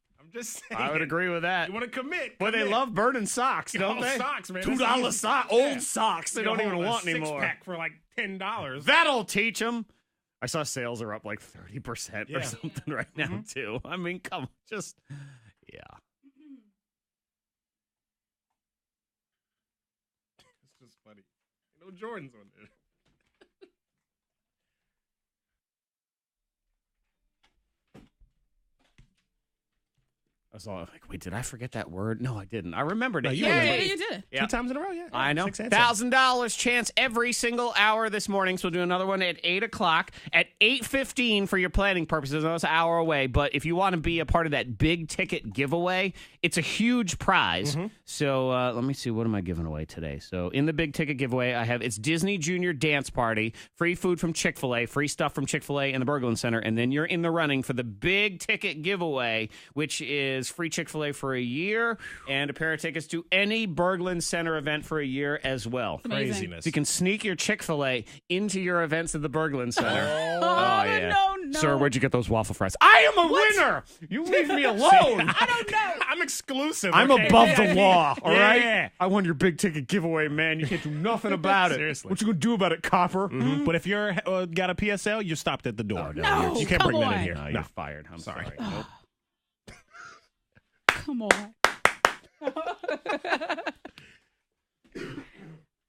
I would agree with that. You want to commit? But they love burning socks, don't they? Socks, man. $2 socks. Old socks. They don't even want a anymore. Six-pack for like $10. That'll teach them. I saw sales are up like 30% or something right now, too. I mean, come on. Yeah. It's just funny. No Jordans on there. I was all like, wait, did I forget that word? No, I didn't. I remembered it. No, you Yeah, remember it. you did. Yeah. 2 times in a row, yeah. I know. 6 and $1,000 chance every single hour this morning. So we'll do another one at 8 o'clock. At 8:15 for your planning purposes. I know it's an hour away, but if you want to be a part of that big ticket giveaway, it's a huge prize. So let me see. What am I giving away today? So in the big ticket giveaway, I have it's Disney Junior Dance Party, free food from Chick-fil-A, free stuff from Chick-fil-A and the Berglund Center. And then you're in the running for the big ticket giveaway, which is free Chick-fil-A for a year and a pair of tickets to any Berglund Center event for a year as well. Amazing. Craziness. So you can sneak your Chick-fil-A into your events at the Berglund Center. No. Sir, where'd you get those waffle fries? I am a winner! You leave me alone! I don't know. I'm exclusive. I'm okay? above the law, all right? Yeah. I won your big ticket giveaway, man. You can't do nothing about it. Seriously. What you gonna do about it, copper? But if you're got a PSL, you're stopped at the door. No, you can't come bring that in on. here. No, you're fired. I'm sorry. Nope. Come on.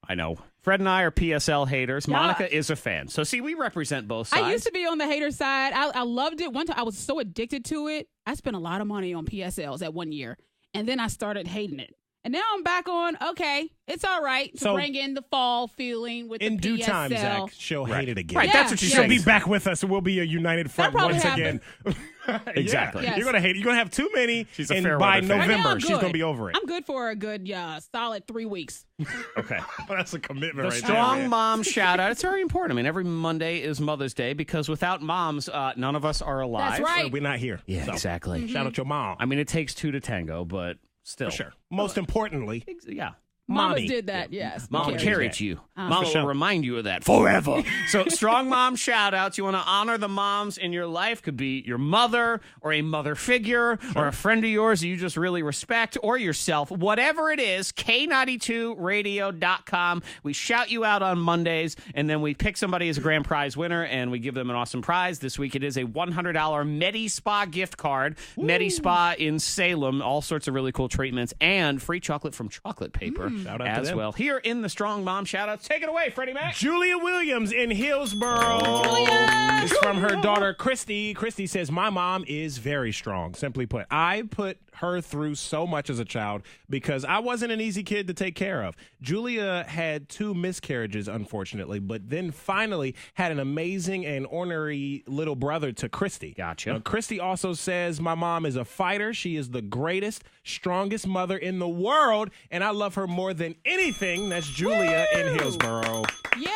I know. Fred and I are PSL haters. Yeah. Monica is a fan. So, see, we represent both sides. I used to be on the hater side. I loved it. One time I was so addicted to it. I spent a lot of money on PSLs at 1 year. And then I started hating it. And now I'm back on, okay, it's all right to So- bring in the fall feeling with In the due PSL. time, Zach, she'll hate it again. Right, Yeah, that's what you yeah. She'll said. be back with us, and we'll be a united front That'll once probably again. Exactly. Yes. You're gonna hate. You're gonna have too many, She's a and fair by weather fan. Right now, November, I'm she's good. gonna be over it. I'm good for a good, solid 3 weeks. Okay. That's a commitment, The right strong there. mom shout out. It's very important. I mean, every Monday is Mother's Day because without moms, none of us are alive. That's right. We're not here. Yeah, So, exactly. Shout out your mom. I mean, it takes 2 to tango, but still. For sure. Most importantly, Yeah. Mamas Mommy. did that, yes. Mama carries carried that. you. Mama For sure. will remind you of that forever. So, strong mom shout outs. You want to honor the moms in your life. Could be your mother or a mother figure or a friend of yours that you just really respect or yourself. Whatever it is, K92radio.com. We shout you out on Mondays and then we pick somebody as a grand prize winner and we give them an awesome prize. This week it is a $100 Medi Spa gift card. Medi Spa in Salem. All sorts of really cool treatments and free chocolate from Chocolate Paper Shout out to as them. well. Here in the Strong Mom shout-outs. Take it away, Freddie Mac. Julia Williams in Hillsboro. It's from her daughter, Christy. Christy says, my mom is very strong. Simply put, I put her through so much as a child because I wasn't an easy kid to take care of. Julia had 2 miscarriages, unfortunately, but then finally had an amazing and ornery little brother to Christy. Gotcha. Christy also says, my mom is a fighter. She is the greatest, strongest mother in the world, and I love her more than anything. That's Julia in Hillsboro. Yeah.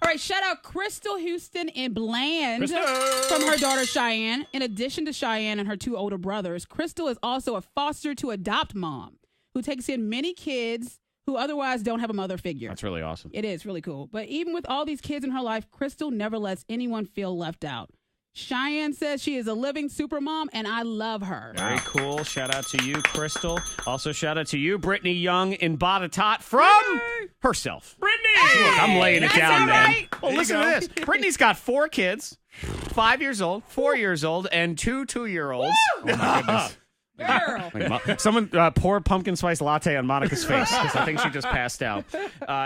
All right. Shout out Crystal Houston in Bland Crystal. from her daughter Cheyenne. In addition to Cheyenne and her 2 older brothers, Crystal is also a foster to adopt mom who takes in many kids who otherwise don't have a mother figure. That's really awesome. It is really cool. But even with all these kids in her life, Crystal never lets anyone feel left out. Cheyenne says she is a living super mom, and I love her. Very cool. Shout out to you, Crystal. Also, shout out to you, Brittany Young in Botetourt from herself. Brittany! Look, I'm laying it That's down, all man. right. Well, listen to this. Brittany's got 4 kids, 5 years old, 4 years old, and 2 2-year-olds. Oh, my goodness. Girl. Someone pour pumpkin spice latte on Monica's face because I think she just passed out.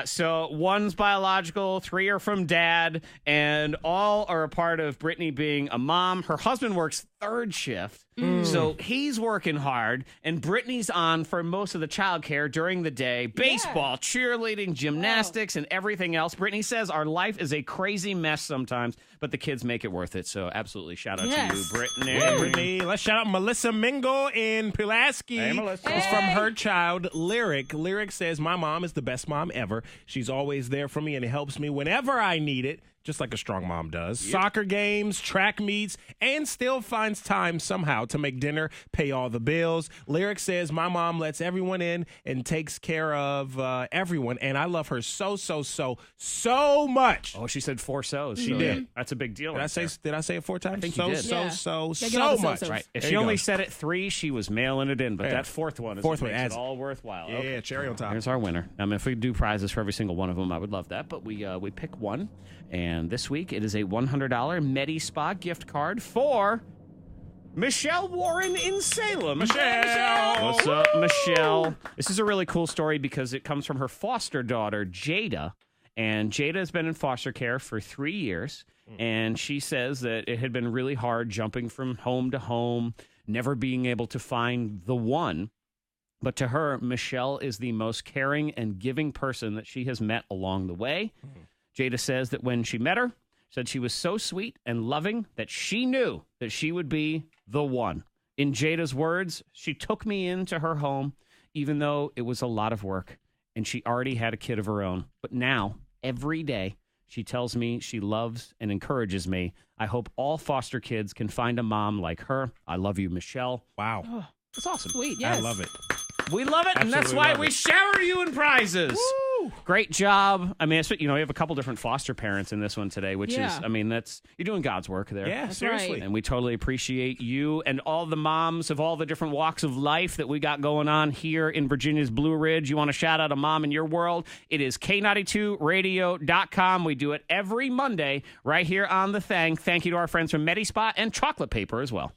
So 1's biological, 3 are from dad, and all are a part of Brittany being a mom. Her husband works 3rd shift, so he's working hard, and Brittany's on for most of the childcare during the day. Baseball, cheerleading, gymnastics, and everything else. Brittany says our life is a crazy mess sometimes, but the kids make it worth it. So absolutely shout out to you, Brittany. Hey, Brittany. Let's shout out Melissa Mingle in Pulaski. Hey, Melissa. It's from her child, Lyric. Lyric says, my mom is the best mom ever. She's always there for me and helps me whenever I need it, just like a strong mom does. Soccer games, track meets, and still finds time somehow to make dinner, pay all the bills. Lyric says, my mom lets everyone in and takes care of everyone, and I love her so much. Oh, she said 4 so's. She so did. That's a big deal. Did I say it 4 times? I think you did. Yeah. So Gotta get all the much. so-sos. Right. If There she you only go. said it 3, she was mailing it in. But Yeah. that 4th one is Fourth what one makes adds it all worthwhile. Yeah, Okay. cherry on top. Here's our winner. I mean, if we do prizes for every single one of them, I would love that. But we pick one. And this week, it is a $100 Medi Spa gift card for Michelle Warren in Salem. Michelle! What's up, Michelle? This is a really cool story because it comes from her foster daughter, Jada. And Jada has been in foster care for 3 years. And she says that it had been really hard jumping from home to home, never being able to find the one. But to her, Michelle is the most caring and giving person that she has met along the way. Jada says that when she met her, said she was so sweet and loving that she knew that she would be the one. In Jada's words, she took me into her home, even though it was a lot of work, and she already had a kid of her own. But now, every day, she tells me she loves and encourages me. I hope all foster kids can find a mom like her. I love you, Michelle. Wow. Oh, That's awesome. sweet. Yes. I love it. We love it, and that's Absolutely why love we it. shower you in prizes. Woo! Great job. I mean, we have a couple different foster parents in this one today, which Yeah. is, you're doing God's work there. Yeah, That's seriously. right. And we totally appreciate you and all the moms of all the different walks of life that we got going on here in Virginia's Blue Ridge. You want to shout out a mom in your world? It is K92radio.com. We do it every Monday right here on The Thang. Thank you to our friends from MediSpot and Chocolate Paper as well.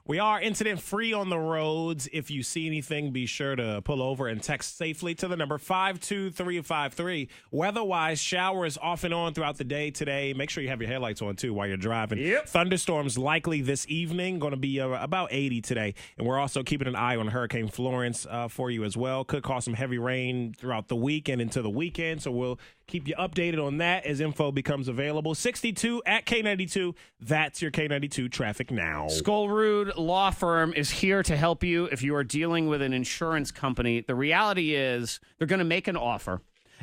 We are incident free on the roads. If you see anything, be sure to pull over and text safely to the number 52353. Weather-wise, showers off and on throughout the day today. Make sure you have your headlights on, too, while you're driving. Yep. Thunderstorms likely this evening. Going to be about 80 today. And we're also keeping an eye on Hurricane Florence for you as well. Could cause some heavy rain throughout the week and into the weekend. So we'll keep you updated on that as info becomes available. 62 at K92. That's your K92 traffic now. Skullroot Law Firm is here to help you if you are dealing with an insurance company. The reality is they're going to make an offer,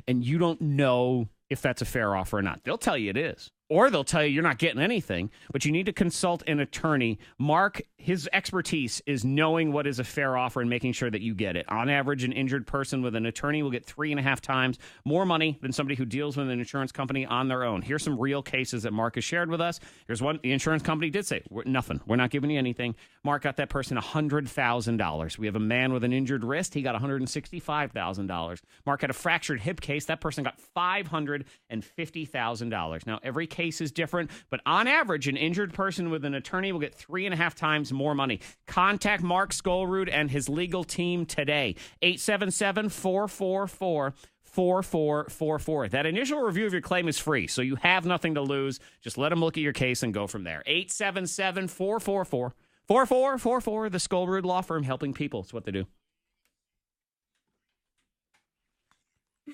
and you don't know if that's a fair offer or not. They'll tell you it is, or they'll tell you you're not getting anything, but you need to consult an attorney. Mark, his expertise is knowing what is a fair offer and making sure that you get it. On average, an injured person with an attorney will get 3.5 times more money than somebody who deals with an insurance company on their own. Here's some real cases that Mark has shared with us. Here's one. The insurance company did say, nothing. We're not giving you anything. Mark got that person $100,000. We have a man with an injured wrist. He got $165,000. Mark had a fractured hip case. That person got $550,000. Now, every case is different, but on average, an injured person with an attorney will get 3.5 times more money. Contact Mark Skullroot and his legal team today. 877-444-4444. That initial review of your claim is free, so you have nothing to lose. Just let them look at your case and go from there. 877-444-4444. The Skullroot Law Firm, helping people. It's what they do.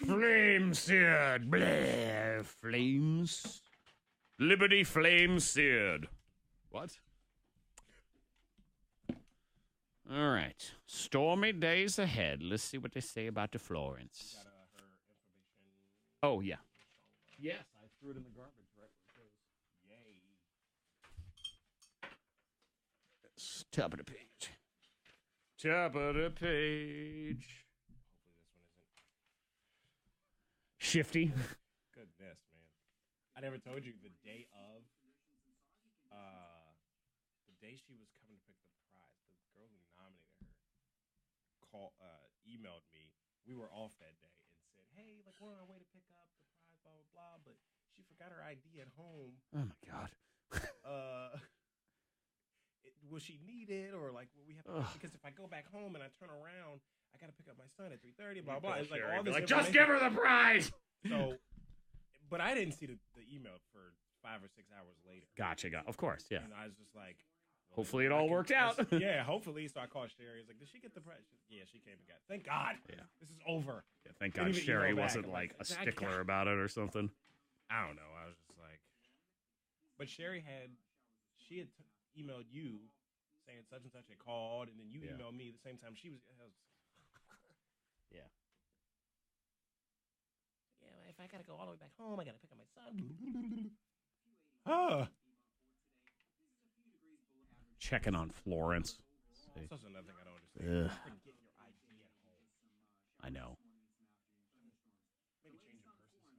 Flame seared. Blah. Flames. Liberty flame seared. What? All right. Stormy days ahead. Let's see what they say about the Florence. Oh, yeah. Yes, I threw it in the garbage right where it goes. Yay. It's top of the page. Top of the page. Shifty. Goodness, man. I never told you the day she was coming to pick the prize, the girl who nominated her emailed me. We were off that day and said, hey, like we're on our way to pick up the prize, blah, blah, blah, but she forgot her ID at home. Oh, my God. Will she need it, or like will we have to, because if I go back home and I turn around, I got to pick up my son at 3:30, blah, blah. It's like all this just give her the prize. So, but I didn't see the email for 5 or 6 hours later. Gotcha. Of course, yeah. And I was just like, hopefully it all worked out. Yeah, hopefully. So I called Sherry. I was like, did she get the prize? Yeah, she came and got it. Thank God. Yeah. This is over. Yeah, thank Didn't God even Sherry email back. wasn't I'm like a thank stickler God. about it or something. I don't know. I was just like, but Sherry she had emailed you saying such and such had called, and then you emailed me the same time she was. Yeah. Yeah, if I gotta go all the way back home, I gotta pick up my son. Checking on Florence. That's also another thing I don't understand. Forget your ID at home. I know. Maybe change your person.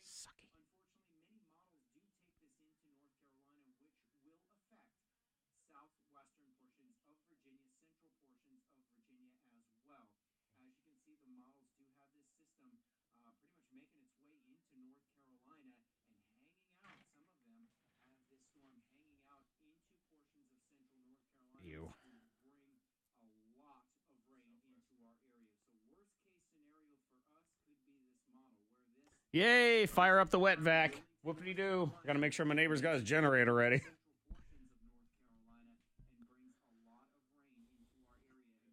Sucky. well. As you can see, the models do have this system pretty much making its way into North Carolina and hanging out. Some of them have this storm hanging out into portions of central North Carolina. Ew. Bring a lot of rain into our area. So worst case scenario for us could be this model where this Yay, fire up the wet vac. Whoopity-doo. Got to make sure my neighbor's got his generator ready. portions of North Carolina and brings a lot of rain into our area.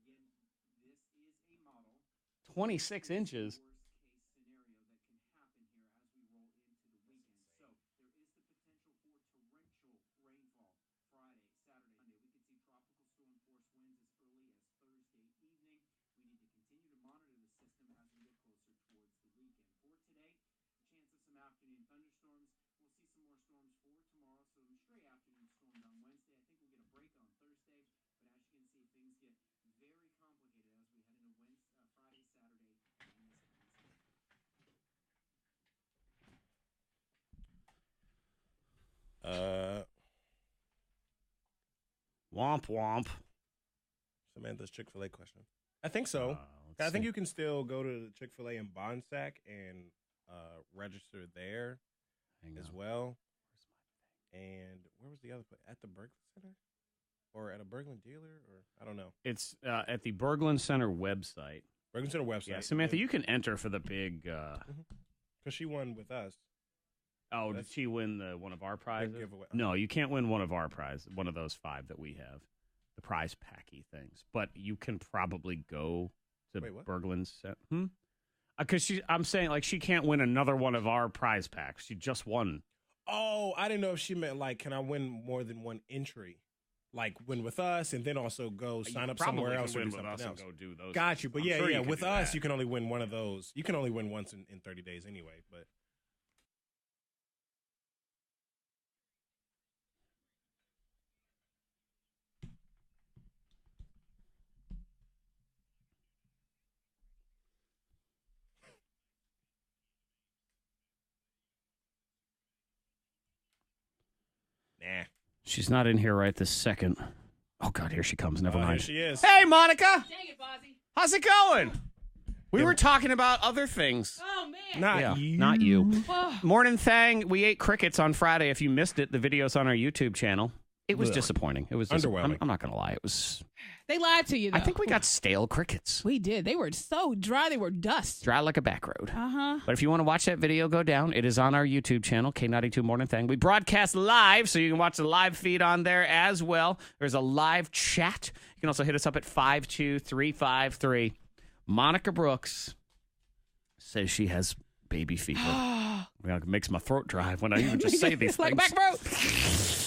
Again, this is a model. 26 inches. Worst case scenario that can happen here as we roll into the weekend. So there is the potential for torrential rainfall Friday, Saturday, Sunday. We could see tropical storm force winds as early as Thursday evening. We need to continue to monitor the system as we get closer towards the weekend. For today, a chance of some afternoon thunderstorms. We'll see some more storms for tomorrow. So stray afternoon storms on Wednesday. I think we'll get a break on Thursday. But as you can see, things get very complicated as we head into Friday, Saturday, and this Wednesday. Womp womp. Samantha's Chick-fil-A question. I think so. I think you can still go to the Chick-fil-A in Bonsack and register there as well. And where was the other place? At the Berglund Center? Or at a Berglund dealer? Or I don't know. It's at the Berglund Center website. Berglund Center website. Yeah, Samantha, you can enter for the big... Because she won with us. Oh, did she win one of our prizes? Giveaway. No, you can't win one of our prizes, one of those 5 that we have, the prize packy things. But you can probably go to Berglund Center. Because I'm saying, like, she can't win another one of our prize packs. She just won. Oh, I didn't know if she meant, like, can I win more than one entry? Like, win with us and then also go sign up somewhere else or do something else. Go do those. Got you. But I'm yeah, sure you can with do us, that. you can only win one of those. You can only win once in 30 days anyway. But nah. She's not in here right this second. Oh, God, here she comes. Never mind. Here she is. Hey, Monica. Dang it, Bozzy. How's it going? We were talking about other things. Oh, man. Not you. Not you. Oh. Morning Thang. We ate crickets on Friday. If you missed it, the video's on our YouTube channel. It was Ugh. disappointing. It was Underwhelming. I'm not going to lie. It was. They lied to you, though. I think we got stale crickets. We did. They were so dry. They were dust. Dry like a back road. Uh-huh. But if you want to watch that video go down, it is on our YouTube channel, K92 Mornin Thang. We broadcast live, so you can watch the live feed on there as well. There's a live chat. You can also hit us up at 52353. Monica Brooks says she has baby fever. It makes my throat dry when I even just say these It's like things. back road.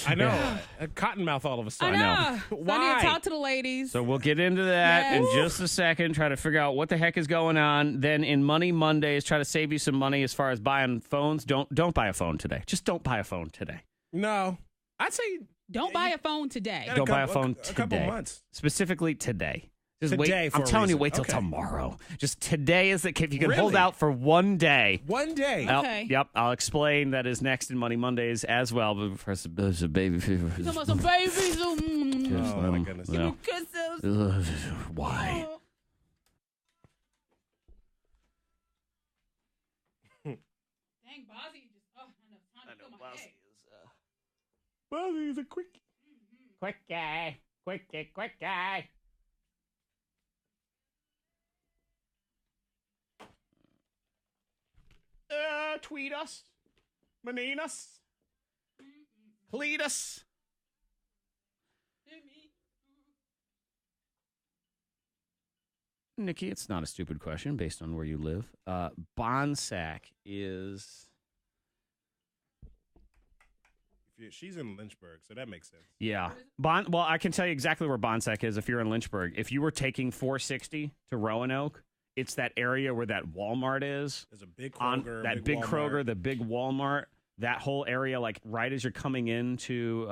I know. A cottonmouth all of a sudden. I know. So I need Why? to talk to the ladies. So we'll get into that Yes. in just a second, try to figure out what the heck is going on. Then in Money Mondays, try to save you some money as far as buying phones. Don't buy a phone today. Just don't buy a phone today. No. I'd say Don't buy a phone today. Got Don't buy a couple- phone a today. couple months. Specifically today. Just Today wait. for I'm a telling you, reason. wait till Okay. tomorrow. Just today is the if you can hold Really? out for one day. One day. Well, Okay. Yep, I'll explain that is next in Money Mondays as well. But first, there's a baby fever. Talking about some babies. Oh, my goodness. No. Kisses. Why? Dang, Bozzy just. Oh, I know. Time to fill my head. Well, he's a quick. Quick guy. Quick guy. Tweet us. Manine us. Cleat us. Nikki, it's not a stupid question based on where you live. Bonsack is... She's in Lynchburg, so that makes sense. Yeah. Well, I can tell you exactly where Bonsack is if you're in Lynchburg. If you were taking 460 to Roanoke, it's that area where that Walmart is. There's a big Kroger. That big Kroger, the big Walmart, that whole area, like right as you're coming into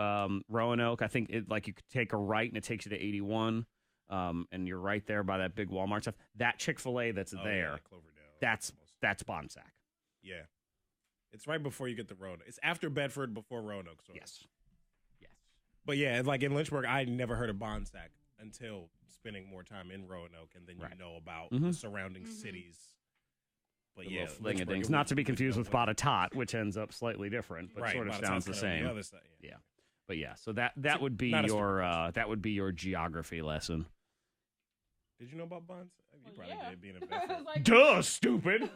Roanoke, I think it like you could take a right and it takes you to 81, and you're right there by that big Walmart stuff. That Chick-fil-A that's there, Yeah, Cloverdale. that's Bonsack. Yeah. It's right before you get to Roanoke. It's after Bedford, before Roanoke. Sort of. Yes. But yeah, like in Lynchburg, I never heard of Bonsack until spending more time in Roanoke, and then you know about Mhm. the surrounding cities. But The yeah, little Lynchburg, fling-a-dings. it Not was- to be it was confused no with way. Bottom-tot, which ends up slightly different, but Right, sort of Bottom sounds the Tot's on same. The other side, Yeah. But yeah, so that would be not a that would be your geography lesson. Did you know about buns? You probably yeah. did being a vet. Like, Duh, stupid.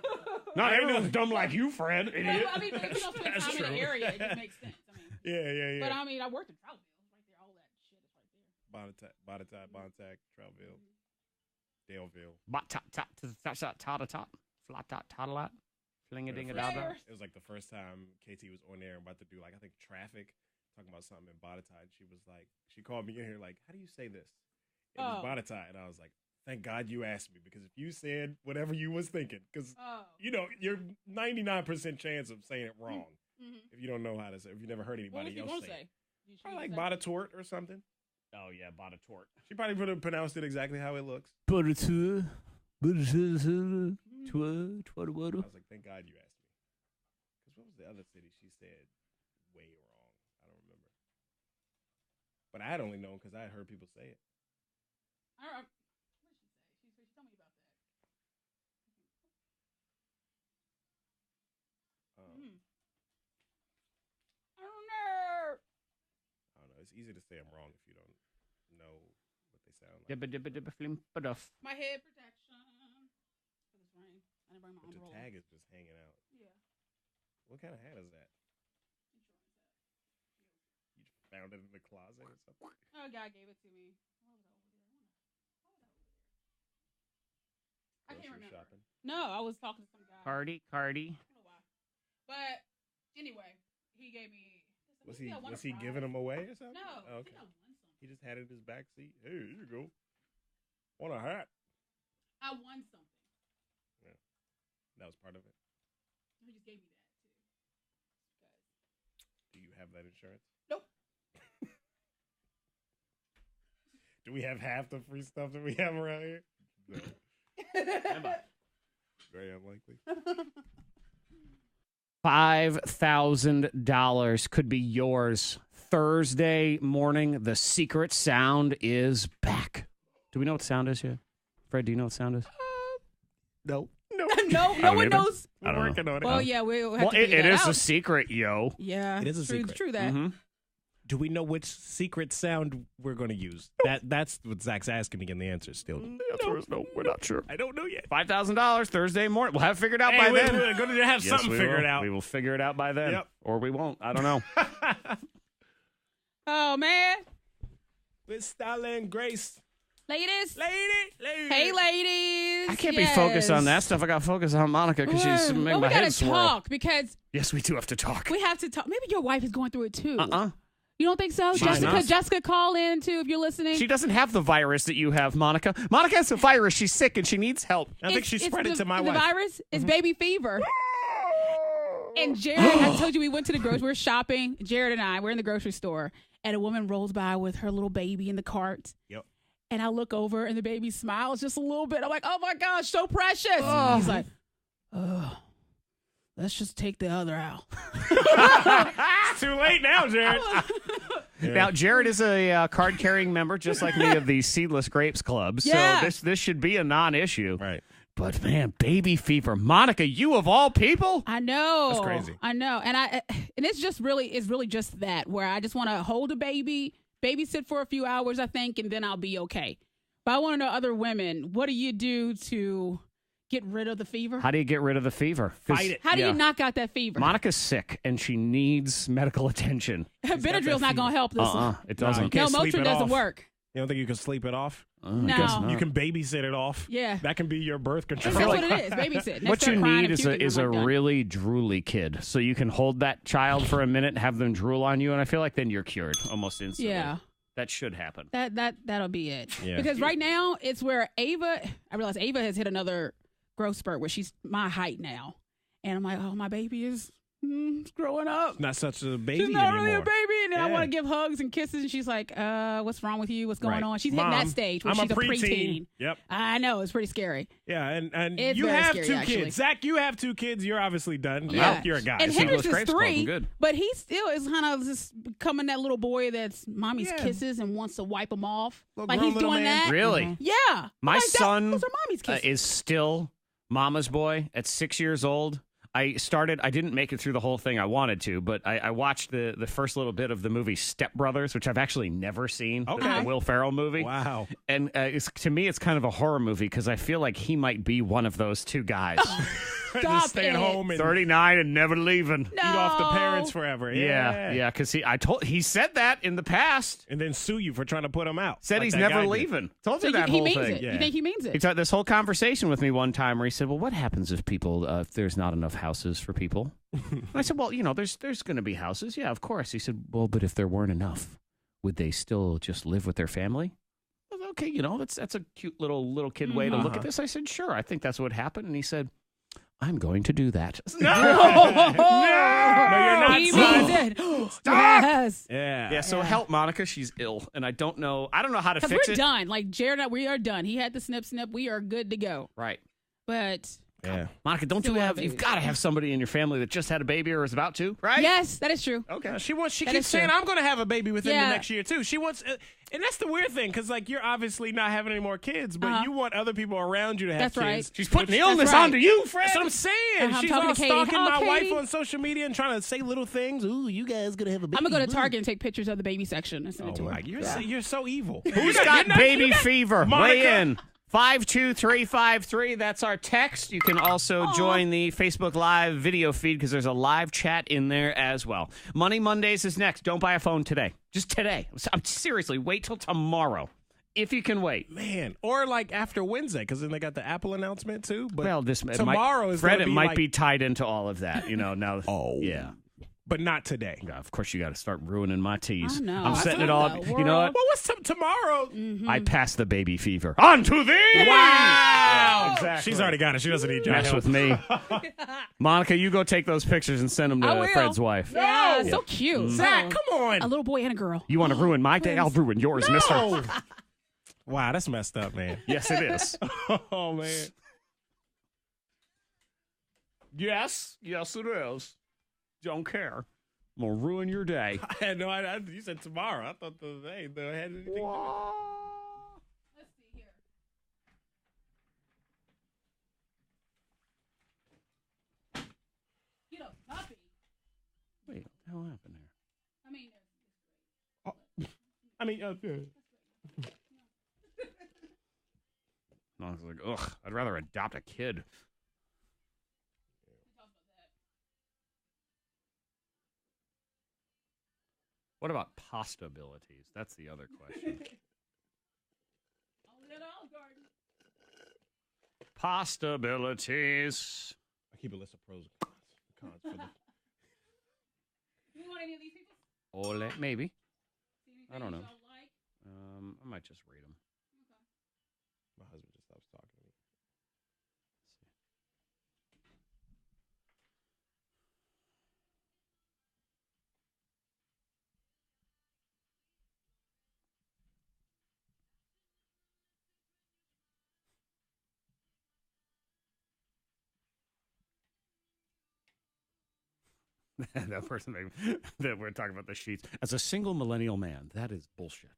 Not I everyone's know. dumb like you, Fred, well, idiot. I mean, if you don't spend That's time in true. the area, it just makes sense. I mean, Yeah. but I mean, I worked in Troutdale. It's right there. All that shit is right there. Bontac, Troutdale, Daleville. Bot-tot-tot-tot-tot-tot-tot. Flat-tot-tot-a-lot. Fling-a-ding-a-da-da. It was like the first time KT was on there about to do like I think traffic, talking about something in Bottom. She was like, she called me in here like, how do you say this? It was Bottom, and I was like, thank God you asked me, because if you said whatever you was thinking, because you know you're 99% chance of saying it wrong if you don't know how to say. If you never heard anybody else say it. Probably like Bottom or something. Oh yeah, Bottom-tort. She probably would have pronounced it exactly how it looks. I was like, thank God you asked me. Because what was the other city she said way wrong? I don't remember. But I had only known because I had heard people say it. What did she say? She told me about that. I don't know. I don't know. It's easy to say I'm wrong if you don't know what they sound like. Dibba-dibba-dibba-flim-ba-duff. My head protection. It was rain. I didn't bring my But the umbrella. tag is just hanging out. Yeah. What kind of hat is that? You found it in the closet or something? Oh, God gave it to me. What was that over there? I can't Grocery remember. shopping. No, I was talking to some guy. Cardi. I don't know why. But anyway, he gave me. Was he giving them away or something? No. Oh, okay. He just had it in his back seat. Hey, here you go. Want a hat? I won something. Yeah. That was part of it. He just gave me that too. Do you have that insurance? Nope. Do we have half the free stuff that we have around here? No. Very unlikely. $5,000 could be yours Thursday morning. The secret sound is back. Do we know what sound is yet? Fred, do you know what sound is? No. No one knows. We're working on it. Well, yeah, we'll have Well, to figure it that is out. a secret, yo. Yeah, It is a true, secret. True that. Mm-hmm. Do we know which secret sound we're going to use? That's what Zach's asking me, and the answer is still The answer is no. We're not sure. I don't know yet. $5,000 Thursday morning. We'll have it figured out by then. We're going to have Yes, something we figured will. out. We will figure it out by then. Yep. Or we won't. I don't know. Oh man, With style and grace. ladies. Lady. Hey, ladies. I can't be focused on that stuff. I got to focus on Monica because she's making well, my we head gotta swirl. talk because Yes, we do have to talk. we have to talk. Maybe your wife is going through it too. You don't think so? She does not. Jessica, call in too if you're listening. She doesn't have the virus that you have, Monica. Monica has the virus. She's sick and she needs help. I think she spread it to my wife. The virus is baby fever. And Jared, I told you we went to the grocery. We were shopping. Jared and I, we're in the grocery store, and a woman rolls by with her little baby in the cart. Yep. And I look over, and the baby smiles just a little bit. I'm like, oh my gosh, so precious. He's like, oh, let's just take the other out. It's too late now, Jared. Now, Jared is a card-carrying member, just like me, of the Seedless Grapes Club. Yeah. So this should be a non-issue. Right. But, man, baby fever. Monica, you of all people? I know. That's crazy. I know. And it's really just that, where I just want to hold a baby, babysit for a few hours, I think, and then I'll be okay. But I want to know, other women, what do you do to get rid of the fever? How do you get rid of the fever? 'Cause, Fight it. How do you knock out that fever? Monica's sick, and she needs medical attention. Benadryl's not going to help this one. It doesn't. you can't No, sleep Motrin it doesn't off. work. You don't think you can sleep it off? I No. guess not. You can babysit it off. Yeah. That can be your birth control. That's what it is, babysit. What you need is a really drooly kid. So you can hold that child for a minute, have them drool on you, and I feel like then you're cured almost instantly. Yeah. That should happen. That'll be it. Yeah. Because right now it's where I realize Ava has hit another growth spurt where she's my height now. And I'm like, oh, my baby is growing up. Not such a baby She's not anymore. really a baby. And then I Yeah. want to give hugs and kisses. And she's like, what's wrong with you? What's going Right. on? She's Mom, hitting that stage where I'm she's a a preteen. preteen. Yep. I know. It's pretty scary. Yeah, and It's you very have scary, 2 actually. kids. Zach, you have 2 kids. You're obviously done. Yeah. You're a guy. And so- Henry's Grapes is Club, 3, good. but he still is kind of just becoming that little boy that's mommy's Yeah. kisses and wants to wipe them off. Little Like grown he's little doing man. that. Really? Yeah. My Like, son those are mommy's kisses. is still mama's boy at 6 years old. I didn't make it through the whole thing. I wanted to, but I watched the first little bit of the movie Step Brothers, which I've actually never seen. Okay. The Will Ferrell movie. Wow. And to me, it's kind of a horror movie because I feel like he might be one of those 2 guys. Just Stop staying it. home and 39 and never leaving. No. eat off the parents forever. Yeah, because he said that in the past. And then sue you for trying to put them out. Said like he's that never guy did. leaving. Told So you that he whole means thing. it. Yeah. You think he means He it? had this whole conversation with me one time where he said, well, what happens if people, if there's not enough houses for people? And I said, well, there's going to be houses. Yeah, of course. He said, well, but if there weren't enough, would they still just live with their family? I was, okay, that's a cute little kid way to look at this. I said, sure, I think that's what happened. And he said, I'm going to do that. No, you're not. He son. means it. Yes. Yeah. Yeah, so help Monica. She's ill, and I don't know how to Because fix we're it. done. Like Jared and I, we are done. He had the snip. We are good to go. Right. But Yeah. Monica, don't Still you want have? a You've baby. got to have somebody in your family that just had a baby or is about to, right? yes, that is true. Okay. She That keeps is saying true. I'm going to have a baby within Yeah. the next year too. She wants, and that's the weird thing because like you're obviously not having any more kids, but you want other people around you to have That's kids. right. She's putting the That's illness right. onto you, Fred. That's what I'm saying. I'm She's talking all to Katie. stalking Oh, my wife Katie. on social media and trying to say little things. Ooh, you guys gonna have a baby. I'm gonna go to Target and take pictures of the baby section and send it Oh to her. my, you're so evil. Who's got baby fever? Monica. Weigh in. 52353. That's our text. You can also join the Facebook Live video feed because there's a live chat in there as well. Money Mondays is next. Don't buy a phone today. Just today. I'm seriously, wait till tomorrow. If you can wait. Man, or like after Wednesday, because then they got the Apple announcement too. But Well, tomorrow is Fred, gonna it be might like, be tied into all of that. Now. Oh. Yeah. but not today. Yeah, of course, you got to start ruining my teas. I know. I'm I setting it thought all. that You know what? Well, what's tomorrow? I passed the baby fever. On to thee! Wow. Yeah, exactly. She's already got it. She doesn't need your Mess help. with me. Monica, you go take those pictures and send them I to will. Fred's wife. Yeah, so cute. Zach, Oh. come on. A little boy and a girl. You want to ruin my day? I'll ruin yours, mister. No. Wow, that's messed up, man. Yes, it is. Oh, man. Yes, it is. Don't care. I'm going to ruin your day. I had no idea. You said tomorrow. I thought they had anything. Let's see here. Get a puppy. Wait, what the hell happened here? I mean, I was like, ugh, I'd rather adopt a kid. What about pasta abilities? That's the other question. Pasta abilities. I keep a list of pros and cons for the. you want any of these people? Ole, maybe. See anything I don't know. y'all like? I might just read them. My husband just stops talking to me. That person that we're talking about the sheets. As a single millennial man, that is bullshit.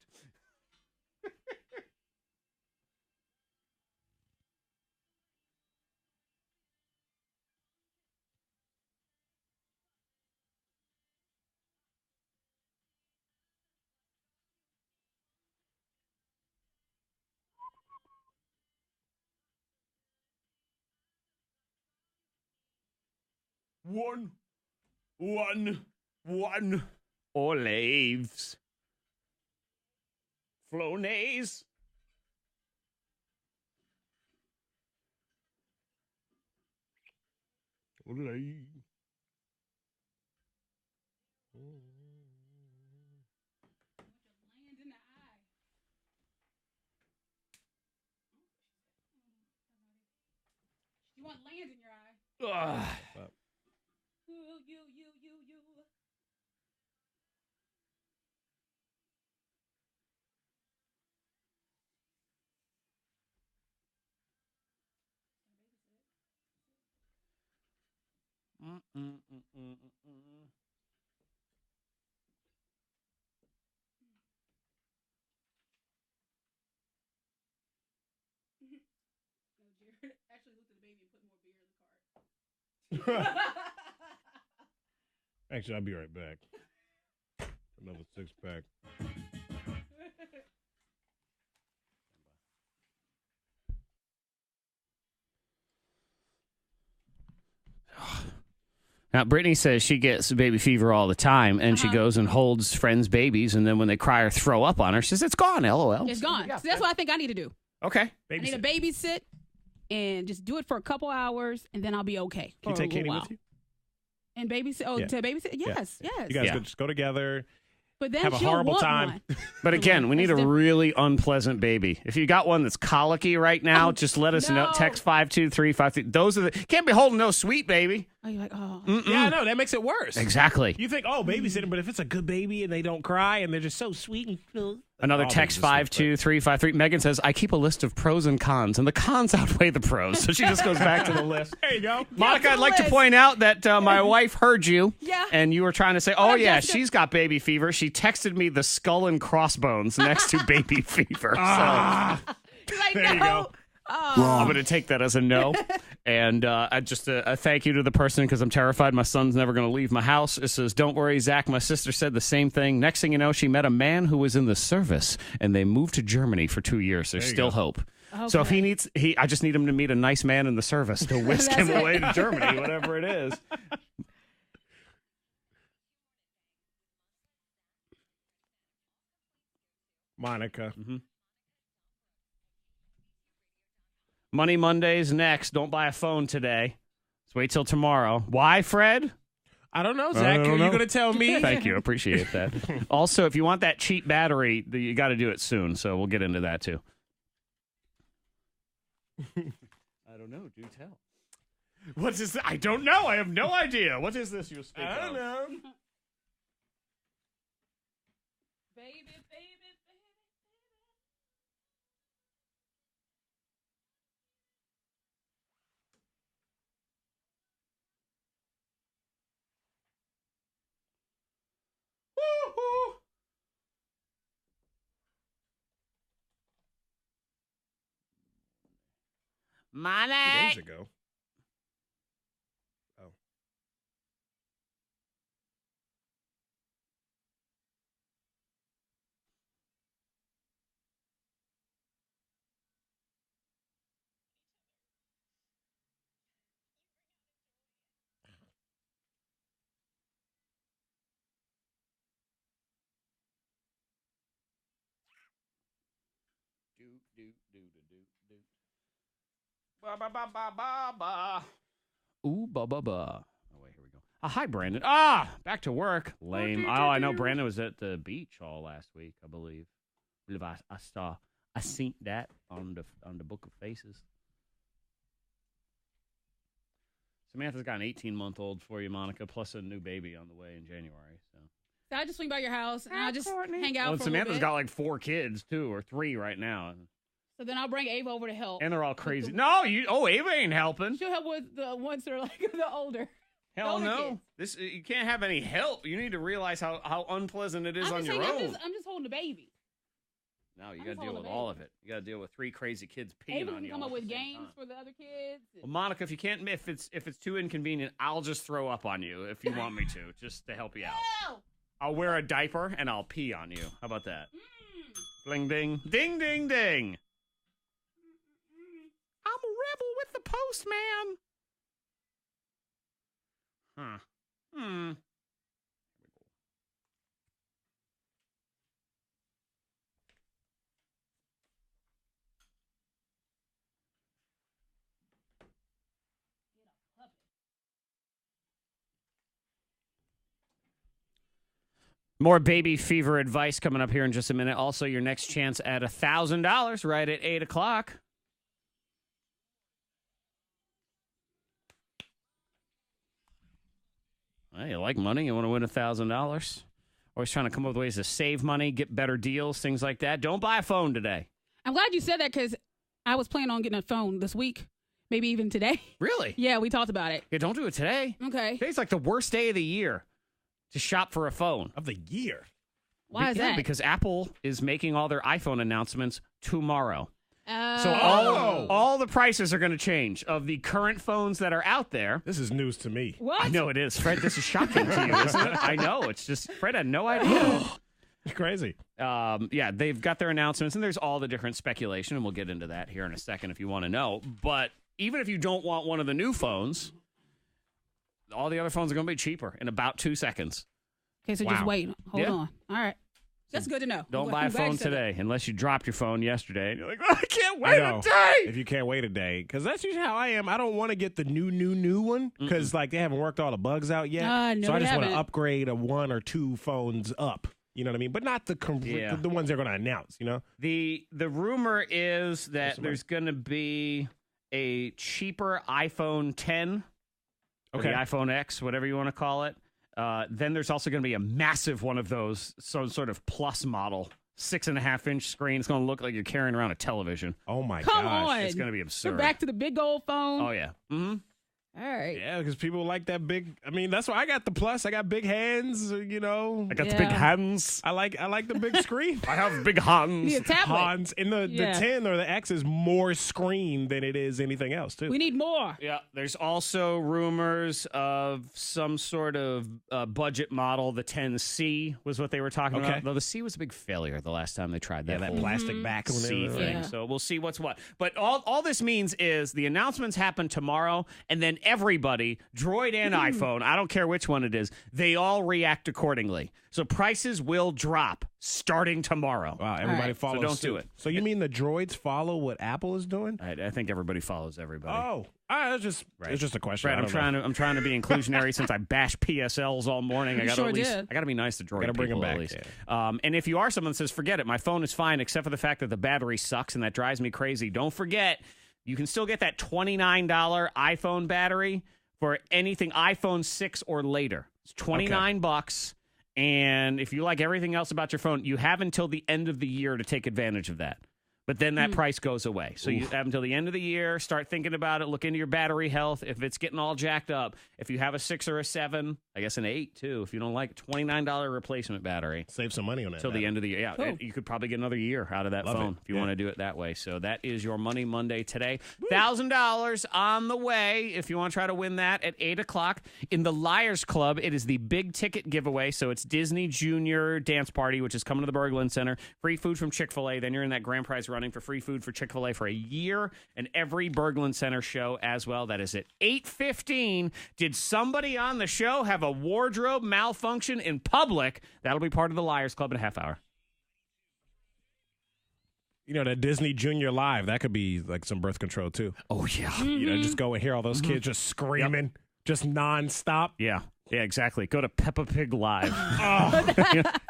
One. Olives. Flonase. Olay. Land in the eye. You want land in your eye. Ugh. You Actually looked at the baby and put more beer in the cart. Actually, I'll be right back. Another 6-pack. Now, Brittany says she gets baby fever all the time, and she goes and holds friends' babies, and then when they cry or throw up on her, she says, it's gone, LOL. It's gone. So that's what I think I need to do. Okay. I need to babysit and just do it for a couple hours, and then I'll be okay. Can you take Katie with you? And babysit? Oh, Yeah. to babysit? Yes, yes. You guys could just go together. But then have a she'll horrible want time. one. But again, we need a really unpleasant baby. If you got one that's colicky right now, just let us know. Text 52353. Those are the can't be holding no sweet baby. Oh, you're like, oh. Yeah, I know. That makes it worse. Exactly. You think, babysitting, but if it's a good baby and they don't cry and they're just so sweet and Another text 52353. Megan says, I keep a list of pros and cons, and the cons outweigh the pros. So she just goes back to the list. There you go. Monica, I'd like to point out that my wife heard you. Yeah. And you were trying to say, she's got baby fever. She texted me the skull and crossbones next to baby fever. Ah. There you go. I'm going to take that as a no. And just a thank you to the person because I'm terrified my son's never going to leave my house. It says, don't worry, Zach. My sister said the same thing. Next thing you know, she met a man who was in the service, and they moved to Germany for 2 years. There's still hope. Okay. So if I just need him to meet a nice man in the service to whisk him away to Germany, whatever it is. Monica. Mm-hmm. Money Monday's next. Don't buy a phone today. Let's wait till tomorrow. Why, Fred? I don't know, Zach. Are you going to tell me? Thank you. Appreciate that. Also, if you want that cheap battery, you got to do it soon. So we'll get into that too. I don't know. Do tell. What's this? I don't know. I have no idea. What is this you speak I don't know. Baby. Money. 2 days ago. Oh. Ba ba ba ba ba ba. Ooh, ba ba ba. Oh wait, here we go. Hi, Brandon. Back to work. Lame. I know Brandon was at the beach all last week, I believe. I seen that on the Book of Faces. Samantha's got an 18-month-old for you, Monica, plus a new baby on the way in January. So I just swing by your house and I'll just hang out for a little Samantha's bit. got like 4 kids, 2 or 3 right now. So then I'll bring Ava over to help. And they're all crazy. No, Ava ain't helping. She'll help with the ones that are like the older. Hell the older no. kids. You can't have any help. You need to realize how unpleasant it is on your own. I'm just holding the baby. No, you got to deal with all of it. You got to deal with 3 crazy kids peeing Ava on can you. come up with games for the other kids. Well, Monica, if you can't, if it's too inconvenient, I'll just throw up on you if you want me to, just to help you out. No. I'll wear a diaper and I'll pee on you. How about that? Bling ding, ding ding ding. I'm a rebel with the postman. More baby fever advice coming up here in just a minute. Also, your next chance at $1,000 right at 8 o'clock. Hey, you like money? You want to win $1,000? Always trying to come up with ways to save money, get better deals, things like that. Don't buy a phone today. I'm glad you said that because I was planning on getting a phone this week. maybe even today. Really? Yeah, we talked about it. Yeah, don't do it today. Okay. Today's like the worst day of the year to shop for a phone. Of the year. Why is that? Because Apple is making all their iPhone announcements tomorrow. So Oh. all the prices are going to change of the current phones that are out there. This is news to me. What? I know it is. Fred, this is shocking to you, isn't it? I know. It's just, Fred had no idea. It's crazy. Yeah, they've got their announcements, and there's all the different speculation, and we'll get into that here in a second if you want to know. But even if you don't want one of the new phones, all the other phones are going to be cheaper in about 2 seconds. Okay, so just wait. Hold on. All right. That's good to know. Don't I'm buy a glad you phone said that. today unless you dropped your phone yesterday. And you're like, oh, I can't I wait know. a day. If you can't wait a day. Because that's usually how I am. I don't want to get the new one because like they haven't worked all the bugs out yet. No, so I they just want to haven't. upgrade a 1 or 2 phones up. You know what I mean? But not the the ones they're going to announce, you know? The rumor is that there's going to be a cheaper iPhone 10, or the iPhone X, whatever you want to call it. Then there's also going to be a massive one of those, some sort of plus model, 6.5-inch screen. It's going to look like you're carrying around a television. Oh my Come gosh. on. It's going to be absurd. We're back to the big old phone. Oh, yeah. Mm-hmm. All right. Yeah, because people like that big. I mean, that's why I got the plus. I got big hands. You know, I got the big hands. I like the big screen. I have big hands. You need a tablet. Hans, and the 10 or the X is more screen than it is anything else too. We need more. Yeah, there's also rumors of some sort of budget model. The 10C was what they were talking about. Though the C was a big failure the last time they tried that. Yeah, that whole plastic back C thing. Yeah. So we'll see what's what. But all this means is the announcements happen tomorrow, and then everybody, Droid and iPhone, I don't care which one it is, they all react accordingly. So prices will drop starting tomorrow. Wow, everybody right. follows. So don't suit. do it. So you mean the droids follow what Apple is doing? I think everybody follows everybody. Oh, it's just a question. Brad, I'm trying to be inclusionary since I bashed PSLs all morning. I got sure at least did. I got to be nice to Droid. Gotta bring 'em people back, at least. yeah. And if you are someone that says, forget it, my phone is fine, except for the fact that the battery sucks and that drives me crazy. Don't forget, you can still get that $29 iPhone battery for anything iPhone 6 or later. It's $29. And if you like everything else about your phone, you have until the end of the year to take advantage of that. But then that price goes away. So you have until the end of the year, start thinking about it, look into your battery health. If it's getting all jacked up, if you have a 6 or a 7, I guess an 8 too, if you don't like it, $29 replacement battery. Save some money on that. Till the end of the year. Yeah, Cool. you could probably get another year out of that Love phone it. if you Yeah. want to do it that way. So that is your Money Monday today. $1,000 on the way if you want to try to win that at 8 o'clock. In the Liars Club, it is the big ticket giveaway. So it's Disney Junior Dance Party, which is coming to the Berglund Center. Free food from Chick-fil-A. Then you're in that grand prize running for free food for Chick-fil-A for a year and every Berglund Center show as well. That is at 8:15. Did somebody on the show have a wardrobe malfunction in public? That'll be part of the Liars Club in a half hour. You know, that Disney Junior Live, that could be like some birth control too. Oh, yeah. You know, just go and hear all those kids just screaming, just nonstop. Yeah. Yeah, exactly. Go to Peppa Pig Live.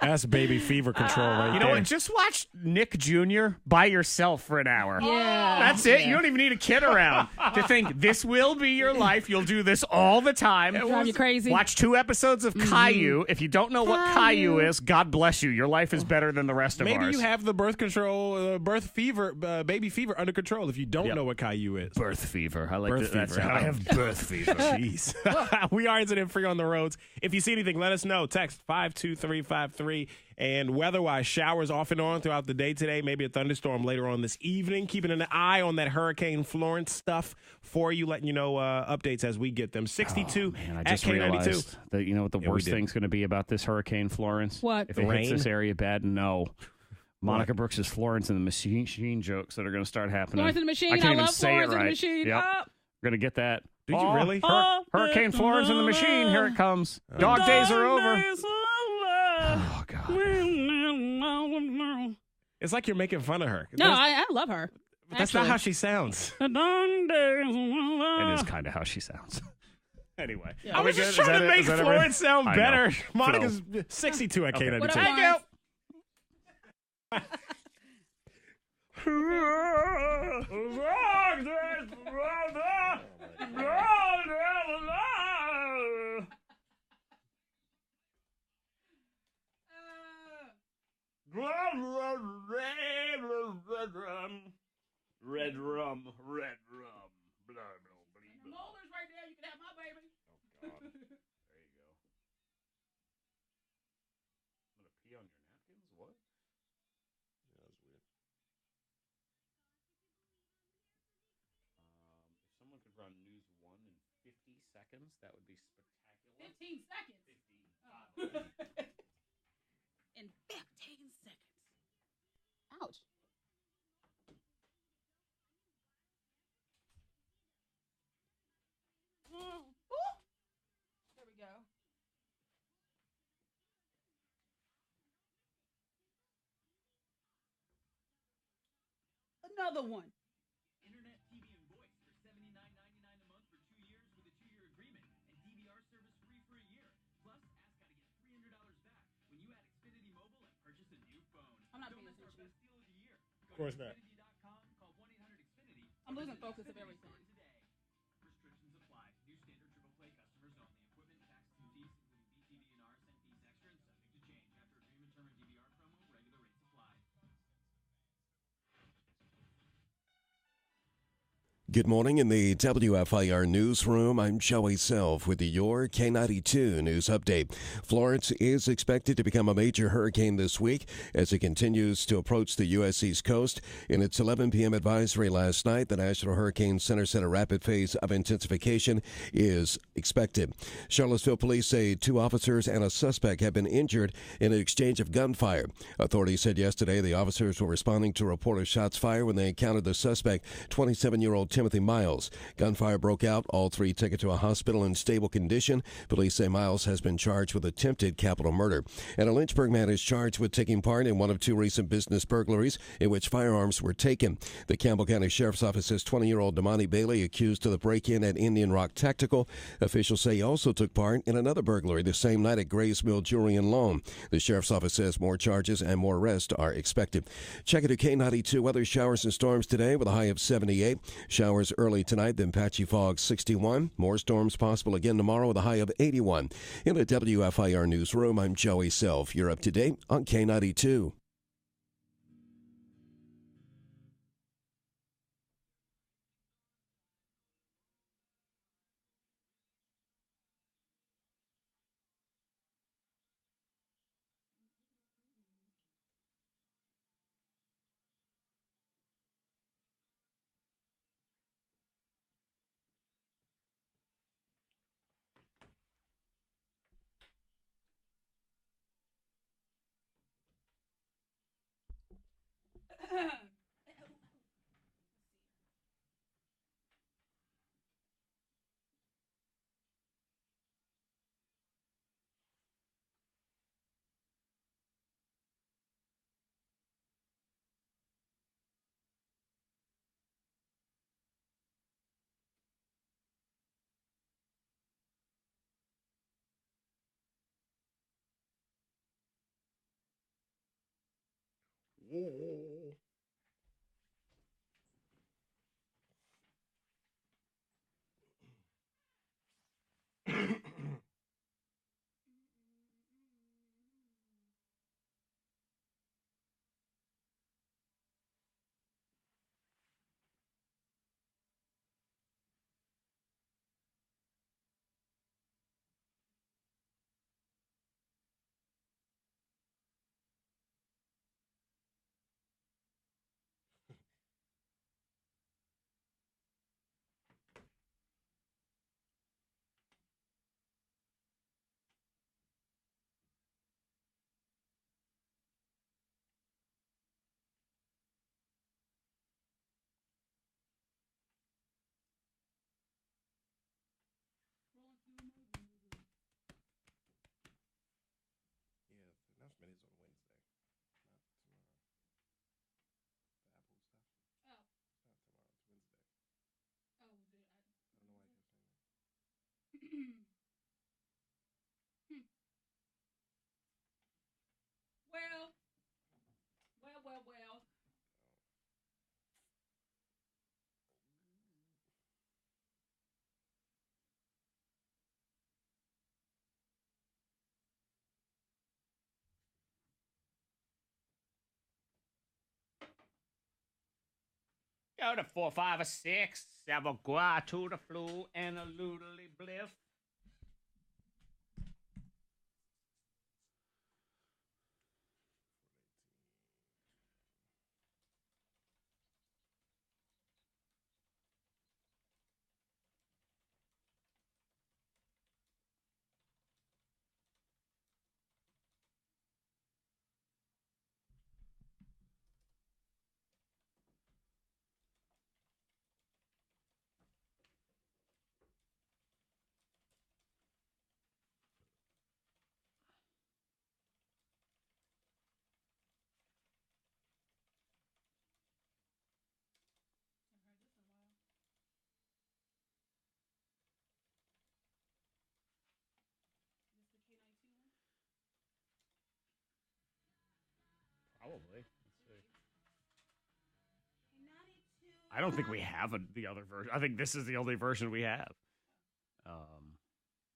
That's baby fever control right You know there. what? Just watch Nick Jr. by yourself for an hour. Yeah. That's it. You don't even need a kid around to think this will be your life. You'll do this all the time. Drive you crazy. Watch 2 episodes of Caillou. If you don't know what Caillou is, God bless you. Your life is better than the rest of Maybe ours. you have the birth control, birth fever, baby fever under control if you don't know what Caillou is. birth fever. I like Birth that. fever. I have birth fever. Jeez. We are incident free on the roads. If you see anything, let us know. Text 52353. And weather-wise, showers off and on throughout the day today. Maybe a thunderstorm later on this evening. Keeping an eye on that Hurricane Florence stuff for you, letting you know updates as we get them. 62 Man, I at just K92. realized that you know what the we worst did. thing's going to be about this Hurricane Florence? What? If it hits Rain? this area bad? No. Monica Brooks' Florence and the Machine jokes that are going to start happening. Florence and the Machine. I can't I even love say Florence it and the right. Machine. Yep. Ah. We're going to get that. Did you really? Hurricane Florence and the Machine. Here it comes. Dog days are over. Oh, God. It's like you're making fun of her. No, I love her. That's not how she sounds. It is kind of how she sounds. Anyway. Yeah. I was just trying to make Florence sound I know. better. Phil. Monica's 62 at K92. What up, Thank you. Red rum, red rum. seconds. That would be spectacular. 15 seconds. 15. In 15 seconds. Ouch. There we go. Another one. Internet, TV, and voice for $79.99 a month for 2 years with a 2-year agreement, and DVR service free for a year. Plus, ask how to get $300 back when you add Xfinity Mobile and purchase a new phone. I'm not Don't paying miss our attention. best deal of the year. Of course not. Xfinity.com, call 1-800-XFINITY. I'm losing focus of everything. Today. Restrictions apply. New standard triple play customers only. Equipment, taxes, and fees, including BTV and RSN fees extra and subject to change. After agreement term and DVR promo, regular rates apply. Good morning in the WFIR newsroom. I'm Joey Self with your K92 news update. Florence is expected to become a major hurricane this week as it continues to approach the U.S. East Coast. In its 11 p.m. advisory last night, the National Hurricane Center said a rapid phase of intensification is expected. Charlottesville police say 2 officers and a suspect have been injured in an exchange of gunfire. Authorities said yesterday the officers were responding to a report of shots fired when they encountered the suspect, 27-year-old Timothy Miles. Gunfire broke out. All 3 taken to a hospital in stable condition. Police say Miles has been charged with attempted capital murder. And a Lynchburg man is charged with taking part in one of 2 recent business burglaries in which firearms were taken. The Campbell County Sheriff's Office says 20-year-old Damani Bailey accused of the break-in at Indian Rock Tactical. Officials say he also took part in another burglary the same night at Gray's Mill Jewelry and Loan. The Sheriff's Office says more charges and more arrests are expected. Check into K92 weather, showers and storms today with a high of 78. Showers early tonight, then patchy fog 61. More storms possible again tomorrow with a high of 81. In the WFIR newsroom, I'm Joey Self. You're up to date on K92. Yeah, the announcement is on Wednesday, not tomorrow. The Apple stuff. Oh. It's not tomorrow. It's Wednesday. Oh, I don't know why I kept saying that. Well. Go to 4, 5, or 6. Have a gua to the flu and a loodly bliff. Probably. I don't think we have the other version. I think this is the only version we have.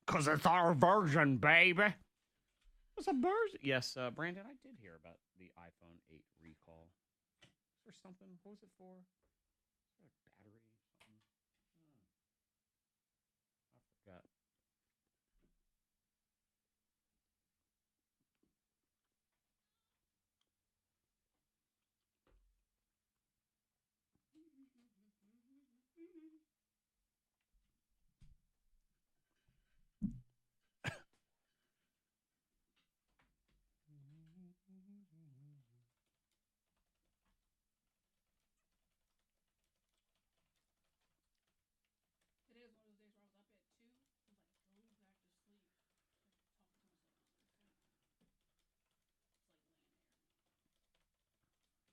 Because it's our version, baby. What's a version? Yes, Brandon, I did hear about the iPhone 8 recall. Is there something? What was it for? Is there a battery? Something? I forgot.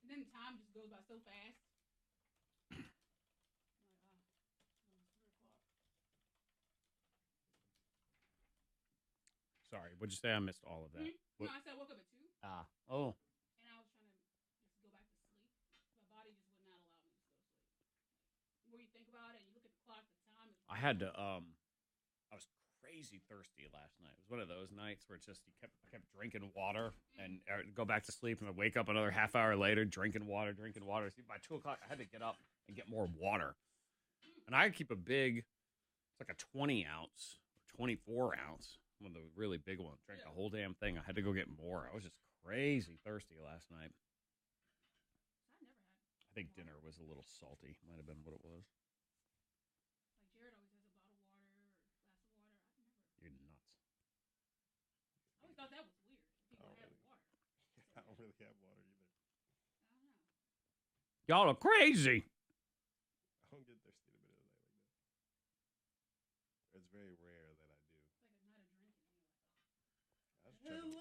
And then time just goes by so fast. Sorry, what'd you say? I missed all of that. No, I said I woke up at 2. Oh. And I was trying to just go back to sleep. My body just would not allow me to go to sleep. The more you think about it, you look at the clock, the time. I had to, I was crazy thirsty last night. It was one of those nights where it's just, I kept drinking water and go back to sleep and I wake up another half hour later, drinking water. See, by 2 o'clock, I had to get up and get more water. And I keep a big, it's like a 20 ounce, or 24 ounce, one of the really big ones. Drank the whole damn thing. I had to go get more. I was just crazy thirsty last night. I think dinner was a little salty. Might have been what it was. Like Jared always has a bottle of water or glass of water. You're nuts. I always thought that was weird. People have water. I don't really have water either. I don't know. Y'all are crazy. I don't get thirsty in the middle of the night like that. It's very rare that I do. It's like a night of drinking. That's true.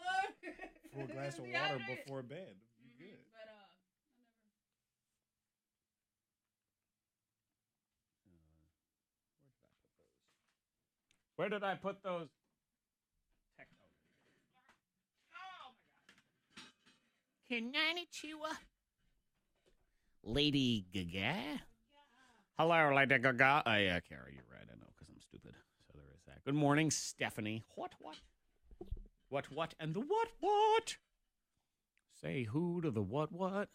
Full glass of water before bed. You good? But Where did I put those? Oh my God. K92. Lady Gaga. Hello, Lady Gaga. Oh, yeah, Carrie, you're right. I know, because I'm stupid. So there is that. Good morning, Stephanie. What? What? And the what? Say who to the what?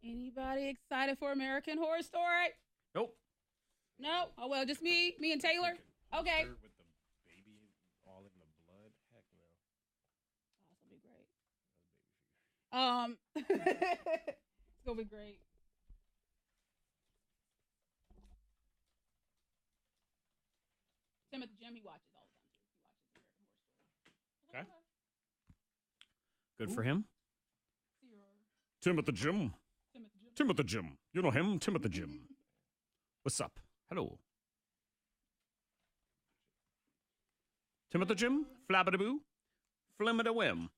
anybody excited for American Horror Story? Nope. No? Oh, well, just me and Taylor? Okay. With the baby all in the blood? Heck no. Oh, it's going to be great. It's going to be great. Tim at the gym, he watches all the time, too. He watches American Horror Story. Okay. Good for him. Tim at the gym. Tim at the gym. You know him? Tim at the gym. What's up? Hello. Tim at the gym? Flabbity-boo? Flim-a-da-whim.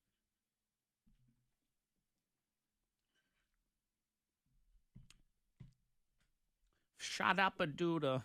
Shut-up-a-doo-da.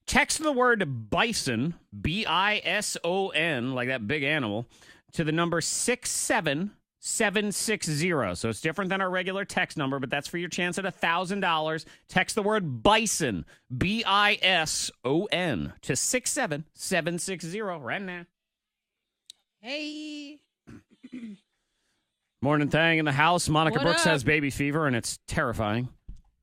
Text the word bison, B-I-S-O-N, like that big animal, to the number 67760. So it's different than our regular text number, but that's for your chance at $1,000. Text the word bison, B-I-S-O-N, to 67760 right now. Hey. Morning Thang in the house. Monica What Brooks up? has baby fever, and it's terrifying.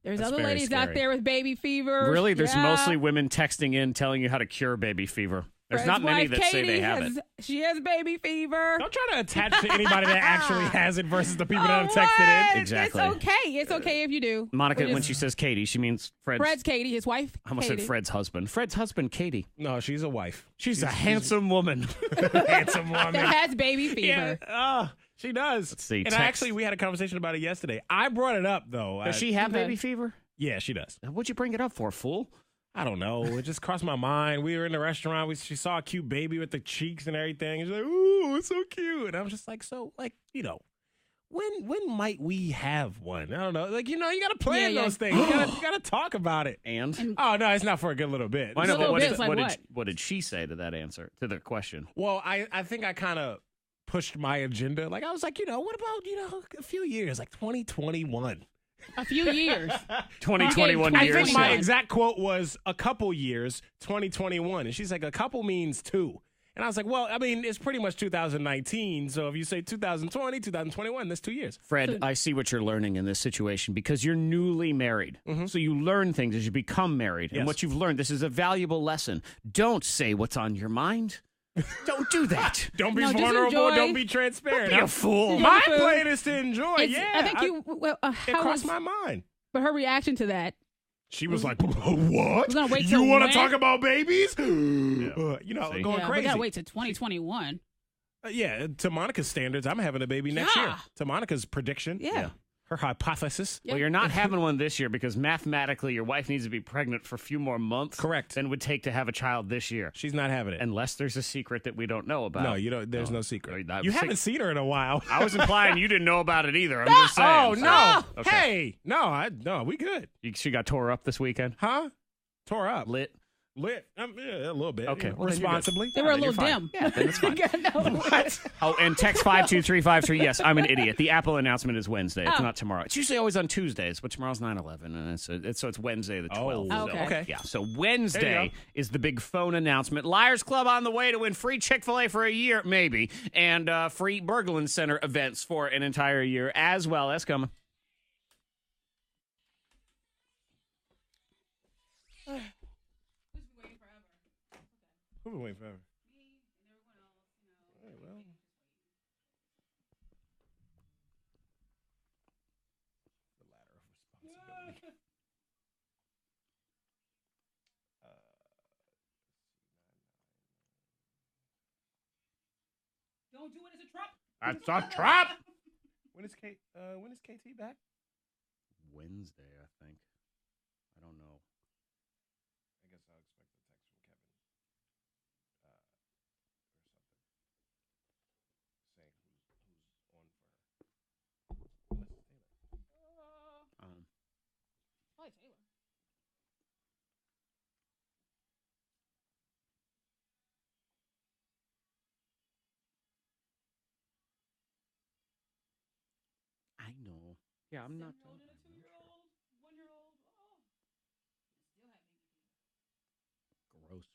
There's That's other very ladies out scary. there with baby fever. Really? There's Yeah. mostly women texting in telling you how to cure baby fever. There's Fred's not many wife, that say they Katie, have it. She has baby fever. Don't try to attach to anybody that actually has it versus the people that have texted What? in. Exactly. It's okay. It's okay if you do. Monica, We're when just- she says Katie, she means Fred's Katie, his wife. I almost Katie. said Fred's husband. Fred's husband, Katie. No, she's a wife. She's a handsome woman. Handsome woman. That has baby fever. Yeah. She does. Let's see, And text. we had a conversation about it yesterday. I brought it up, though. Does she have Okay. baby fever? Yeah, she does. What'd you bring it up for, fool? I don't know. It just crossed my mind. We were in the restaurant. She saw a cute baby with the cheeks and everything. She's like, ooh, it's so cute. And I was just like, so, like, you know, when might we have one? I don't know. Like, you got to plan Yeah. those things. You got to talk about it. And Oh, no, it's not for a good little bit. I know, but what? what did she say to that answer, to the question? Well, I think I kind of pushed my agenda. Like, I was like, what about, a few years, like 2021? A few years. 2021 I years. think my Yeah. exact quote was a couple years, 2021. And she's like, a couple means 2. And I was like, well, I mean, it's pretty much 2019. So if you say 2020, 2021, that's 2 years. Fred, I see what you're learning in this situation because you're newly married. So you learn things as you become married. And Yes. what you've learned, this is a valuable lesson. Don't say what's on your mind. Don't do that. Don't be No, just vulnerable. enjoy. Don't be transparent. Be a fool. My Food. plan is to enjoy. I think it how crossed was, my mind. but her reaction to that. She was like, what? gonna wait You till want to when? talk about babies? See. Going We crazy. gotta wait till 2021. Yeah, to Monica's standards, I'm having a baby next year. Yeah. To Monica's prediction. Yeah. Her hypothesis. Well, you're not having one this year because mathematically your wife needs to be pregnant for a few more months. Correct. Than it would take to have a child this year. She's not having it. Unless there's a secret that we don't know about. No, you don't. There's no secret. I was You saying- haven't seen her in a while. I was implying you didn't know about it either. I'm just saying. Oh, So- no. Okay. Hey. No, we good. She got tore up this weekend? Huh? Tore up. Lit? Lit. Yeah, a little bit. Okay, well, then you're good. responsibly. They were a then you're little fine. dim. Yeah, then it's fine. What? Oh, and text 52353. Yes, I'm an idiot. The Apple announcement is Wednesday. It's not tomorrow. It's usually always on Tuesdays, but tomorrow's 9/11, and so it's Wednesday the 12th. Oh, So, okay. Yeah, so There you Wednesday is the big phone announcement. Liars Club on the way to win free Chick-fil-A for a year, maybe, and free Berglund Center events for an entire year as well. That's coming. Who's been waiting forever? All right, well. The ladder of responsibility. Don't do it as a trap. That's a trap. When is KT back? Wednesday, I think. I don't know. I guess I'll expect a text from Kevin or something saying who's on for her. Unless it's Taylor. Probably Taylor. I know. Yeah, I'm not. And a 2-year-old, 1-year-old. Oh. Still have baby. Gross.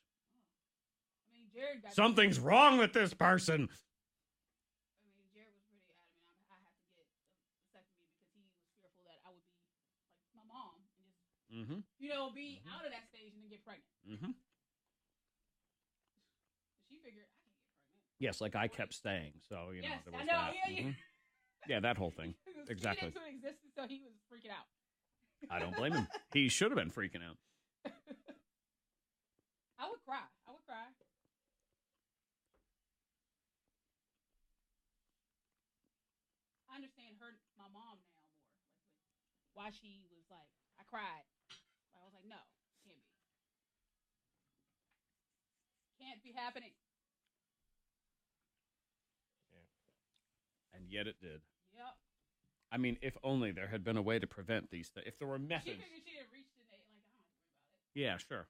I mean, Jared got Something's wrong with this person. I mean, Jared was pretty adamant. I had to get the second baby because he was fearful that I would be like my mom and just, be out of that stage and then get pregnant. Mm-hmm. She figured I can't get pregnant. Yes, like I kept saying. So, Yes, there was I know. that. Yeah, Mhm. Yeah, that whole thing. It was Exactly. into existence, so he was freaking out. I don't blame him. He should have been freaking out. I would cry. I understand my mom now more. Like, why she was like, I cried. I was like, no, can't be. Can't be happening. And yet it did. Yep. I mean, if only there had been a way to prevent these things. If there were She methods. figured she didn't reach the age. Like, I don't have to worry about it. Yeah, sure.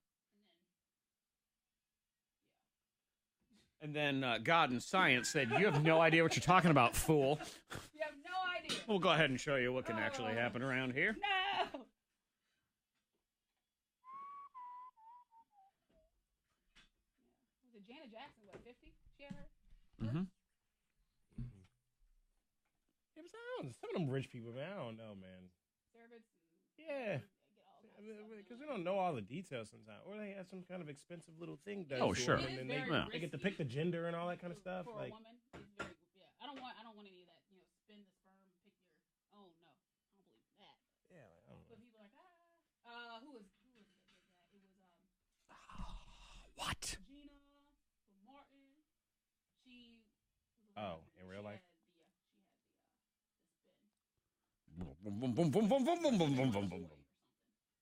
And then God and science said, you have no idea what you're talking about, fool. You have no idea. We'll go ahead and show you what can actually happen around here. No. Was it Janet Jackson? What, 50? She had her? Mm-hmm. Yeah, but some of them rich people, man, I don't know, man. Service. Yeah. Because we don't know all the details sometimes. Or they have some kind of expensive little thing done. Oh, to sure. them, It is and very they get to pick the gender and all that kind of stuff. For Like, a woman, it's very, I don't want any of that. Spin the sperm, pick your. Oh no, I don't believe that. yeah, like, I don't But know. people are like, who was it that did that? It was What? Gina from Martin. She. Oh, in real life? She had the Boom, boom, boom, boom, boom, boom, boom, boom, boom, boom, boom.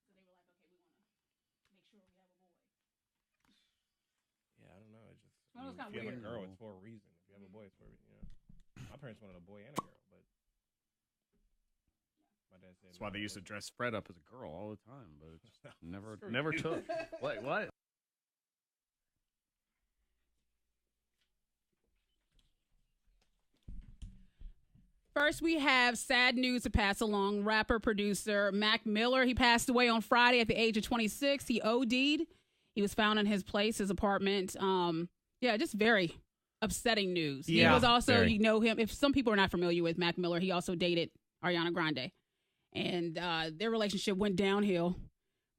So they were like, okay, we want to make sure we have a boy. Yeah, I don't know. It's just, Well, it's if kinda you have a weird. girl, it's for a reason. If you have a boy, it's for a reason. My parents wanted a boy and a girl, but That's why they used to dress Fred up as a girl all the time, but it just never took. Wait, what? First, we have sad news to pass along. Rapper, producer Mac Miller, he passed away on Friday at the age of 26. He OD'd. He was found in his place, his apartment. Just very upsetting news. Yeah, he was also, very. you know him, if some people are not familiar with Mac Miller, he also dated Ariana Grande. And their relationship went downhill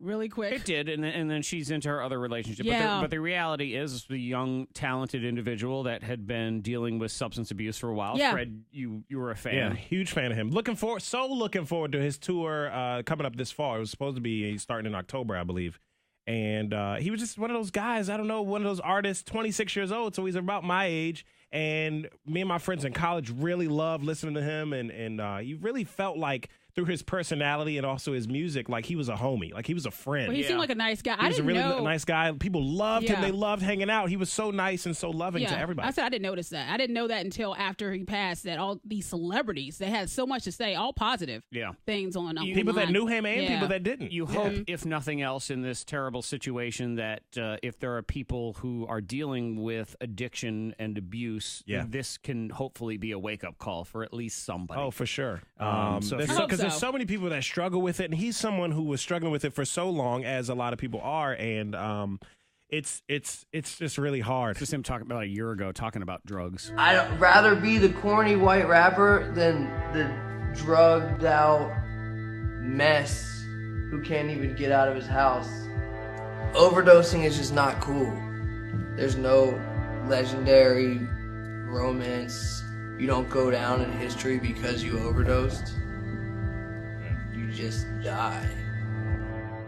really quick. It did, and then she's into her other relationship. Yeah. But the reality is the young, talented individual that had been dealing with substance abuse for a while. Yeah. Fred, you were a fan. Yeah, huge fan of him. Looking forward to his tour coming up this fall. It was supposed to be starting in October, I believe. And he was just one of those guys, I don't know, one of those artists, 26 years old, so he's about my age. And me and my friends in college really loved listening to him. And he really felt like, through his personality and also his music, like he was a homie, like he was a friend. Well, he seemed like a nice guy. He was a really know. nice guy. People loved him. They loved hanging out. He was so nice and so loving to everybody. I said I didn't notice that. I didn't know that until after he passed, that all these celebrities, they had so much to say, all positive things on people that knew him and people that didn't. You hope, if nothing else, in this terrible situation that if there are people who are dealing with addiction and abuse, this can hopefully be a wake-up call for at least somebody. Oh, for sure. So Because there's so many people that struggle with it, and he's someone who was struggling with it for so long, as a lot of people are, and it's just really hard. Just him talking about a year ago, talking about drugs. I'd rather be the corny white rapper than the drugged out mess who can't even get out of his house. Overdosing is just not cool. There's no legendary romance. You don't go down in history because you overdosed. You just die.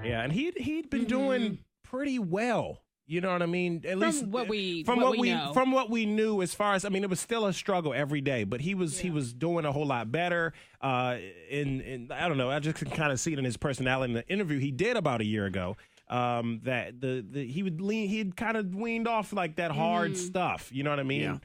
Yeah, and he'd been doing pretty well. You know what I mean? At least from what we know. From what we knew, as far as, I mean, it was still a struggle every day, but he was doing a whole lot better. In I don't know, I just can kind of see it in his personality in the interview he did about a year ago. That he'd kind of weaned off like that hard stuff. You know what I mean? Yeah.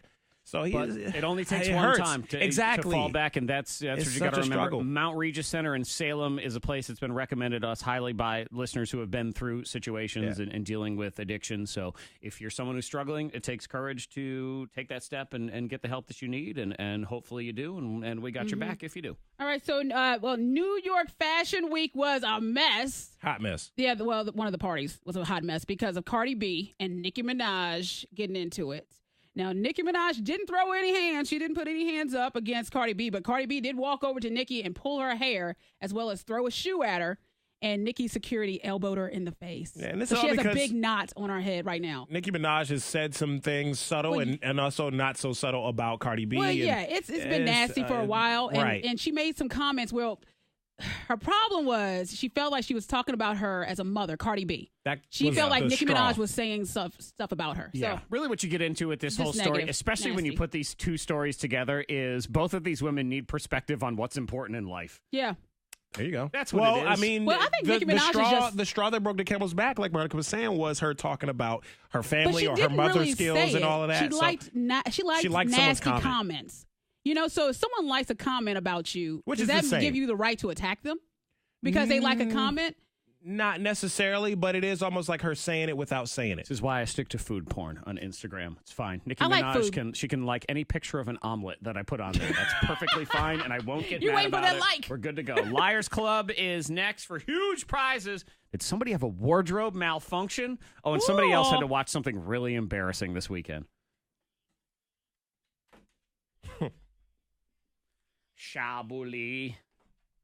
So it only takes one hurts. time to fall back, and that's what you got to remember. Struggle. Mount Regis Center in Salem is a place that's been recommended to us highly by listeners who have been through situations and dealing with addiction. So if you're someone who's struggling, it takes courage to take that step and get the help that you need, and hopefully you do, and we got your back if you do. All right, so New York Fashion Week was a mess. Hot mess. Yeah, one of the parties was a hot mess because of Cardi B and Nicki Minaj getting into it. Now, Nicki Minaj didn't throw any hands. She didn't put any hands up against Cardi B, but Cardi B did walk over to Nicki and pull her hair, as well as throw a shoe at her, and Nicki's security elbowed her in the face. Yeah, and so she has a big knot on her head right now. Nicki Minaj has said some things subtle and also not so subtle about Cardi B. Well, it's been nasty for a while, and she made some comments. Well, her problem was she felt like she was talking about her as a mother, Cardi B. She felt like Nicki Minaj was saying stuff about her. Yeah, so, really what you get into with this whole story, especially when you put these two stories together, is both of these women need perspective on what's important in life. Yeah. There you go. That's what it is. I mean, I think Nicki Minaj the straw that broke the camel's back, like Monica was saying, was her talking about her family or her mother's mother's skills and all of that. She liked nasty comments. You know, so if someone likes a comment about you, does that give you the right to attack them? Because they like a comment? Not necessarily, but it is almost like her saying it without saying it. This is why I stick to food porn on Instagram. It's fine. Nicki Minaj can like any picture of an omelet that I put on there. That's perfectly fine, and I won't get mad waiting about for that it. like. We're good to go. Liars Club is next for huge prizes. Did somebody have a wardrobe malfunction? Oh, and somebody else had to watch something really embarrassing this weekend. Shabuli.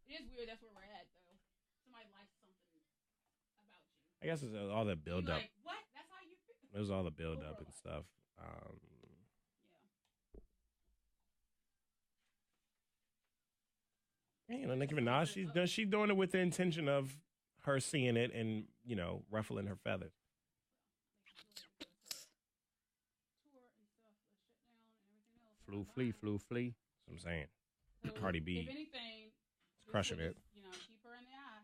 It is weird. That's where we're at, though. Somebody likes something about you. I guess it's all that build up. Like, what? That's how you feel? It was all the build up and stuff. You know, Nicki Minaj, she's doing it with the intention of her seeing it and, you know, ruffling her feathers. Flew, flee. That's what I'm saying. Cardi B. If anything, crushing it. You know, keep her in the eye.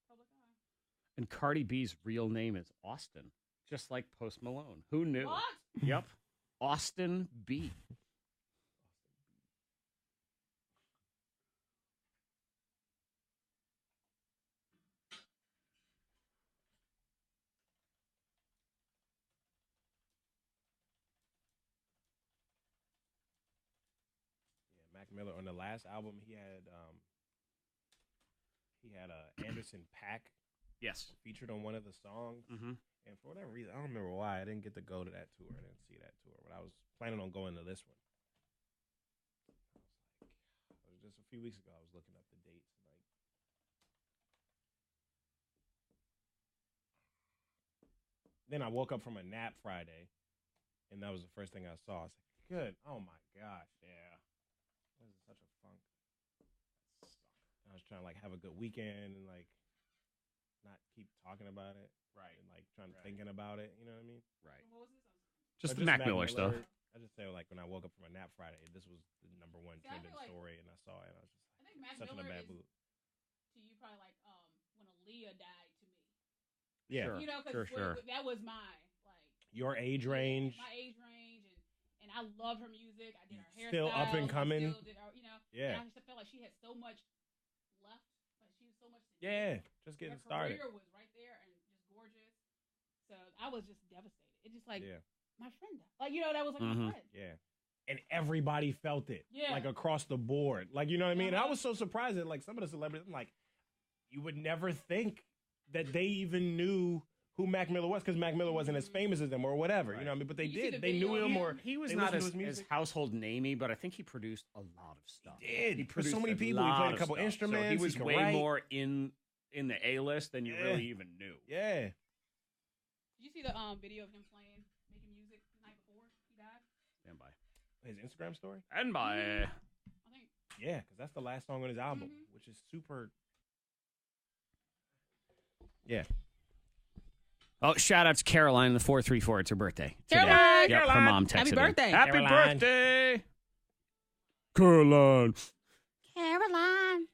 Public eye. And Cardi B's real name is Austin, just like Post Malone. Who knew? What? Yep. Austin B. Miller on the last album. He had Anderson .Paak Yes. featured on one of the songs. Mm-hmm. And for whatever reason, I don't remember why I didn't get to go to that tour. I didn't see that tour, but I was planning on going to this one. It was just a few weeks ago. I was looking up the dates. Then I woke up from a nap Friday, and that was the first thing I saw. I was like, good. Oh, my gosh. Yeah. This is such a funk. I was trying to, have a good weekend and, not keep talking about it. Right. And, thinking about it. You know what I mean? Right. What was this? Just the Mac Miller stuff. I just say, when I woke up from a nap Friday, this was the number one See, I trending feel like- story, and I saw it, and I was just I think Mac such in a Miller bad is mood. to you probably like when Aaliyah died to me. Yeah. Sure. You know, because Sure. that was my Your age range. my age range, and I love her music. I did her hairstyle. Still up and coming. Still did her, Yeah. And I just felt like she had so much left. Like she was so much. to Yeah. do. Just getting her started. career was right there and just gorgeous. So I was just devastated. It just my friend died. That was my friend. Yeah. And everybody felt it. Yeah. Across the board. You know what I mean? Uh-huh. I was so surprised that some of the celebrities, I'm like, you would never think that they even knew who Mac Miller was, because Mac Miller wasn't as famous as them or whatever. You know what I mean? But they You see did. the They knew video of him him? or He was they not listened to his as music. household namey, but I think he produced a lot of stuff. He did. He For produced so many a people. He lot played a of couple stuff. instruments. So he was could way write. more in the A-list than you Yeah. really even knew. Yeah. Did you see the video of him making music the night before he died? Stand by. His Instagram story? And by. I think. Yeah, because that's the last song on his album, Mhm. which is super. Yeah. Oh, shout out to Caroline in the 434. It's her birthday. today. Caroline! Yep, her mom texted Happy her. birthday. Happy Caroline. birthday. Caroline. Caroline.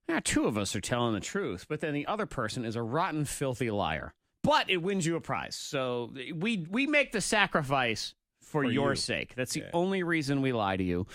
Yeah, two of us are telling the truth, but then the other person is a rotten, filthy liar. But it wins you a prize. So we make the sacrifice for your you. sake. That's the Yeah. only reason we lie to you.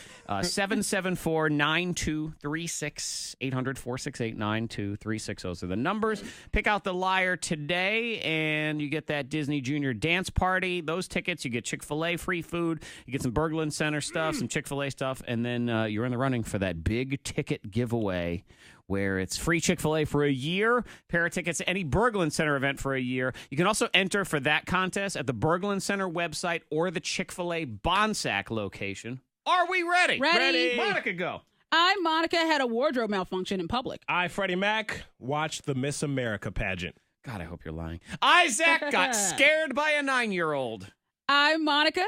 774-9236, 800-468-9236. Those are the numbers. Pick out the liar today, and you get that Disney Junior dance party. Those tickets, you get Chick-fil-A free food. You get some Berglund Center stuff, some Chick-fil-A stuff, and then you're in the running for that big ticket giveaway where it's free Chick-fil-A for a year, pair of tickets to any Berglund Center event for a year. You can also enter for that contest at the Berglund Center website or the Chick-fil-A Bonsack location. Are we ready? Ready. Monica, go. I, Monica, had a wardrobe malfunction in public. I, Freddie Mac, watched the Miss America pageant. God, I hope you're lying. Isaac got scared by a 9-year-old. I, Monica,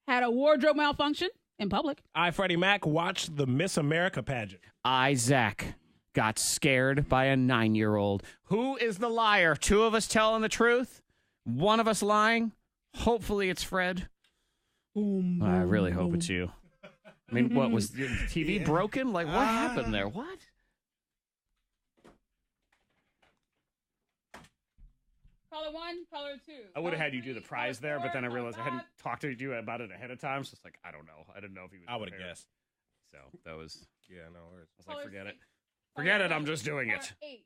had a wardrobe malfunction in public. I, Freddie Mac, watched the Miss America pageant. Isaac got scared by a 9-year-old. Who is the liar? Two of us telling the truth? One of us lying? Hopefully it's Fred. I really hope it's you. I mean, what was the TV broken? Like, what happened there? What? Caller 1, caller 2. I would have had you do the Caller prize 3, there, but then I caller realized I hadn't 5. talked to you about it ahead of time. So it's like, I don't know. I didn't know if he was. I would have prepared. guessed. So that was. Yeah, no worries. I was like, Caller forget it. 6. Forget it. I'm just doing Caller it. 8.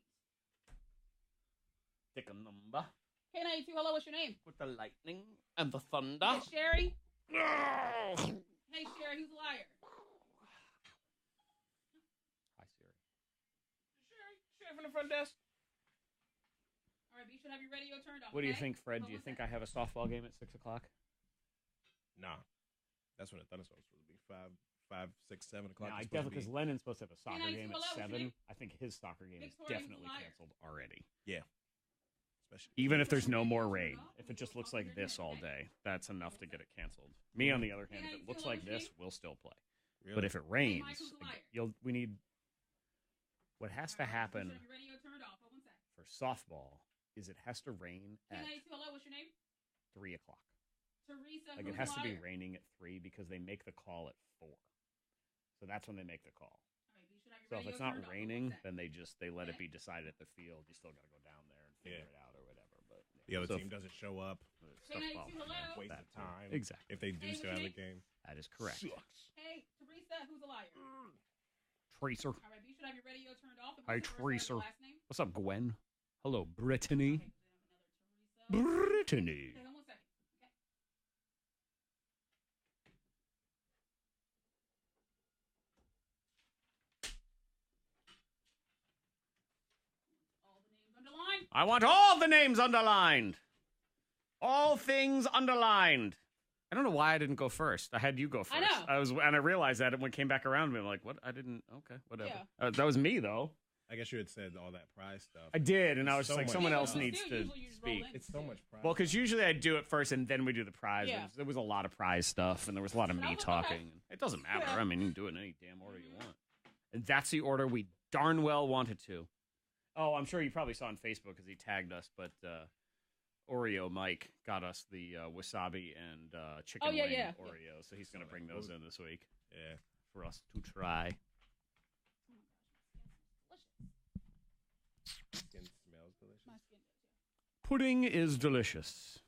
Pick a number. K92, hello, what's your name? With the lightning and the thunder. Hey, Sherry. No. Hey, Sherry, who's a liar? Hi, Siri. Chef in the front desk. All right, be sure to have your radio turned off. What do you okay? think, Fred? Hold Do you on a think second. I have a softball game at 6 o'clock? Nah. That's when the thunderstorm's supposed to be 5, 6, 7 o'clock. Yeah, I It's supposed definitely, to because be. Lennon's supposed to have a soccer K92, game hello, at what's your 7. name? I think his soccer game is Victoria, who's definitely a liar? canceled already. Yeah. Especially. Even if there's no more rain. If it just looks like this all day, that's enough to get it canceled. Me, on the other hand, if it looks like this, we'll still play. Really? But if it rains, Mike, who's a liar? we need. What has to happen Be sure to have your radio turned off. Hold 1 second. for softball is it has to rain at K92, hello, what's your name? 3 o'clock. Teresa, Like who's it has a to be liar? raining at 3 because they make the call at 4. So that's when they make the call. All right, be sure to have your So if radio it's not turned off. Hold 1 raining, sec. then they let it Okay. be decided at the field. You still got to go down there and figure it out or whatever. But The other So team doesn't show up. stuff K92, falls hello? down. Waste That of too. time. Exactly. If they do Hey, still what's have your the game. That is correct. Hey, Teresa, who's a liar? Tracer. All right, you should have your radio turned off. Hi, What's the first Tracer. letter of the last name? What's up, Gwen? Hello, Brittany. Okay, then another Teresa. Brittany. Okay, hold on 1 second. Okay. All the names underlined. I want all the names underlined. All things underlined. I don't know why I didn't go first. I had you go first. I know. And I realized that when it came back around to me, I'm like, what? I didn't. Okay, whatever. Yeah. That was me though. I guess you had said all that prize stuff. I did, and I was So just like, much someone else stuff. needs Still, to usually you just roll speak. in. It's so much prize. Well, because usually I do it first, and then we do the prize. Yeah. There was a lot of prize stuff, and there was a lot of me Okay. talking. It doesn't matter. Yeah. I mean, you can do it in any damn order you want. And that's the order we darn well wanted to. Oh, I'm sure you probably saw on Facebook because he tagged us, but Oreo Mike got us the wasabi and chicken wing Oreo, so he's going to bring those in this week. Yeah. For us to try. Skin smells delicious. My skin does, yeah. Pudding is delicious.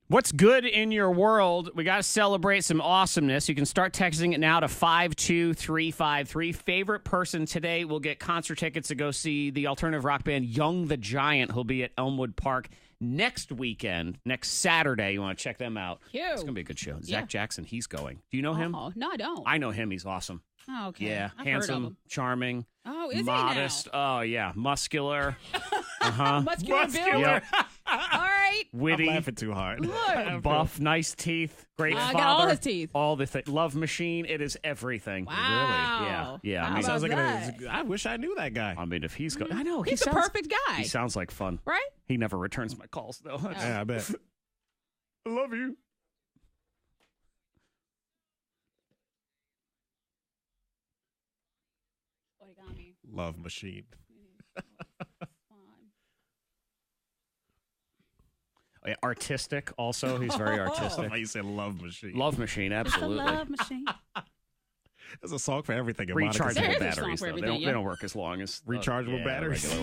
What's good in your world? We got to celebrate some awesomeness. You can start texting it now to 52353. Favorite person today will get concert tickets to go see the alternative rock band Young the Giant, who'll be at Elmwood Park next weekend, next Saturday. You want to check them out. Cute. It's going to be a good show. Yeah. Zach Jackson, he's going. Do you know him? Oh, no, I don't. I know him. He's awesome. Oh, okay. Yeah, I've heard of handsome, him. charming, Oh, is modest. Oh, yeah, muscular. Uh-huh. Muscular build? Yep. All right. Witty. I'm laughing too hard. Look. Buff, nice teeth, great I father. got all his teeth. All the love machine. It is everything. Wow. Yeah. I How mean, Sounds like that? I wish I knew that guy. I mean, if he's I know He's the perfect guy. He sounds like fun. Right? He never returns my calls though. Yeah, I bet. I love you. Origami. Love machine. Oh, yeah, artistic. Also, he's very artistic. Why you say love machine? Love machine, absolutely. It's a love machine. There's a song for everything. in Monica's Rechargeable There is a head. song batteries, for though. everything, They don't work as long as Rechargeable batteries? regular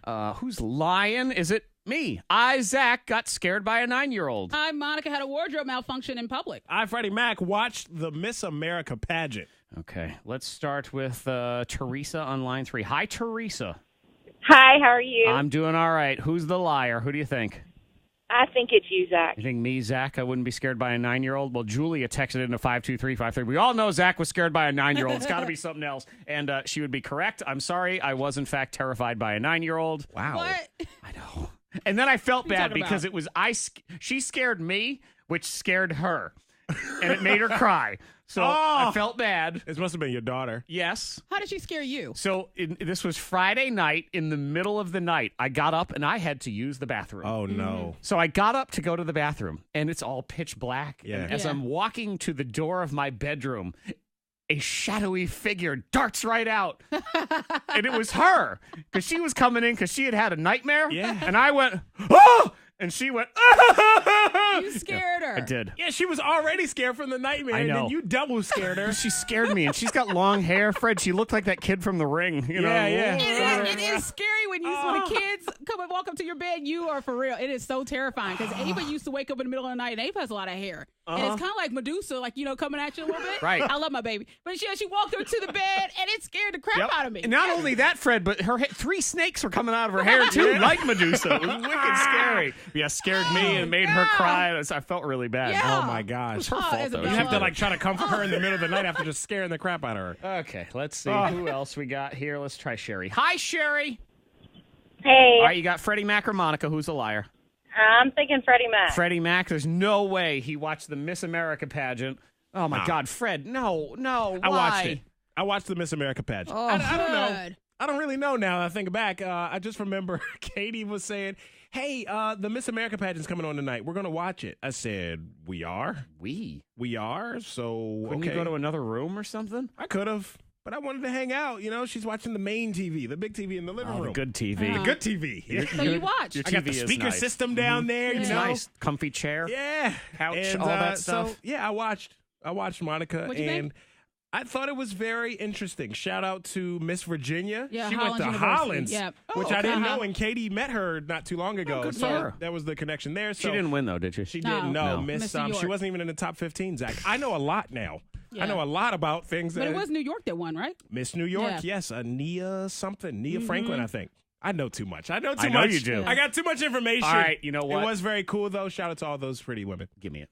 ones. Who's lying? Is it me? I, Zach, got scared by a 9-year-old. I, Monica, had a wardrobe malfunction in public. I, Freddie Mac, watched the Miss America pageant. Okay, let's start with Teresa on line 3. Hi, Teresa. Hi, how are you? I'm doing all right. Who's the liar? Who do you think? I think it's you, Zach. You think me, Zach? I wouldn't be scared by a 9-year-old? Well, Julia texted into 52353. We all know Zach was scared by a 9-year-old. It's got to be something else. And she would be correct. I'm sorry. I was, in fact, terrified by a 9-year-old. Wow. What? I know. And then I felt What are you bad talking because about? it was she scared me, which scared her. And it made her cry. So I felt bad. This must have been your daughter. Yes. How did she scare you? So this was Friday night. In the middle of the night, I got up and I had to use the bathroom. Oh, no. So I got up to go to the bathroom, and it's all pitch black. Yeah. And as Yeah. I'm walking to the door of my bedroom, a shadowy figure darts right out. And it was her, because she was coming in because she had had a nightmare. Yeah. And I went, oh! And she went, oh! You scared her. I did. Yeah, she was already scared from the nightmare, I and know. then you double scared her. She scared me, and she's got long hair, Fred. She looked like that kid from The Ring. You know? Yeah. It is scary when the kids come and walk up to your bed. You are for real. It is so terrifying because Ava used to wake up in the middle of the night, and Ava has a lot of hair. And it's kind of like Medusa, like, coming at you a little bit. Right. I love my baby. But she walked her to the bed, and it scared the crap out of me. And not only that, Fred, but her 3 snakes were coming out of her hair, too, like Medusa. It was wicked scary. Yeah, scared me and made her cry. I felt really bad. Yeah. Oh, my gosh. Her fault, though. You have to, try to comfort her in the middle of the night after just scaring the crap out of her. Okay, let's see who else we got here. Let's try Sherry. Hi, Sherry. Hey, All right, you got Freddie Mac or Monica. Who's a liar? I'm thinking Freddie Mac. Freddie Mac. There's no way he watched the Miss America pageant. Oh, my God, Fred. No. I watched why? it. I watched the Miss America pageant. Oh, I don't know. Good. I don't really know now that I think back. I just remember Katie was saying, hey, the Miss America pageant's coming on tonight. We're going to watch it. I said, we are? We are? So, couldn't okay. you go to another room or something? I could have, but I wanted to hang out. She's watching the main TV, the big TV in the living Oh, room. the good TV. The good TV. So you watched. Your I got the TV is speaker nice. system down there, It's you know. nice. Comfy chair. Yeah. Couch, And, all that so, stuff. yeah, I watched Monica. What'd you and think? I thought it was very interesting. Shout out to Miss Virginia. Yeah, she Holland went to University. Hollins, Yep. which Oh, I didn't uh-huh. know, and Katie met her not too long ago. good for So her. that was the connection there. So She didn't win, though, did she? She No. didn't know. No. Miss, Miss New she York. wasn't even in the top 15, Zach. I know a lot now. Yeah. I know a lot about things. But that it was New York that won, right? Miss New York, Yeah. yes. Nia something. Nia Franklin, I think. I know too much. I know too I know much. you do. I got too much information. All right, you know what? It was very cool, though. Shout out to all those pretty women. Give me it.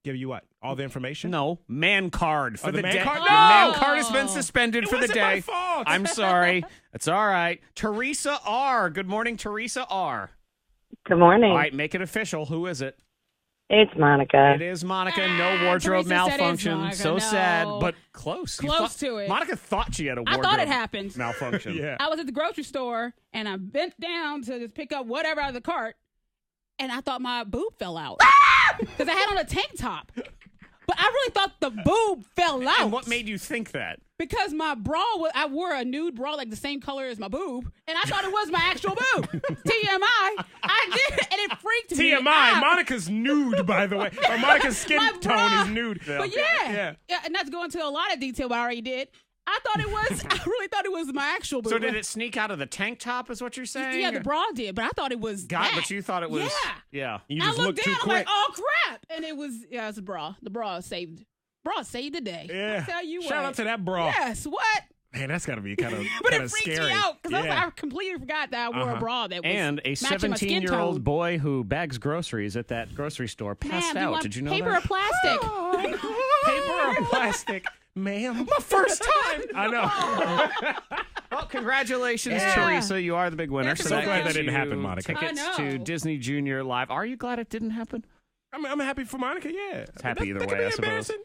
Give you what? All the information? No, man card for Oh, the man day. card? The No! man card has been suspended It for the wasn't my day. fault. I'm sorry. It's all right. Teresa R. Good morning, Teresa R. Good morning. All right, make it official. Who is it? It's Monica. It is Monica. No wardrobe Teresa said it's malfunction. Monica. So No. sad, but close. You Close thought- to it. Monica thought she had a I wardrobe thought it happened. malfunction. Yeah. I was at the grocery store and I bent down to just pick up whatever out of the cart, and I thought my boob fell out because I had on a tank top. But I really thought the boob fell out. And what made you think that? Because my bra, I wore a nude bra like the same color as my boob, and I thought it was my actual boob. TMI. I did, and it freaked me TMI. out. Monica's nude, by the way. Or Monica's skin My tone bra. is nude. But yeah, and not to go into a lot of detail, but I already did. I thought it was. I really thought it was my actual boob. So did it sneak out of the tank top? Is what you're saying? Yeah, the bra did, but I thought it was. God, that. but you thought it was. Yeah. You I just looked looked down. too I'm like, quick. oh crap! And it was. Yeah, it's a bra. The bra saved. Bra saved the day. Yeah. I tell you what. Shout out to that bra. Yes. What? Man, that's got to be kind of But kind it of freaked scary. me out because Yeah. I completely forgot that I wore a bra that was And a matching my skin 17-year-old tone. boy who bags groceries at that grocery store passed Ma'am, do you out. want Did you know paper that? or plastic? Paper or plastic, ma'am? My first time. I know. Well, congratulations, Yeah. Teresa. You are the big winner. That's So glad that gets didn't you happen, Monica. Tickets I to know. Disney Junior Live. Are you glad it didn't happen? I'm happy for Monica, yeah. It's happy either that could way, be I suppose. embarrassing.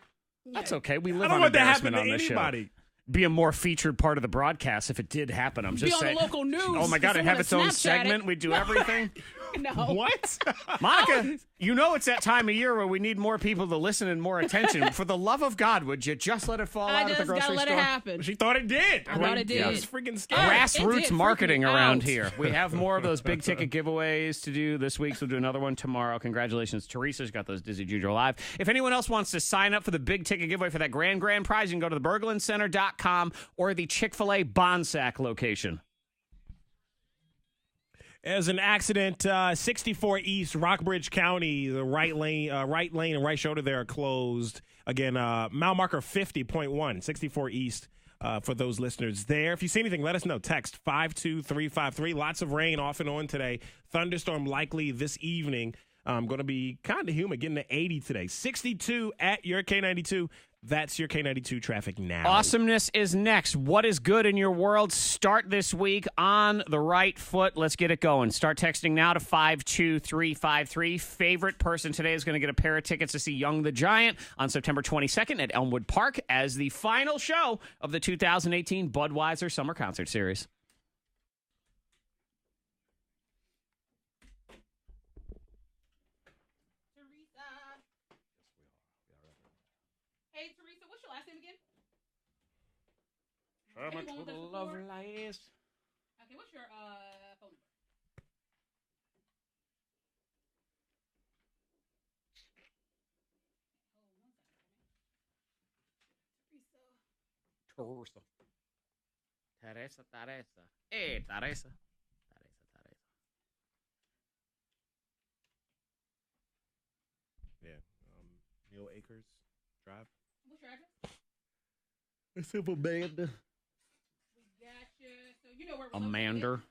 That's okay. We I live don't on want that to happen embarrassment to on this anybody. show. Be a more featured part of the broadcast if it did happen. I'm Be just on the saying. local news. Oh my God! It have its own Snapchat segment. it. We do everything. No. What? Monica, you know it's that time of year where we need more people to listen and more attention. For the love of God, would you just let it fall I out at the just grocery gotta let store? it happen. She thought it did. I thought it did. It's freaking scary. It Grassroots did freak marketing me around out. here. We have more of those big ticket giveaways to do this week, so we'll do another one tomorrow. Congratulations, Teresa's got those Disney Junior Live. If anyone else wants to sign up for the big ticket giveaway for that grand prize, you can go to the BerglundCenter.com or the Chick-fil-A Bonsack location. As an accident, 64 East, Rockbridge County, the right lane and right shoulder there are closed. Again, mile marker 50.1, 64 East. For those listeners there. If you see anything, let us know. Text 52353. Lots of rain off and on today. Thunderstorm likely this evening. Going to be kind of humid, getting to 80 today. 62 at your K92. That's your K92 traffic now. Awesomeness is next. What is good in your world? Start this week on the right foot. Let's get it going. Start texting now to 52353. Favorite person today is going to get a pair of tickets to see Young the Giant on September 22nd at Elmwood Park as the final show of the 2018 Budweiser Summer Concert Series. Hey, Teresa, what's your last name again? Sherman Anyone with to the us love before? lies. Okay, what's your phone number? Teresa. Teresa. Hey, Teresa. Yeah. Neil Acres Drive. What's your address? A simple band. We got you. So you know where we're Amander. located.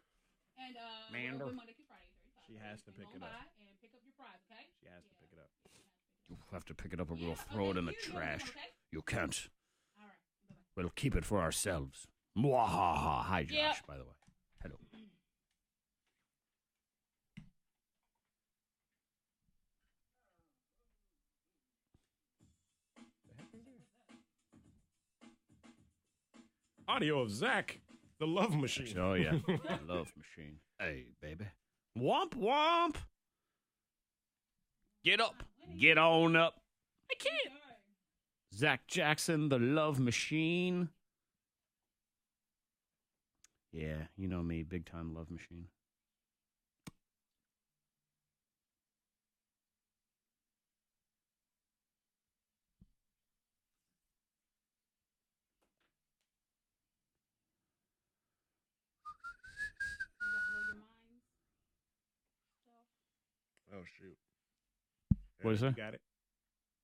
And Mander. we're open Monday through Friday, 35. She has to pick it up. And pick up your prize, okay? She has to pick it up. You have to pick it up or we'll Yeah, throw it okay, in the you do it, trash. okay? You can't. All right. Bye-bye. We'll keep it for ourselves. Mwahaha. Hi, Josh, Yep. by the way. Hello. Audio of Zack, the love machine. Oh, yeah. Love machine. Hey, baby. Womp, womp. Get up. Get on up. I can't. Zach Jackson, the love machine. Yeah, you know me, big time love machine. Oh, shoot. What is You that? got it?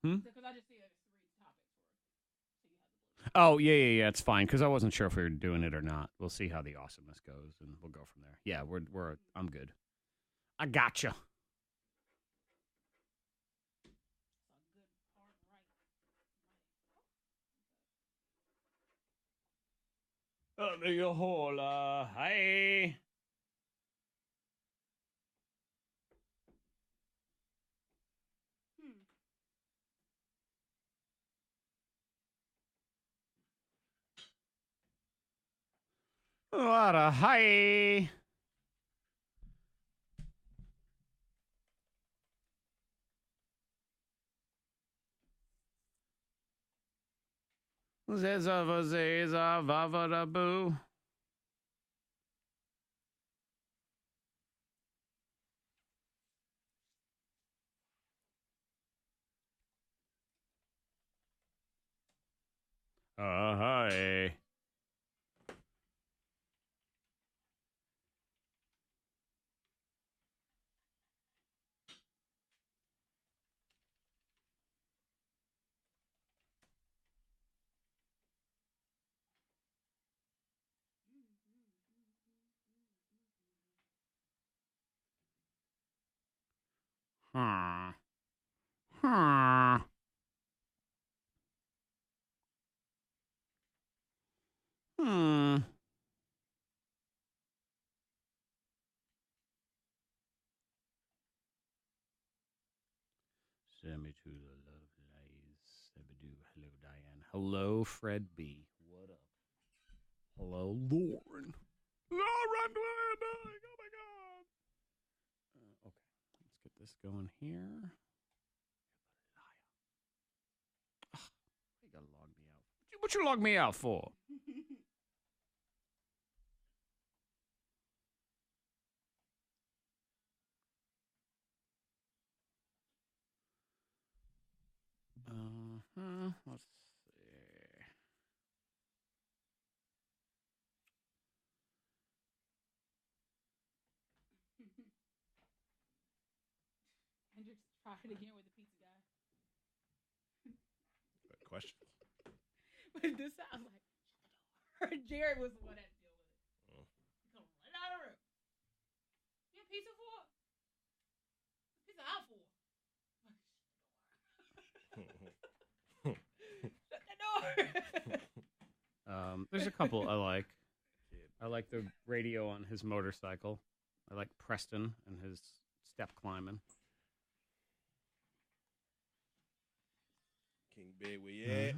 Because I just see that it's 3 topics. Oh, yeah. It's fine because I wasn't sure if we were doing it or not. We'll see how the awesomeness goes, and we'll go from there. Yeah, I'm good. I gotcha. Hi. What a hi. Zeza vazeza vavada boo. Hi. Hmm. Hmm. Hmm. Send me to the love lies. Hello, Diane. Hello, Fred B. What up? Hello, Lauren. Lauren, oh my God. Okay, let's get this going here. Ugh, you gotta log me out. What you log me out for? Let's see. And just try it again with the pizza guy. Good question. But this sounds like Jared was the one that had to deal with it. Come right out of the room. You have pizza for? Pizza out for? Shut the door. There's a couple I like. I like the radio on his motorcycle. I like Preston and his step climbing. King Big, where you at?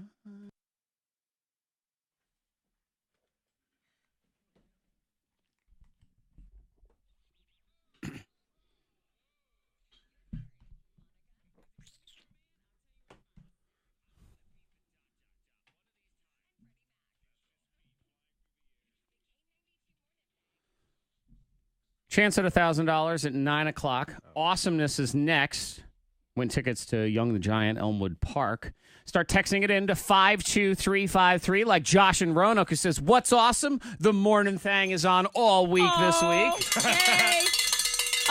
Chance at $1,000 at 9 o'clock. Awesomeness is next. Win tickets to Young the Giant, Elmwood Park. Start texting it in to 52353 like Josh in Roanoke, who says, "What's awesome? The Morning Thang is on all week this week." Yay.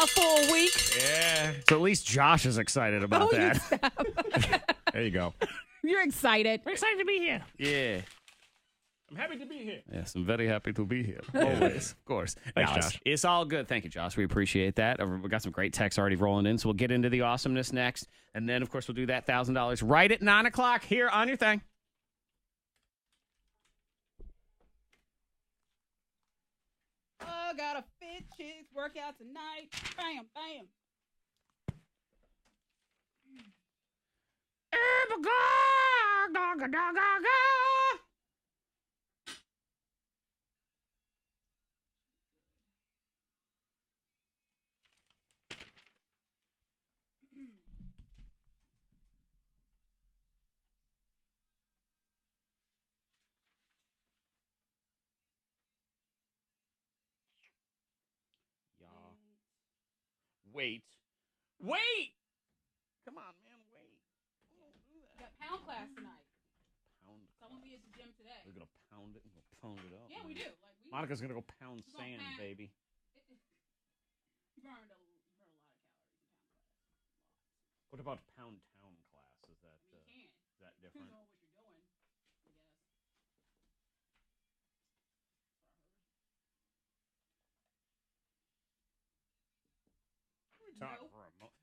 A full week. Yeah. So at least Josh is excited about that. There you go. You're excited. We're excited to be here. Yeah. I'm happy to be here. Yes, I'm very happy to be here. Always, of course. Thanks, No, Josh. It's all good. Thank you, Josh. We appreciate that. We got some great texts already rolling in, so we'll get into the awesomeness next. And then, of course, we'll do that $1,000 right at 9 o'clock here on your thing. Oh, got a fit chicks workout tonight. Bam, bam. Wait. Wait! Come on, man, wait. Got pound class tonight. Pound. So I'm gonna be at the gym today. We're going to pound it and we'll pound it up. Yeah, we do. Like we Monica's going to go pound We're gonna sand, pound- baby. You burned a lot of calories in pound class. What about Pound Town class? Is that different? Depends on what you're doing, I guess.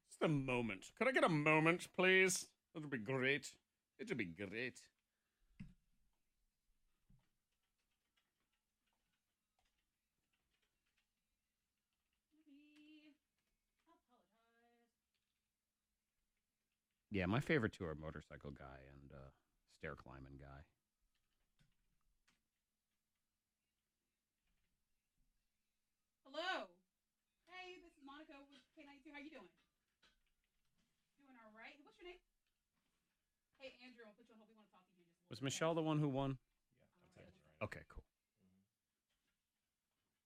Just a moment. Could I get a moment, please? That would be great. It would be great. Yeah, my favorite two are motorcycle guy and stair climbing guy. Hello. Hey, this is Monica with K92. How you doing? Doing all right. What's your name? Hey, Andrew. I'll put you on hold. We want to talk to you in just a little Was bit. Michelle the one who won? Yeah, that's right. Okay, cool.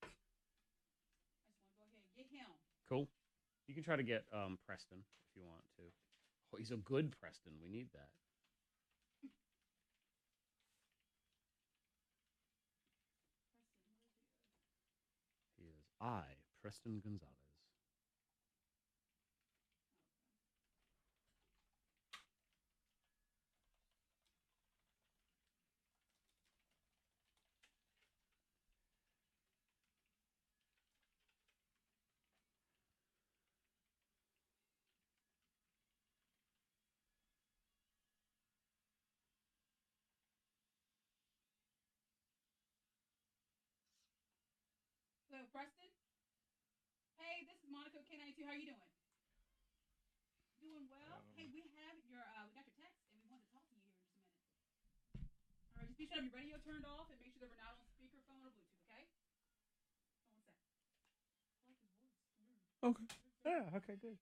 I just want to go ahead and get him. Cool. You can try to get Preston if you want to. Oh, he's a good Preston. We need that. He is Preston Gonzalez. Hello, Preston. Hey, this is Monica with K92. How you doing? Doing well. Hey, we have we got your text, and we wanted to talk to you here in just a minute. All right, just be sure to have your radio turned off and make sure that we're not on speakerphone or Bluetooth, okay? Hold on a sec. I like his voice. Okay. Yeah, okay, good.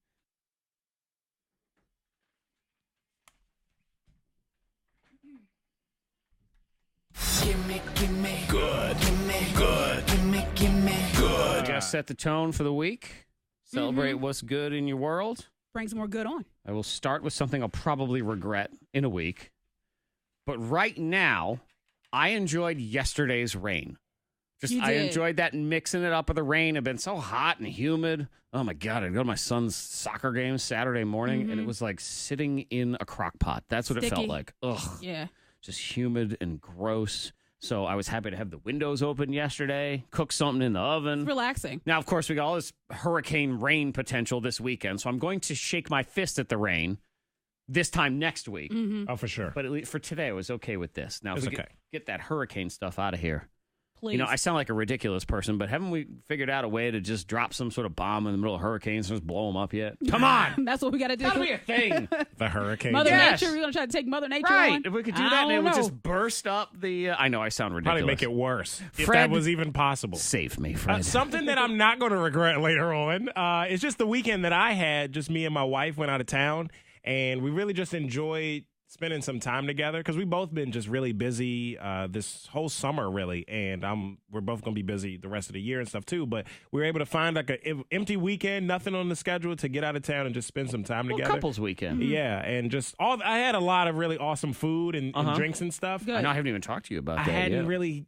Gimme good. Gimme good. Just set the tone for the week. Celebrate what's good in your world. Bring some more good on. I will start with something I'll probably regret in a week. But right now, I enjoyed yesterday's rain. I enjoyed that mixing it up with the rain. It had been so hot and humid. Oh, my God. I'd go to my son's soccer game Saturday morning, and it was like sitting in a crock pot. That's what it felt like. Ugh. Yeah. Just humid and gross. So I was happy to have the windows open yesterday, cook something in the oven. It's relaxing. Now, of course, we got all this hurricane rain potential this weekend, so I'm going to shake my fist at the rain this time next week. Oh, for sure. But at least for today, I was okay with this. Now, if It's we okay. get that hurricane stuff out of here. Please. You know, I sound like a ridiculous person, but haven't we figured out a way to just drop some sort of bomb in the middle of hurricanes and just blow them up yet? Come on! That's what we got to do. That'll be a thing. The hurricane. Mother Yes. Nature. We're going to try to take Mother Nature Right. on. If we could do that, and it would just burst up the... I know, I sound ridiculous. Probably make it worse, if Fred, that was even possible. Save me, Fred. Something that I'm not going to regret later on is just the weekend that I had. Just me and my wife went out of town, and we really just enjoyed spending some time together because we've both been just really busy this whole summer, really, and we're both going to be busy the rest of the year and stuff too. But we were able to find like an empty weekend, nothing on the schedule, to get out of town and just spend some time together. Couples weekend. Yeah, and just I had a lot of really awesome food and drinks and stuff. Good. I know I haven't even talked to you about I that hadn't yet. really.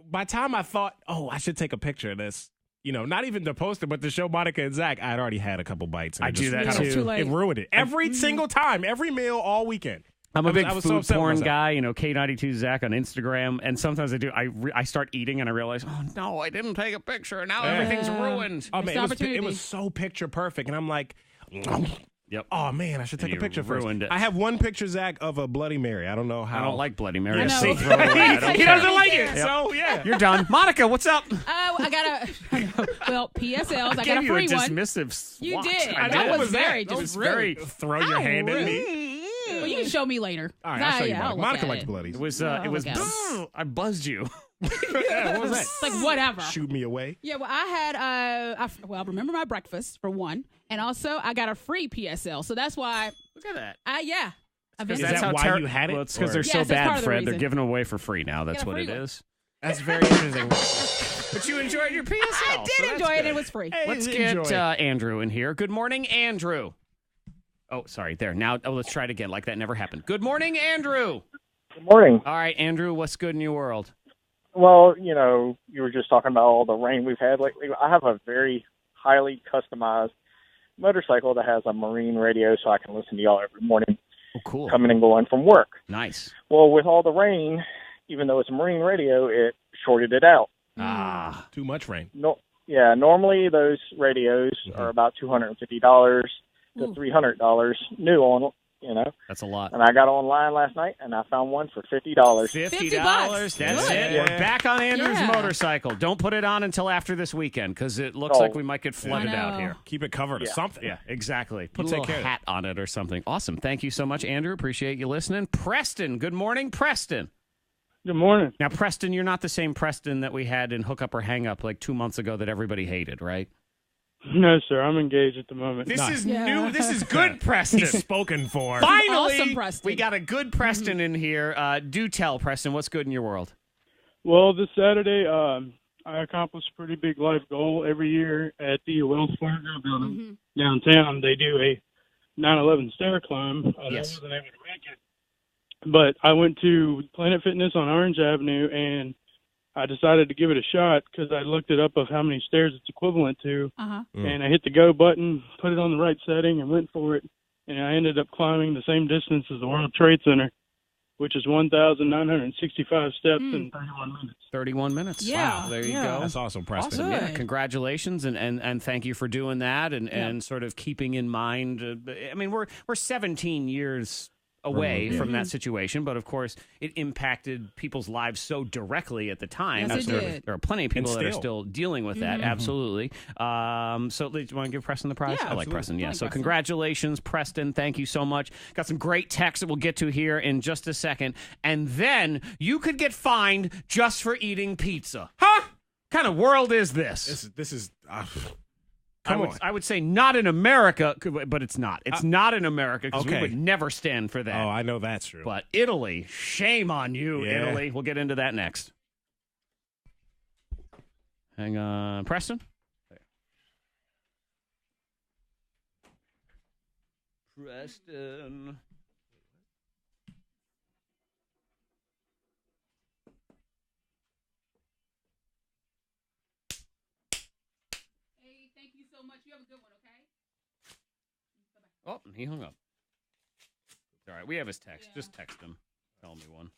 By the time I thought, I should take a picture of this. You know, not even to post it, but to show Monica and Zach, I had already had a couple bites. And I it do just that kind of- too. Too late. It ruined it. Every single time, every meal, all weekend. I'm a big I was so food upset with porn myself. guy, K92 Zack on Instagram, and sometimes I do. I start eating and I realize, oh no, I didn't take a picture, and now everything's ruined. Oh, Missed man, opportunity. it was so picture perfect. And I'm like, Yep. oh, man, I should take And a you picture first. ruined it. I have one picture, Zach, of a Bloody Mary. I don't know how. I don't like Bloody Mary. I know. So throw it away. I don't He care. doesn't like it. So, yeah. You're done. Monica, what's up? I got PSLs. I got gave a you a free one. dismissive You swat. did. I That did. was very That was just very rude. throw your hand at me. Well, you can show me later. All right, I'll show you. I'll Monica. look Monica at likes it. bloodies. It was. Oh, It was. look at I buzzed you. Yeah, what was that? It's like whatever. Shoot me away. Yeah, well, I had I remember my breakfast for one, and also I got a free PSL, so that's why. Look at that. Yeah. Is that why you had it? Well, it's because Or- they're Yes, so that's part bad, of the Fred. They're reason. giving them away for free now. That's got a what free it one. is. That's very interesting. But you enjoyed your PSL. I did enjoy it. It was free. Hey, Let's enjoy. get Andrew in here. Good morning, Andrew. Oh, sorry. There. Now, let's try it again like that never happened. Good morning, Andrew. Good morning. All right, Andrew, what's good in your world? Well, you were just talking about all the rain we've had lately. I have a very highly customized motorcycle that has a marine radio, so I can listen to y'all every morning. Oh, cool. Coming and going from work. Nice. Well, with all the rain, even though it's a marine radio, it shorted it out. Too much rain. No, yeah. Normally, those radios are about $250 to $300 new on. That's a lot. And I got online last night, and I found one for $50. $50. That's it. Yeah. We're back on Andrew's motorcycle. Don't put it on until after this weekend because it looks like we might get flooded out here. Keep it covered or something. Yeah, exactly. Put a We'll little take care of hat on it or something. Awesome. Thank you so much, Andrew. Appreciate you listening. Preston, good morning. Preston. Good morning. Now, Preston, you're not the same Preston that we had in Hook Up or Hang Up like 2 months ago that everybody hated, right? No, sir. I'm engaged at the moment. This is new. This is good, Preston. He's spoken for. Finally, Awesome, Preston. we got a good Preston in here. Do tell, Preston, what's good in your world? Well, this Saturday, I accomplished a pretty big life goal. Every year at the Wells Fargo building downtown, they do a 9/11 stair climb. I wasn't able to make it. But I went to Planet Fitness on Orange Avenue, and I decided to give it a shot because I looked it up of how many stairs it's equivalent to. And I hit the go button, put it on the right setting, and went for it. And I ended up climbing the same distance as the World Trade Center, which is 1,965 steps in 31 minutes. 31 minutes. Yeah. Wow, there you go. That's awesome, Preston. Awesome. Yeah, congratulations and thank you for doing that and sort of keeping in mind. I mean, we're 17 years away from that situation, but of course it impacted people's lives so directly at the time. Yes, it did. There are plenty of people that are still dealing with that. Absolutely. So do you want to give Preston the prize? Yeah, I like Preston. Yeah. I like So Preston. congratulations, Preston. Thank you so much. Got some great texts that we'll get to here in just a second. And then you could get fined just for eating pizza. Huh? What kind of world is this? This is. I would say not in America, but it's not. It's not in America because we okay. would never stand for that. Oh, I know that's true. But Italy, shame on you, Yeah. Italy. We'll get into that next. Hang on. Preston? Preston. Hey, thank you so much. You have a good one, okay? Oh, he hung up. All right, we have his text. Just text him. Tell me one.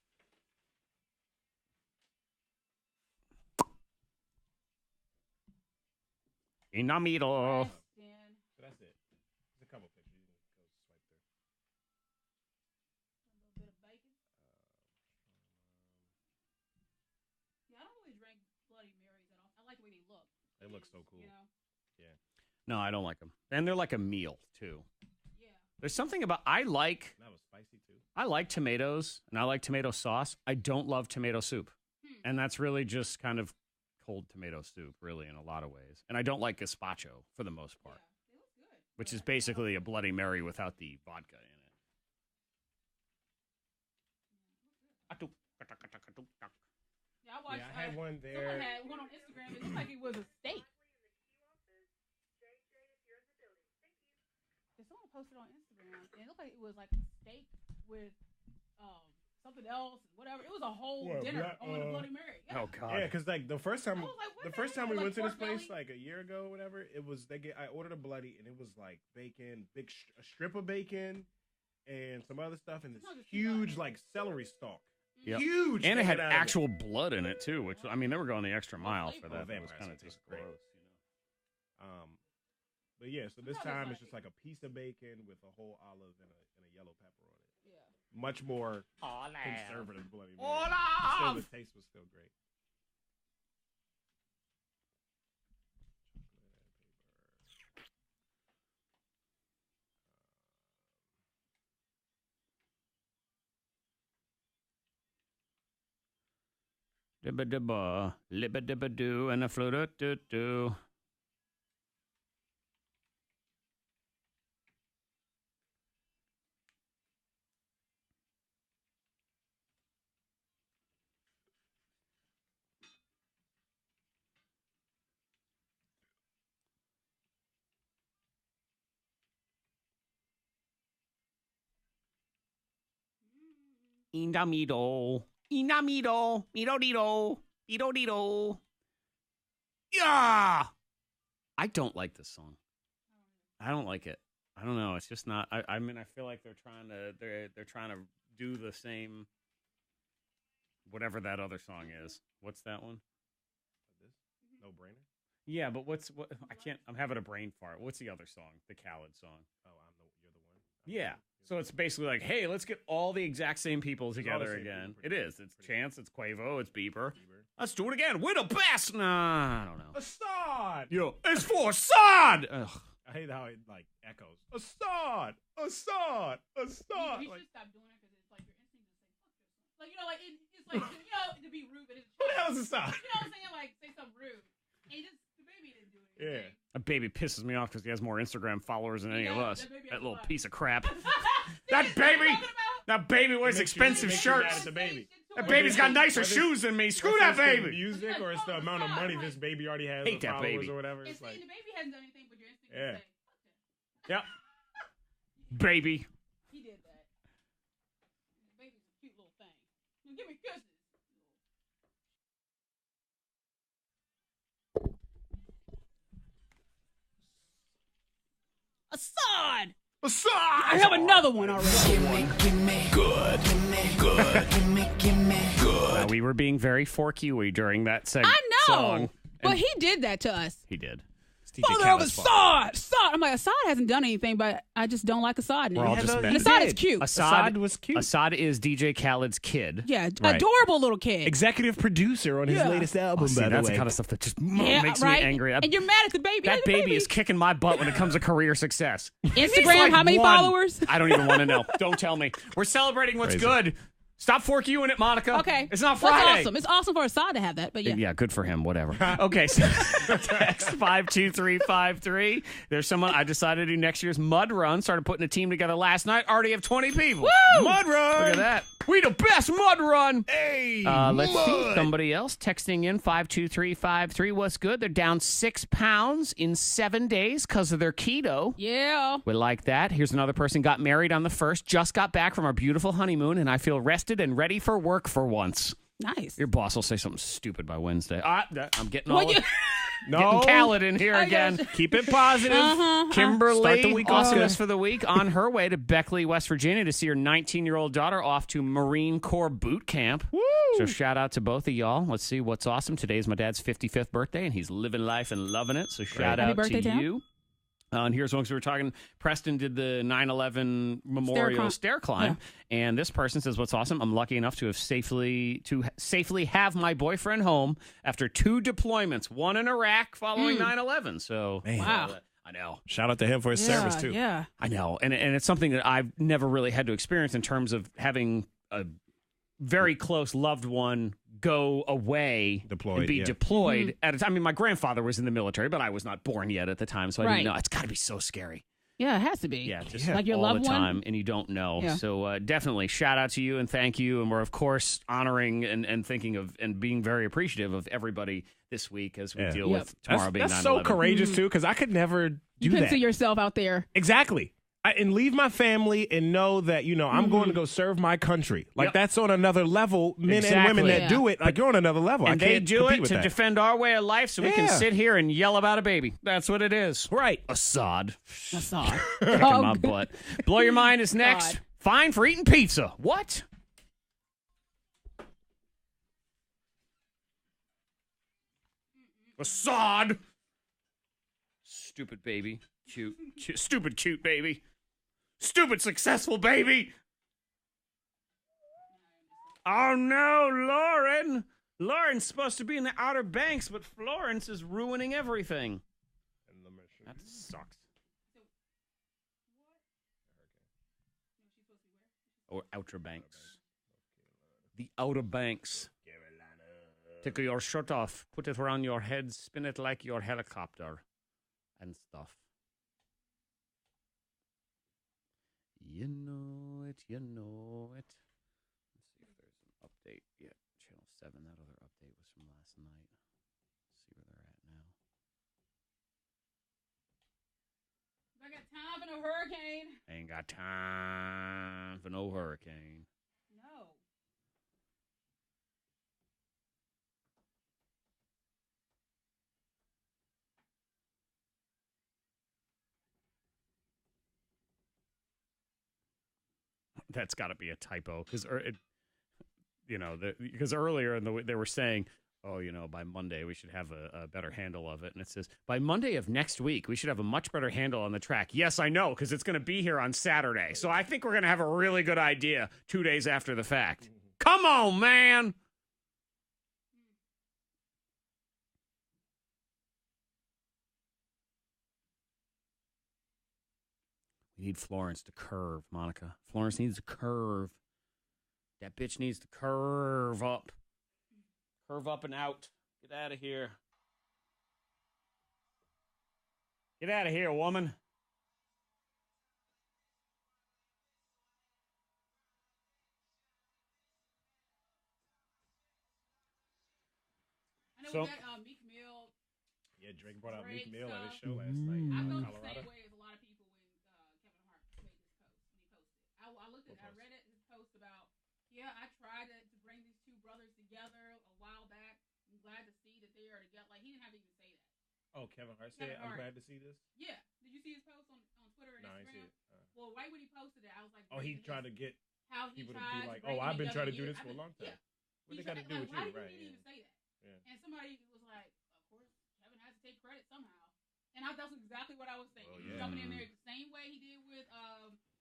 In the middle. So that's it. There's a couple pictures. You can go swipe through. A little bit of bacon. Yeah, I don't really drink Bloody Marys at all. I like the way they look. They look so cool. You know? Yeah. No, I don't like them. And they're like a meal, too. Yeah. There's something about, I like spicy, too. I like tomatoes, and I like tomato sauce. I don't love tomato soup. And that's really just kind of cold tomato soup, really, in a lot of ways. And I don't like gazpacho, for the most part. They look good. Which is basically a Bloody Mary without the vodka in it. Yeah, I watched. Yeah, I had one there. Someone had one on Instagram. It looked like it was a steak. Yeah, someone posted on Instagram, and it looked like it was like a steak with something else, whatever. It was a whole dinner on the Bloody Mary. Yeah. Oh God! Yeah, because like the first time, we Like went to this pork place belly? like a year ago, or whatever, it was I ordered a bloody and it was like bacon, a strip of bacon, and some other stuff, and this huge like celery stalk. Yep. Huge, And it had hanging out of actual blood in it too, which I mean they were going the extra mile for that. It was vampire kind of sauce just is great. gross. But yeah, so this time it's just like a piece of bacon with a whole olive and a yellow pepper on it. Yeah. Much more Olive. conservative Bloody Mary. Olive. Still, the taste was still great. Dibba dibba, libba dibba doo, and a flute doo doo. In the middle. In the middle. Middle. Yeah. I don't like this song. I don't like it. I don't know. It's just not. I mean, I feel like they're trying to do the same. Whatever that other song is. What's that one? No brainer. Yeah, but what? I can't. I'm having a brain fart. What's the other song? The Khaled song. Oh, you're the one. Yeah. So it's basically like, hey, let's get all the exact same people together again. It is. It's Chance. It's Quavo. It's Bieber. Let's do it again. We're the best. Nah, I don't know. Assad. Yo, it's for Assad. Ugh. I hate how it like echoes. Assad. Assad. Assad. You should stop doing it because it's like your instinct to say fuck yourself. Like it's like to be rude, but it's who the hell is Assad? You know what I'm saying? Like say something rude, and the baby didn't do it. Yeah. A baby pisses me off because he has more Instagram followers than any of us. That little piece of crap. That baby wears expensive shirts. That baby's got nicer shoes than me. Screw that baby. Music or it's the amount of money this baby already has. Hate that baby or whatever. It's like the baby hasn't done anything, but your instinct yeah. to say Yep. Baby. he did that. The baby's a cute little thing. Give me kisses. Assad! Assad! I have another one already. Good. Good. We were being very forky during that segment. I know. Song. But he did that to us. He did. Father of Assad! I'm like, Assad hasn't done anything, but I just don't like Assad now. We're all just And Assad is cute. Assad was cute. Assad is DJ Khaled's kid. Yeah, Right. adorable little kid. Executive producer on his latest album, See, by the that's way. the kind of stuff that just Yeah, makes right? me angry. And you're mad at the baby. That The baby is kicking my butt when it comes to career success. Instagram, how many followers? I don't even want to know. Don't tell me. We're celebrating what's good. Stop fork you in it, Monica. Okay. It's not Well, Friday. it's awesome. It's awesome for Assad to have that, but yeah. Yeah, good for him. Whatever. Okay. So text 52353. There's someone I decided to do next year's mud run. Started putting a team together last night. Already have 20 people. Woo! Mud run. Look at that. We the best mud run. Hey. Let's see. Somebody else texting in 52353. What's good? They're down 6 pounds in 7 days because of their keto. Yeah. We like that. Here's another person. Got married on the 1st. Just got back from our beautiful honeymoon, and I feel rested and ready for work for once. Nice. Your boss will say something stupid by Wednesday. I'm getting Well, all you- getting Khaled in here again. Keep it positive. Kimberly, Start the week off awesomeness good. for the week, on her way to Beckley, West Virginia to see her 19-year-old daughter off to Marine Corps boot camp. Woo! So shout out to both of y'all. Let's see what's awesome. Today's my dad's 55th birthday, and he's living life and loving it. So shout Happy out birthday to to him. you. And here's one, because we were talking, Preston did the 9/11 memorial stair climb, and this person says, what's awesome, I'm lucky enough to have safely have my boyfriend home after 2 deployments, one in Iraq following 9/11. So, Wow. I know. Shout out to him for his service, too. Yeah. I know. And it's something that I've never really had to experience in terms of having a very close loved one go away and be deployed at a time. I mean, my grandfather was in the military, but I was not born yet at the time, so I didn't know. It's got to be so scary. Yeah, it has to be. Yeah, just like your all loved the time, one. and you don't know. Yeah. So definitely shout out to you and thank you. And we're, of course, honoring and thinking of and being very appreciative of everybody this week as we deal with tomorrow being 9/11. That's so courageous, too, because I could never do You that. can see yourself out there. Exactly. And leave my family and know that, I'm going to go serve my country. Like, that's on another level. Men and women that do it, like, you're on another level. And I they can't do compete it with to that. defend our way of life so we can sit here and yell about a baby. That's what it is. Right. Assad. Assad. Kicking my butt. Blow Your Mind is next. Fine for eating pizza. What? Assad. Stupid baby. Cute. Stupid cute baby. Stupid successful baby. Oh no, Lauren. Lauren's supposed to be in the Outer Banks, but Florence is ruining everything. That sucks. Or Outer Banks. The Outer Banks. Take your shirt off, put it around your head, spin it like your helicopter, and stuff. You know it, you know it. Let's see if there's an update. Yeah, Channel 7, that other update was from last night. Let's see where they're at now. I got time for no hurricane. Ain't got time for no hurricane. No. That's got to be a typo because because earlier they were saying, oh, by Monday we should have a better handle of it, and it says by Monday of next week we should have a much better handle on the track. Yes, I know, because it's going to be here on Saturday, so I think we're going to have a really good idea 2 days after the fact. Come on, man. We need Florence to curve, Monica. Florence needs to curve. That bitch needs to curve up. Curve up and out. Get out of here. Get out of here, woman. I know we got Meek Mill. Yeah, Drake brought out Meek Mill at his show last night in I felt Colorado. the same way as a lot of people when Kevin Hart made this post. When he posted, I read it, his post about, I tried to bring these two brothers together a while back. I'm glad to see that they are together. Like, he didn't have to even say that. Oh, Kevin Hart said, I'm glad to see this? Yeah. Did you see his post on Twitter and Instagram? I didn't see it. Well, right when he posted it, I was like, oh, he tried to get people to be like, oh, I've been trying to do this for a long time. Yeah. What they got to do with you, right? Why did he even say that? Yeah. And somebody was like, of course, Kevin has to take credit somehow. And that's exactly what I was saying. He's jumping in there the same way he did with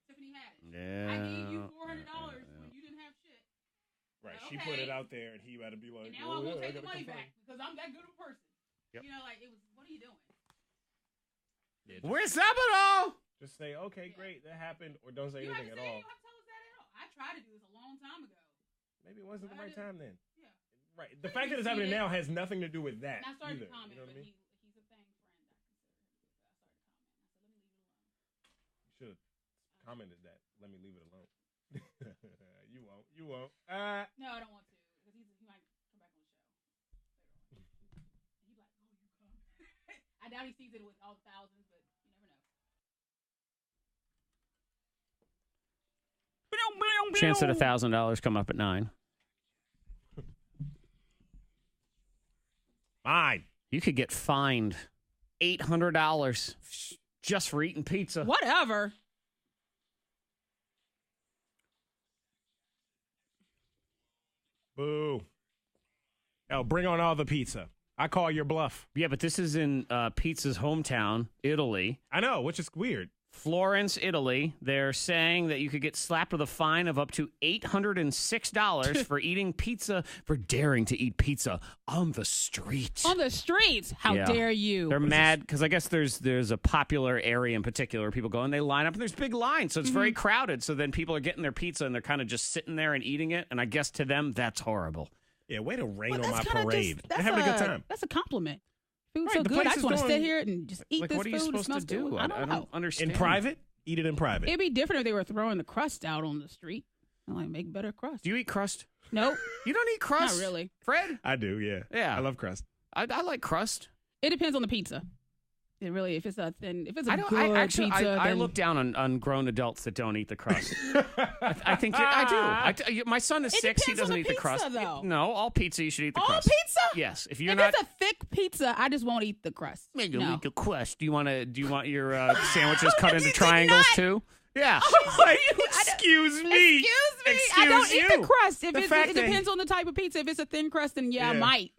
Tiffany Haddish. Yeah. I gave you $400 when you didn't have shit. Right. She put it out there, and he had to be like, and now I won't take the money back because I'm that good of a person. Yep. It was, what are you doing? Yeah, where's Sabado? Just say, okay, great, that happened, or don't say anything at all. You don't have to tell us that at all. I tried to do this a long time ago. Maybe it wasn't the right time then. Yeah. Right. The fact that it's happening now has nothing to do with that. And I started either, to comment, you know what I mean? but he's a Thang friend. I consider him. I started to comment. I said, let me leave it alone. You should have commented that. Let me leave it alone. You won't. You won't. No, I don't want to, because he might come back on the show later on. And he's like, oh, you come. I doubt he sees it with all the thousands, but you never know. Chance at $1,000 come up at 9. Fine. You could get fined $800 just for eating pizza. Whatever. Boo. Oh, bring on all the pizza. I call your bluff. Yeah, but this is in pizza's hometown, Italy. I know, which is weird. Florence, Italy. They're saying that you could get slapped with a fine of up to $806 for eating pizza, for daring to eat pizza on the street. On the streets? How dare you? They're mad because I guess there's a popular area in particular where people go and they line up and there's big lines, so it's very crowded. So then people are getting their pizza and they're kind of just sitting there and eating it. And I guess to them, that's horrible. Yeah, way to rain on my parade. They're having a good time. That's a compliment. Food's so good. I just want to sit here and just eat this what are you food. supposed to do? I don't understand. In private? Eat it in private. It'd be different if they were throwing the crust out on the street. I like make better crust. Do you eat crust? Nope. You don't eat crust? Not really. Fred? I do, yeah. Yeah. I love crust. I like crust. It depends on the pizza. It really, if it's a thin, if it's a good pizza. I then... look down on grown adults that don't eat the crust. I think I do. My son is 6. He doesn't eat the crust. Though. No, all pizza you should eat the all crust. All pizza? Yes. If it's a thick pizza, I just won't eat the crust. Maybe you'll eat the crust. Do you want your sandwiches cut into triangles too? Yeah. Excuse me. I don't eat the crust. If it depends on the type of pizza. If it's a thin crust, then I might.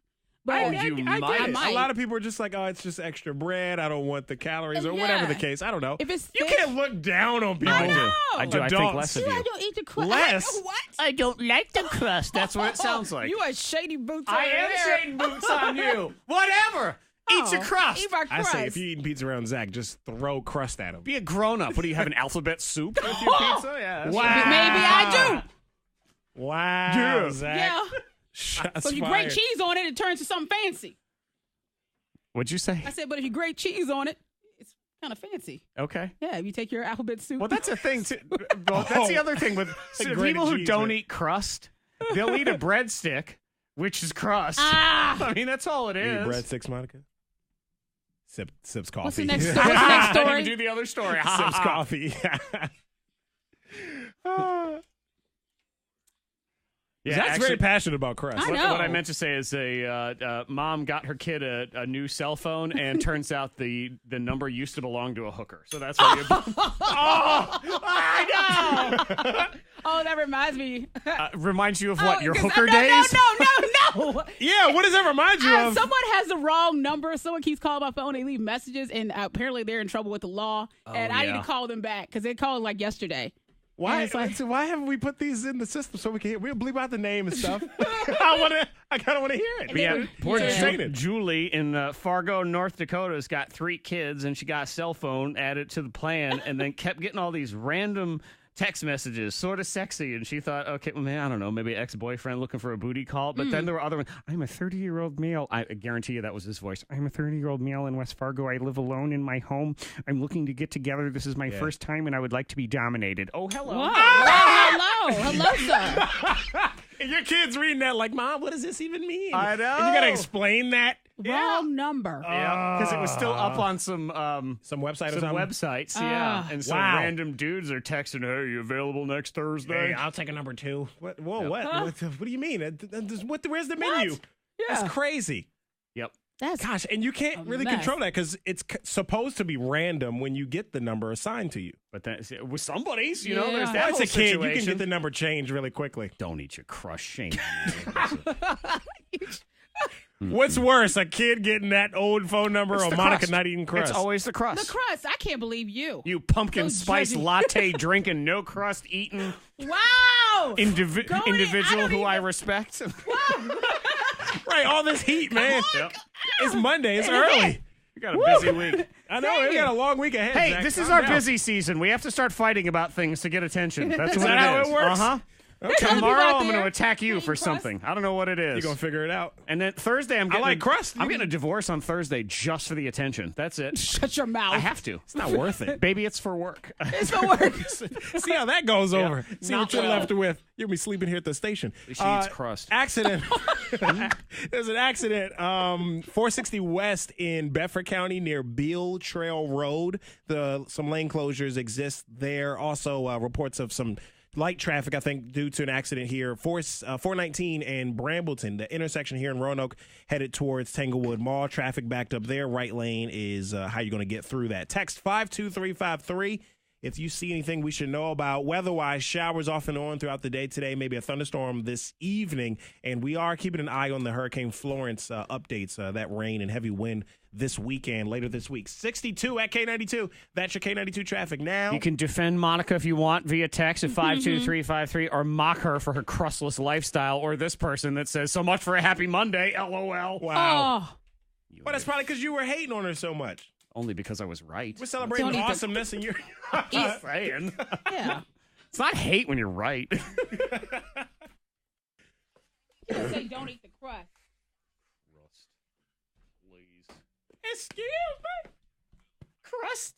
But I get it. A lot of people are just like, oh, it's just extra bread. I don't want the calories or whatever the case. I don't know. If it's you can't look down on people. I do. I think less of you. I don't eat the crust. Less? What? I don't like the crust. That's what it sounds like. You are shady boots. I am shady boots on you. Whatever. Eat your crust. Eat my crust. I say, if you're eating pizza around Zack, just throw crust at him. Be a grown-up. What do you have, an alphabet soup with your pizza? Yeah. Wow. Maybe I do. Wow, Zack. Yeah. Shots so if you grate cheese on it, it turns to something fancy. What'd you say? I said, but if you grate cheese on it, it's kind of fancy. Okay. Yeah, if you take your alphabet soup. Well, that's a thing, too. Well, that's the other thing with people who don't eat crust. They'll eat a breadstick, which is crust. I mean, that's all it is. You eat breadsticks, Monica? Sips coffee. What's the next story? What's the next story? I didn't even do the other story. Sips coffee. Yeah, Zach's very passionate about crust. I know. What I meant to say is a mom got her kid a new cell phone, and turns out the number used to belong to a hooker. So that's why you... Oh, I know! Oh, that reminds me. Reminds you of what? Your 'cause hooker no, days? No. Yeah, what does that remind you of? Someone has the wrong number. Someone keeps calling my phone. They leave messages, and apparently they're in trouble with the law. And I need to call them back because they called like yesterday. Why? So why haven't we put these in the system so we can hear? We'll bleep out the name and stuff. I kind of want to hear it. Yeah, poor Julie in Fargo, North Dakota, has got 3 kids, and she got a cell phone added to the plan, and then kept getting all these random text messages, sort of sexy, and she thought, okay, well, man, I don't know, maybe ex-boyfriend looking for a booty call. But then there were other ones. I'm a 30-year-old male. I guarantee you that was his voice. I'm a 30-year-old male in West Fargo. I live alone in my home. I'm looking to get together. This is my first time, and I would like to be dominated. Oh, hello. Whoa. Hello, sir. And your kid's reading that like, Mom, what does this even mean? I know. And you got to explain that. Wrong number. Yeah, because it was still up on some website or some something? websites, yeah. And some random dudes are texting, "Hey, you available next Thursday?" Hey, I'll take a number 2. What? Whoa, what? What do you mean? Where's the menu? Yeah. That's crazy. Yep. Gosh, and you can't really control that because it's supposed to be random when you get the number assigned to you. But with somebody's, you know, there's that Once whole a kid, situation. you can get the number changed really quickly. Don't eat your crust, shame. What's worse, a kid getting that old phone number or Monica crust. not eating crust? It's always the crust. The crust. I can't believe you. You pumpkin So spice judgy. latte drinking, no crust eating Wow. individual who I respect. Right, all this heat, man. Yep. It's Monday. It's early. We got a busy week. I know. We got a long week ahead. Hey, Zach. this is Calm our down. busy season. We have to start fighting about things to get attention. That's Is what that how is. it works? Uh-huh. Okay. Tomorrow I'm going to attack you for something. I don't know what it is. You're going to figure it out. And then Thursday I'm getting like crust. I'm getting a divorce on Thursday just for the attention. That's it. Shut your mouth. I have to. It's not worth it. Baby, it's for work. It's for work. See how that goes over. See Not what you're well. left with. You'll be sleeping here at the station. She eats crust. Accident. There's an accident. 460 West in Bedford County near Beale Trail Road. Some lane closures exist there. Also, reports of some light traffic, I think, due to an accident here. 419 and Brambleton, the intersection here in Roanoke, headed towards Tanglewood Mall. Traffic backed up there. Right lane is how you're going to get through that. Text 52353 if you see anything we should know about. Weather-wise, showers off and on throughout the day today, maybe a thunderstorm this evening. And we are keeping an eye on the Hurricane Florence updates, that rain and heavy wind this weekend, later this week. 62 at K92. That's your K92 traffic now. You can defend Monica if you want via text at 52353 or mock her for her crustless lifestyle, or this person that says, "So much for a happy Monday, LOL." Wow. Oh. Well, that's probably because you were hating on her so much. Only because I was right. We're celebrating Don't eat the- awesomeness and you're Just saying. Yeah. It's not hate when you're right. You don't say don't eat the crust. Please. Excuse me. Crust.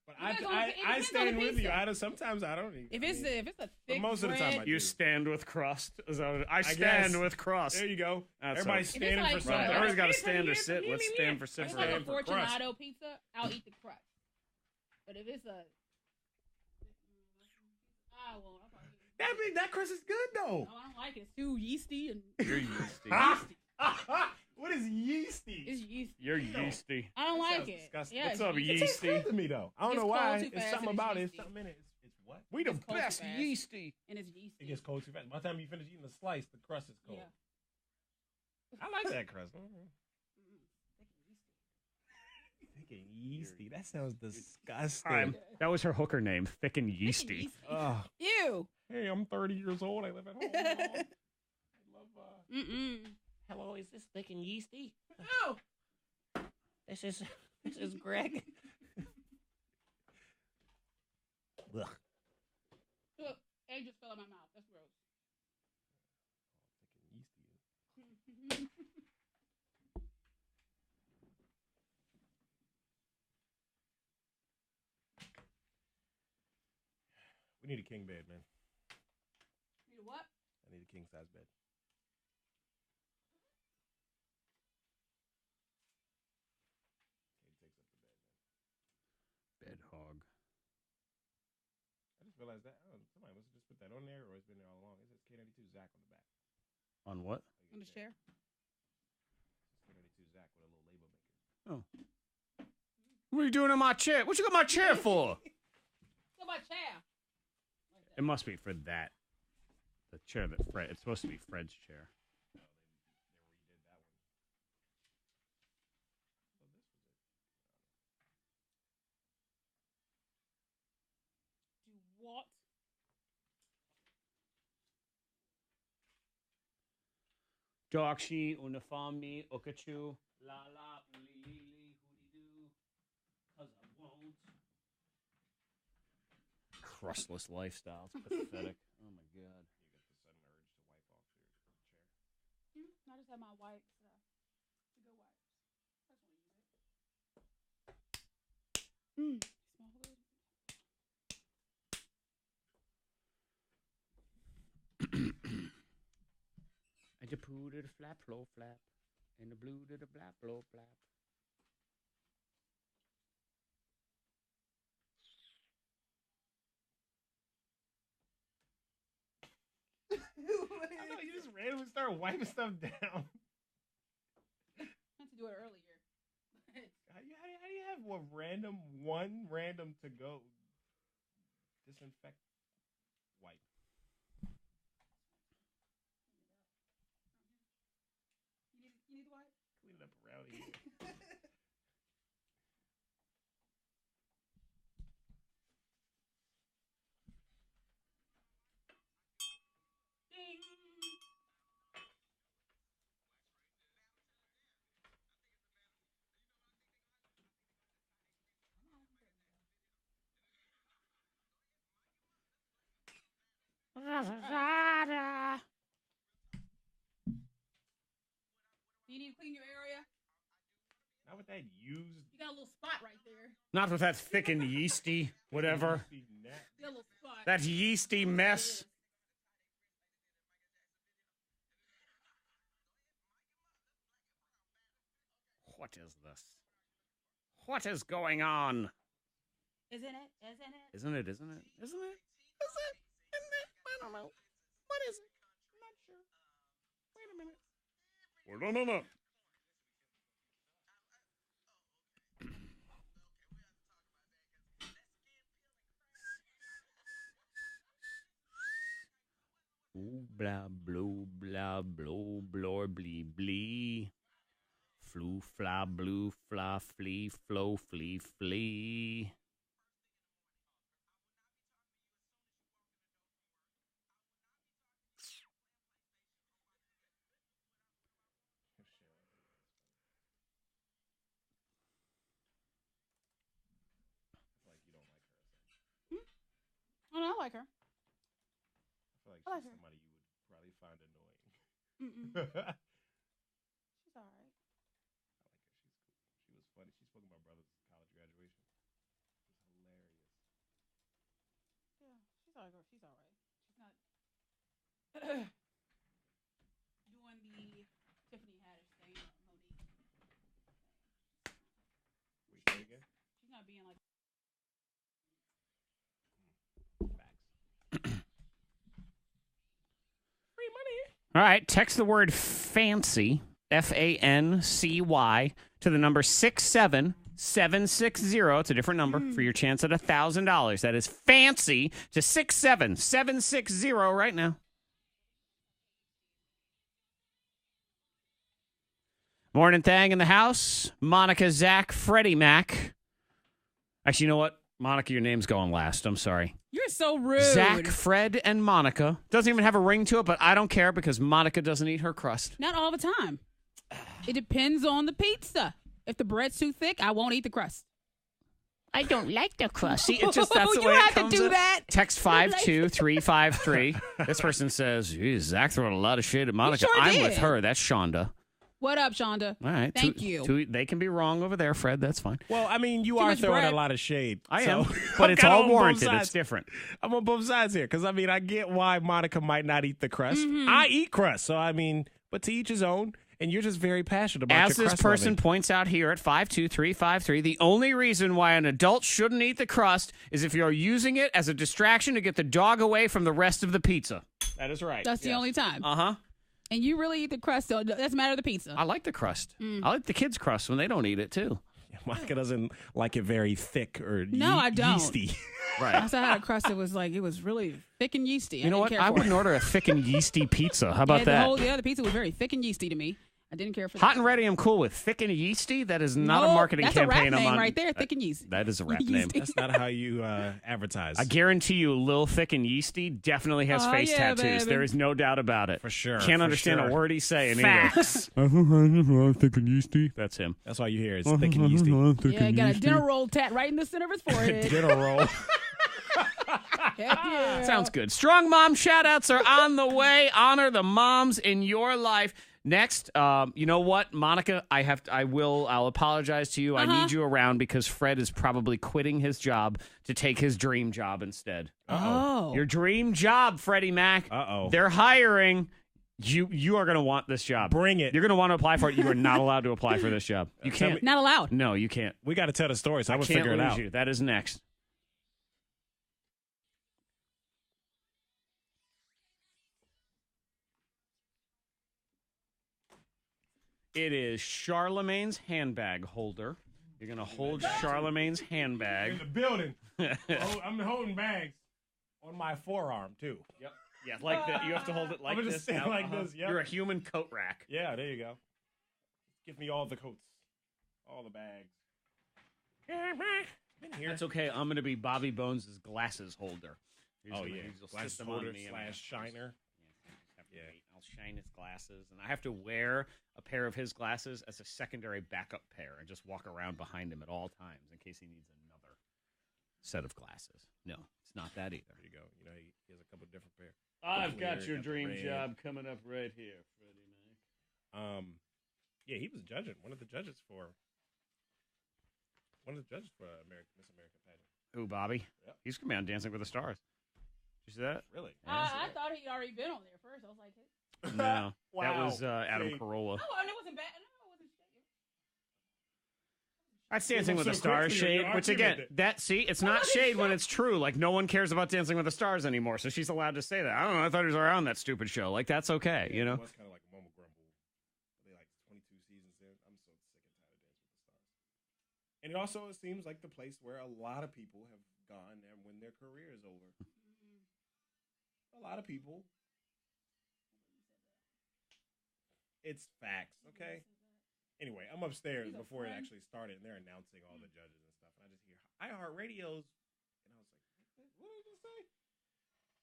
But It depends on I the stand with pizza. you. Sometimes I don't eat. If it's a thick most of the time bread, I You stand with crust. Is that what I guess. stand with crust. There you go. That's Everybody's If it's standing like- for Right. something. Everybody's got to stand or sit. Let's stand for if sit. it's like a Stand for crust. Fortunato pizza, I'll eat the crust. But if it's a, I won't. I'll probably eat it. That crust is good though. Oh, I don't like it. It's too yeasty and You're yeasty. What is yeasty? it's yeasty. You're yeasty. I don't like sounds it. disgusting. Yeah, What's up, It tastes yeasty? good to me though. I don't It's know cold why. too It's fast something and it's about it. It's yeasty. something in it. It's what? We the It's cold too best fast. Yeasty. And it's yeasty. It gets cold too fast. By the time you finish eating the slice, the crust is cold. Yeah. I like that crust. Thick and yeasty. That sounds disgusting. That was her hooker name, Thick and Yeasty. Ugh. Ew. Hey, I'm 30 years old. I live at home. I love, Mm-mm. Hello, is this Thick and Yeasty? Ew. This is Greg. Ugh. Look, egg just fell in my mouth. That's gross. We need a king bed, man. You know what? I need a king size bed. Bed hog. I just realized that. Somebody must have just put that on there, or it's been there all along. It says K92 Zack on the back. On what? On the chair. K92 Zack with a little label maker. Oh. What are you doing in my chair? What you got my chair for? Look at my chair. It must be for that. The chair that Fred. It's supposed to be Fred's chair. What? Dokshi, Unafami, Okachu, Lala, Ulili, Hoodie-doo, 'cause I won't. Crustless lifestyle. It's pathetic. Oh, my God. You get the sudden urge to wipe off your chair. I just have my wipes. The good wipes. That's one you use. Smell good. And the poo to the flap, flow, flap. And the blue to the blap, blow, flap. I thought you just randomly started wiping stuff down. I meant to do it earlier. How do you have one random to go disinfect wipe? You need the wipe? Clean it up around here. Do you need to clean your area? Not with that used. You got a little spot right there. Not with that thick and yeasty, whatever. You got a little spot. That yeasty mess. What is this? What is going on? Isn't it? Isn't it? Isn't it? Isn't it? Isn't it? Is it? Isn't it? I don't know. What is it? I'm not sure. Wait a minute. Well, no. Ooh, blah, blue, blah, blow, blor, blee, blee. Flu, fly, blue, fly, flea, flow, flea, flee. Oh, no, I like her. I feel like I like she's her. somebody you would probably find annoying. She's all right. She was funny. She spoke at my brother's college graduation. It was hilarious. Yeah, she's all right. She's all right. She's not doing the Tiffany Haddish thing. Monique. Wait, say again? She's not being like. Free money. All right, text the word fancy, FANCY, to the number 67760. It's a different number for your chance at $1,000. That is fancy to 67760 right now. Morning Thang in the house. Monica, Zack, Freddie Mac. Actually, you know what? Monica, your name's going last. I'm sorry. You're so rude. Zack, Fred, and Monica. Doesn't even have a ring to it, but I don't care because Monica doesn't eat her crust. Not all the time. It depends on the pizza. If the bread's too thick, I won't eat the crust. I don't like the crust. See, it just that's the You way have it to comes do up. that. Text 52353. This person says, "Geez, Zack throwing a lot of shade at Monica." sure I'm did. with her. That's Shonda. What up, Shonda? All right. Thank you. They can be wrong over there, Fred. That's fine. Well, I mean, you Too are much throwing bread. a lot of shade. I so am. But it's I'm all kinda on both warranted. sides. It's different. I'm on both sides here because, I mean, I get why Monica might not eat the crust. Mm-hmm. I eat crust. So, I mean, but to each his own. And you're just very passionate about As your this crust person loving. points out here at 52353, the only reason why an adult shouldn't eat the crust is if you're using it as a distraction to get the dog away from the rest of the pizza. That is right. That's the only time. Uh-huh. And you really eat the crust, so it doesn't matter the pizza. I like the crust. I like the kids' crust when they don't eat it, too. Yeah, Monica doesn't like it very thick or No, I don't. yeasty. Right. I had a crust that was really thick and yeasty. You know what? I wouldn't order a thick and yeasty pizza. How about that? The pizza was very thick and yeasty to me. I didn't care for that. Hot and ready, I'm cool with. Thick and yeasty, that is not a marketing that's campaign. That's a rap name on. right there, thick and yeasty. That is a rap name. That's not how you advertise. I guarantee you, Lil Thick and Yeasty definitely has face tattoos. Baby. There is no doubt about it. For sure. Can't understand a word he's saying Facts. either. Thick and Yeasty. That's him. That's all you hear. It's thick and yeasty. Yeah, got a dinner roll tat right in the center of his forehead. Dinner roll. Heck yeah. Sounds good. Strong mom shout-outs are on the way. Honor the moms in your life. Next, you know what, Monica? I'll apologize to you. I need you around because Fred is probably quitting his job to take his dream job instead. Oh. Your dream job, Freddie Mac. They're hiring. You are going to want this job. Bring it. You're going to want to apply for it. You are not allowed to apply for this job. You can't. Not allowed. No, you can't. We got to tell the story, so I'm going to Can't figure it lose out. you. That is next. It is Charlemagne's handbag holder. You're going to hold Charlemagne's handbag. In the building. I'm holding bags on my forearm, too. Yep. Yeah, like that. You have to hold it like I'm this. just saying like this. Yep. You're a human coat rack. Yeah, there you go. Give me all the coats. All the bags. That's okay. I'm going to be Bobby Bones' glasses holder. Glasses holder / shiner. Yeah. I'll shine his glasses, and I have to wear a pair of his glasses as a secondary backup pair and just walk around behind him at all times in case he needs another set of glasses. No, it's not that either. There you go. You know, he has a couple different pairs. I've got your dream job coming up right here, Freddie Mac. Yeah, he was judging. One of the judges for Miss America pageant. Who, Bobby? Yep. He's going to be on Dancing with the Stars. Did you see that? Really? I thought he'd already been on there first. I was like, hey. No. Wow. That was Adam Carolla. Oh, and it wasn't bad. No, it wasn't That's Dancing with the Stars shade, which again, it's not shade when it's true. Like, no one cares about Dancing with the Stars anymore, so she's allowed to say that. I don't know. I thought he was around that stupid show. Like, that's okay, you know? It was kind of like Mumble Grumble. They like 22 seasons in. I'm so sick and tired of Dancing with the Stars. And it also seems like the place where a lot of people have gone and when their career is over. A lot of people. It's facts, okay? Anyway, I'm upstairs before it actually started, and they're announcing all the judges and stuff. And I just hear iHeartRadio's, and I was like, what did you say?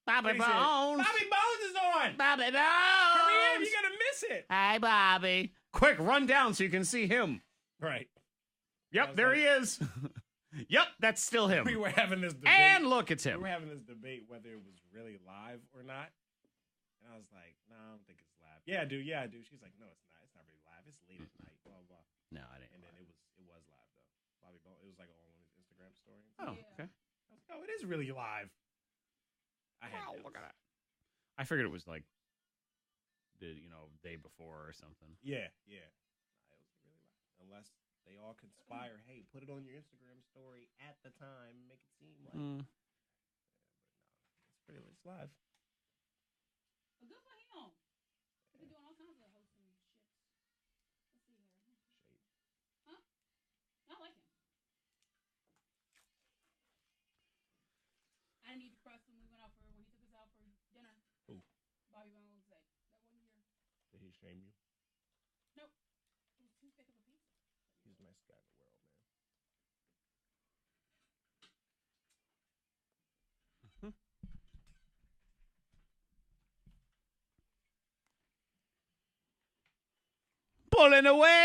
Bobby Bones. Bobby Bones is on. Bobby Bones. Hurry up, you're going to miss it. Hi, Bobby. Quick, run down so you can see him. Right. Yep, there he is. Yep, that's still him. We were having this debate. And look, it's him. We were having this debate whether it was really live or not. And I was like, no, I don't think it's live. Yeah, I do. She's like, no, it's not. It's not really live. It's late at night, blah, blah. No, I didn't. And then it was live, though. Bobby Bone, it was like on his Instagram story. Oh, okay. I was like, oh, it is really live. Look at that. I figured it was like the day before or something. Yeah. No, it was really live. Unless they all conspire. Hey, put it on your Instagram story at the time. Make it seem like. Yeah, but no, it's live. Well, good for him. He's doing all kinds of hosting shit. Let's see here. Shade. Huh? I like him. I didn't eat the crust when he took us out for dinner. Who? Bobby Bones. That one year. Did he shame you? Nope. It was too thick of a pizza. He's the nicest guy in the world, man. Pulling away.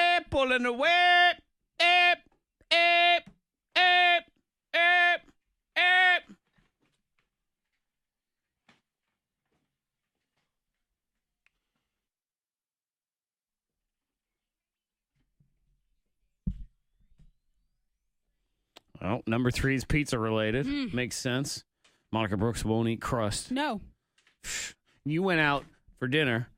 Well, number 3 is pizza related. Makes sense. Monica Brooks won't eat crust. No. You went out for dinner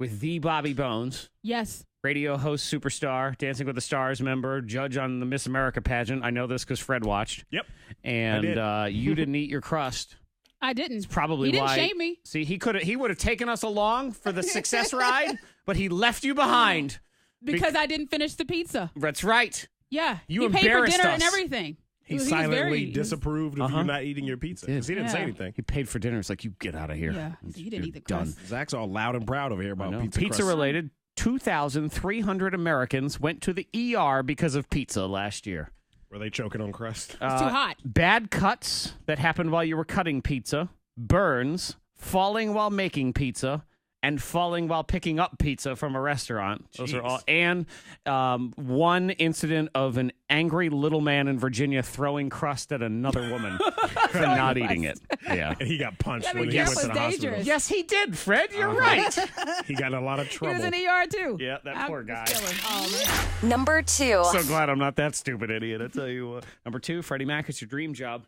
with the Bobby Bones. Yes. Radio host, superstar, Dancing with the Stars member, judge on the Miss America pageant. I know this because Fred watched. Yep. And you didn't eat your crust. I didn't. It's probably he why. Didn't shame me. See, he would have taken us along for the success ride, but he left you behind. Because I didn't finish the pizza. That's right. Yeah, You he paid for embarrassed dinner us. and everything. He was silently very- disapproved of you not eating your pizza because he didn't say Yeah. anything. He paid for dinner. It's like, you get out of here. Yeah, he didn't eat the Done. crust. Zach's all loud and proud over here about pizza. Pizza crust. related. 2,300 Americans went to the ER because of pizza last year. Were they choking on crust? It's too hot. Bad cuts that happened while you were cutting pizza, burns, falling while making pizza, and falling while picking up pizza from a restaurant. Those are all. And one incident of an angry little man in Virginia throwing crust at another woman for not eating it. Yeah. And he got punched Yeah, when he but went to the careful, it's hospital. dangerous. Yes, he did, Fred. You're right. He got in a lot of He trouble. was in the ER too. Yeah, that poor guy. Oh, man. Number 2. So glad I'm not that stupid idiot, I tell you what. Number 2, Freddie Mac, it's your dream job.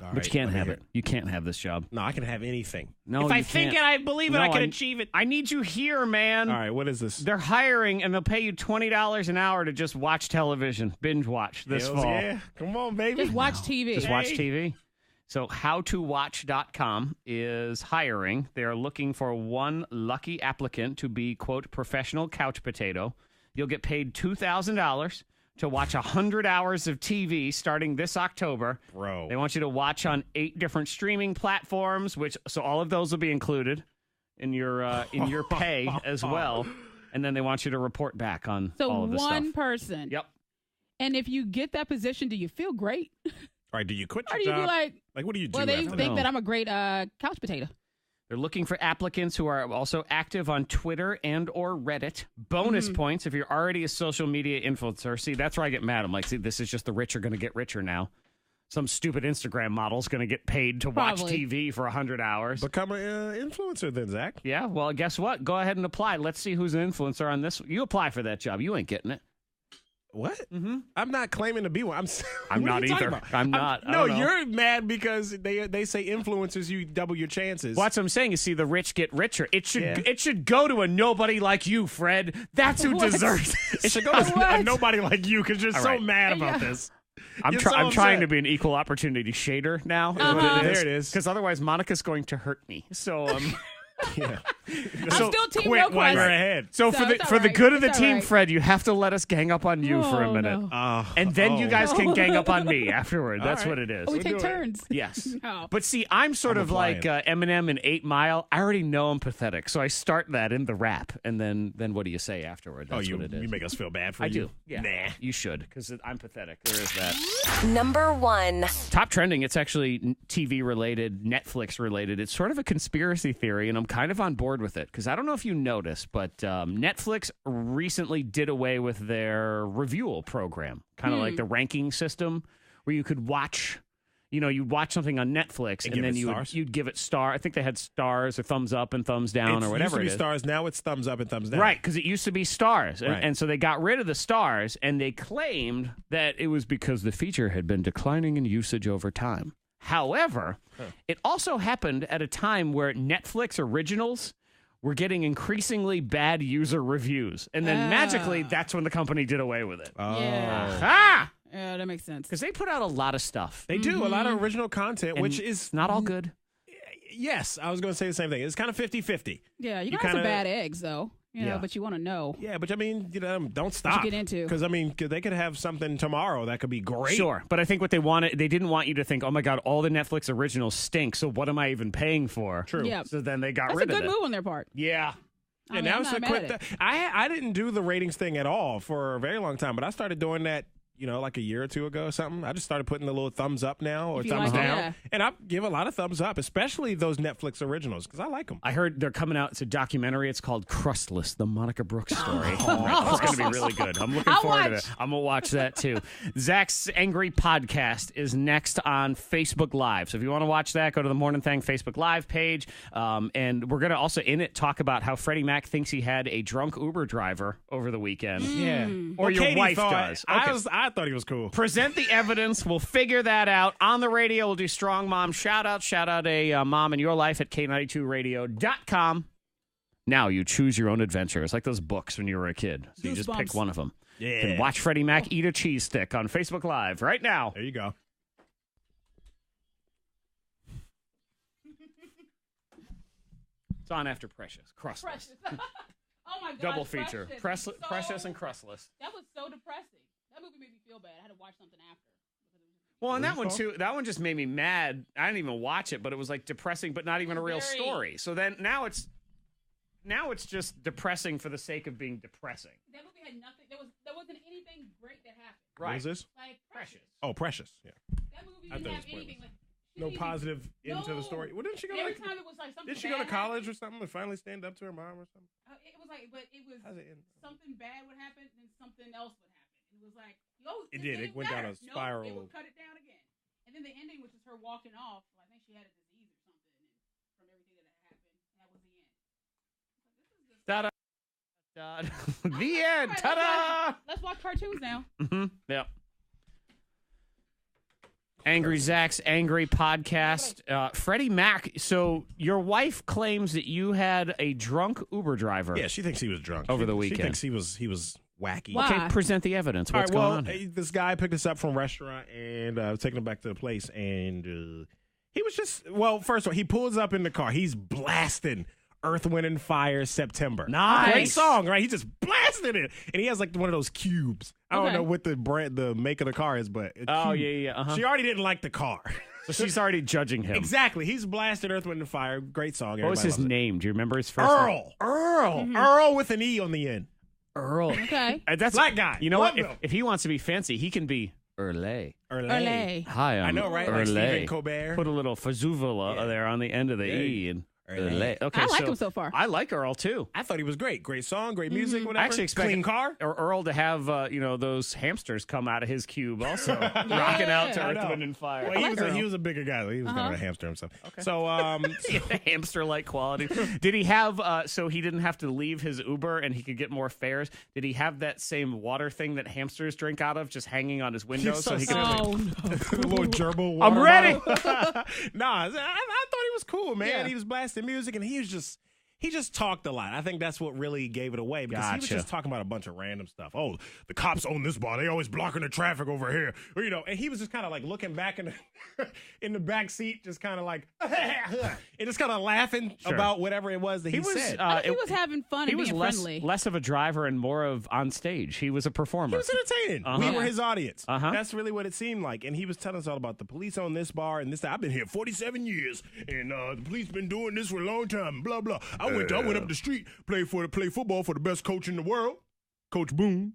All But right, you can't let me have hear it. You can't have this job. No, I can have anything. No, If I you think can't. it, I believe it, No, I can achieve it. I need you here, man. All right, what is this? They're hiring, and they'll pay you $20 an hour to just watch television, binge watch this Hells fall. Yeah, come on, baby. Just watch TV. Just watch TV. So howtowatch.com is hiring. They're looking for one lucky applicant to be, quote, professional couch potato. You'll get paid $2,000 to watch 100 hours of TV starting this October. Bro. They want you to watch on 8 different streaming platforms, so all of those will be included in your pay as well. And then they want you to report back on So all of this one stuff. person. Yep. And if you get that position, do you feel great? All right, do you quit Or your do you job? be like, what do you do well, they after think that? that I'm a great couch potato. They're looking for applicants who are also active on Twitter and or Reddit. Bonus points if you're already a social media influencer. See, that's where I get mad. I'm like, see, this is just the rich are going to get richer now. Some stupid Instagram model's going to get paid to watch Probably. TV for 100 hours. Become an influencer then, Zach. Yeah, well, guess what? Go ahead and apply. Let's see who's an influencer on this. You apply for that job. You ain't getting it. What? Mm-hmm. I'm not claiming to be one. I'm what are not you talking either. about? I'm not. I No, don't know. you're mad because they say influencers, you double your chances. Well, that's what I'm saying. You see, the rich get richer. It should Yeah. it should go to a nobody like you, Fred. That's who What? deserves it. It should go to What? nobody like you because you're All so right. mad about this. I'm You're trying so to upset. be an equal opportunity shader now. is Uh-huh. what There it is. Because otherwise, Monica's going to hurt me. So, Yeah. I'm still Team Quit Real while Quest. you're ahead. so So for the it's all for the right. good of the It's all team, right. Fred, you have to let us gang up on you for a Oh, minute, no. and then you guys can No. gang up on me afterward. That's right. what it is. Oh, we We'll take do it. turns. Yes. No. But see, I'm sort I'm of like applying. Eminem in 8 Mile. I already know I'm pathetic, so I start that in the rap, and then what do you say afterward? That's you what it is. you make us feel bad for I you. do. Yeah. Nah. You should, because I'm pathetic. There is that. Number 1. Top trending. It's actually TV related, Netflix related. It's sort of a conspiracy theory, and I'm kind of on board with it because I don't know if you noticed, but Netflix recently did away with their review program, kind of like the ranking system where you could watch. You know, you'd watch something on Netflix, and give then it stars? you'd give it star. I think they had stars or thumbs up and thumbs down or whatever It it used to is. be stars. Now it's thumbs up and thumbs down. Right, because it used to be stars. Right. And so they got rid of the stars, and they claimed that it was because the feature had been declining in usage over time. However, it also happened at a time where Netflix originals were getting increasingly bad user reviews. And then magically, that's when the company did away with it. Yeah. Ah! Yeah, that makes sense. Because they put out a lot of stuff. They do a lot of original content, And which is not all good. Yes, I was going to say the same thing. It's kind of 50-50. Yeah, you You can have some kinda- bad eggs, though. You know, Yeah. but you want to know. Yeah, but I mean, don't stop. get into? Because I mean, they could have something tomorrow that could be great. Sure, but I think what they wanted, they didn't want you to think, oh my God, all the Netflix originals stink, so what am I even paying for? True. Yeah. So then they got That's a rid of good it. move on their part. Yeah. I mean, now I'm it's not a mad quick. at it. I didn't do the ratings thing at all for a very long time, but I started doing that. Like a year or two ago or something. I just started putting the little thumbs up now or If you thumbs like it, down. yeah. And I give a lot of thumbs up, especially those Netflix originals, because I like them. I heard they're coming out. It's a documentary. It's called Crustless, the Monica Brooks story. It's going to be really good. I'm looking I'll forward to watch. it. I'm going to watch that too. Zach's Angry Podcast is next on Facebook Live. So if you want to watch that, go to the Morning Thang Facebook Live page. And we're going to also in it talk about how Freddie Mac thinks he had a drunk Uber driver over the weekend. Yeah. Or your Katie wife thought- does. Okay. I thought he was cool. Present the evidence. We'll figure that out on the radio. We'll do Strong Mom shout out a mom in your life at K92radio.com. Now you choose your own adventure. It's like those books when you were a kid. So you just pick Goosebumps. one of them. Yeah. You can watch Freddie Mac eat a cheese stick on Facebook Live right now. There you go. It's on after Precious. Crustless. Precious. Oh my God. Double feature. Precious Precious and Crustless. That was so depressing. That movie made me feel feel bad. I had to watch something after. Well, and that one too. That one just made me mad. I didn't even watch it, but it was like depressing, but not even a real story. So then now it's just depressing for the sake of being depressing. That movie had nothing. There wasn't anything great that happened. Right. What is this? Like Precious. Oh, Precious. Yeah. That movie didn't have anything. Like, no positive into the story. Well, didn't she go? Every time it was like something. Did she go to college or something and finally stand up to her mom or something? It was like, but it was something bad would happen, then something else would happen. It was like, it did. It went down a spiral. It would cut it down again, and then the ending, which is her walking off. I think she had a disease or something, and from everything that had happened, that was the end. Ta-da. The end. Ta-da. Let's watch cartoons now. Yep. Angry Zack's Angry Podcast. Freddie Mac, so your wife claims that you had a drunk Uber driver. Yeah, she thinks he was drunk. Over the weekend. She thinks he was wacky. Why? Okay, present the evidence. What's going on? This guy picked us up from a restaurant and taking him back to the place. And he was just, first of all, he pulls up in the car. He's blasting Earth, Wind, and Fire September. Nice. Great song, right? He just blasted it. And he has like one of those cubes. I don't know what the make of the car is, but yeah. Uh-huh. She already didn't like the car. So she's already judging him. Exactly. He's blasted Earth, Wind, and Fire. Great song. What was his name? Do you remember his first name? Earl. Earl with an E on the end. Earl. Okay. That's black guy. You know what? If he wants to be fancy, he can be Earle. Hi, I'm I know, right? Earle. Like Stephen Colbert. Put a little fazuvula there on the end of the E and Earle. Okay, I like him so far. I like Earl too. I thought he was great. Great song, great music, whatever. I actually expect clean car. Or Earl to have those hamsters come out of his cube also, rocking out to Earth, Wind, and Fire. Well, he was a bigger guy. He was kind of a hamster himself. Okay. So, hamster-like quality. Did he have? So he didn't have to leave his Uber and he could get more fares. Did he have that same water thing that hamsters drink out of, just hanging on his window so he could? a little gerbil. Water I'm ready. Nah, I thought he was cool, man. Yeah. He was blasting music and he just talked a lot. I think that's what really gave it away because he was just talking about a bunch of random stuff. Oh, the cops own this bar. They always blocking the traffic over here. Or, and he was just kind of like looking back in the back seat, just kind of like, and just kind of laughing about whatever it was that he said. He was having fun and being friendly. Less of a driver and more of on stage. He was a performer. He was entertaining. We were his audience. Uh-huh. That's really what it seemed like. And he was telling us all about the police own this bar and this. I've been here 47 years, and the police been doing this for a long time. Blah blah. I went up the street, play football for the best coach in the world, Coach Boone.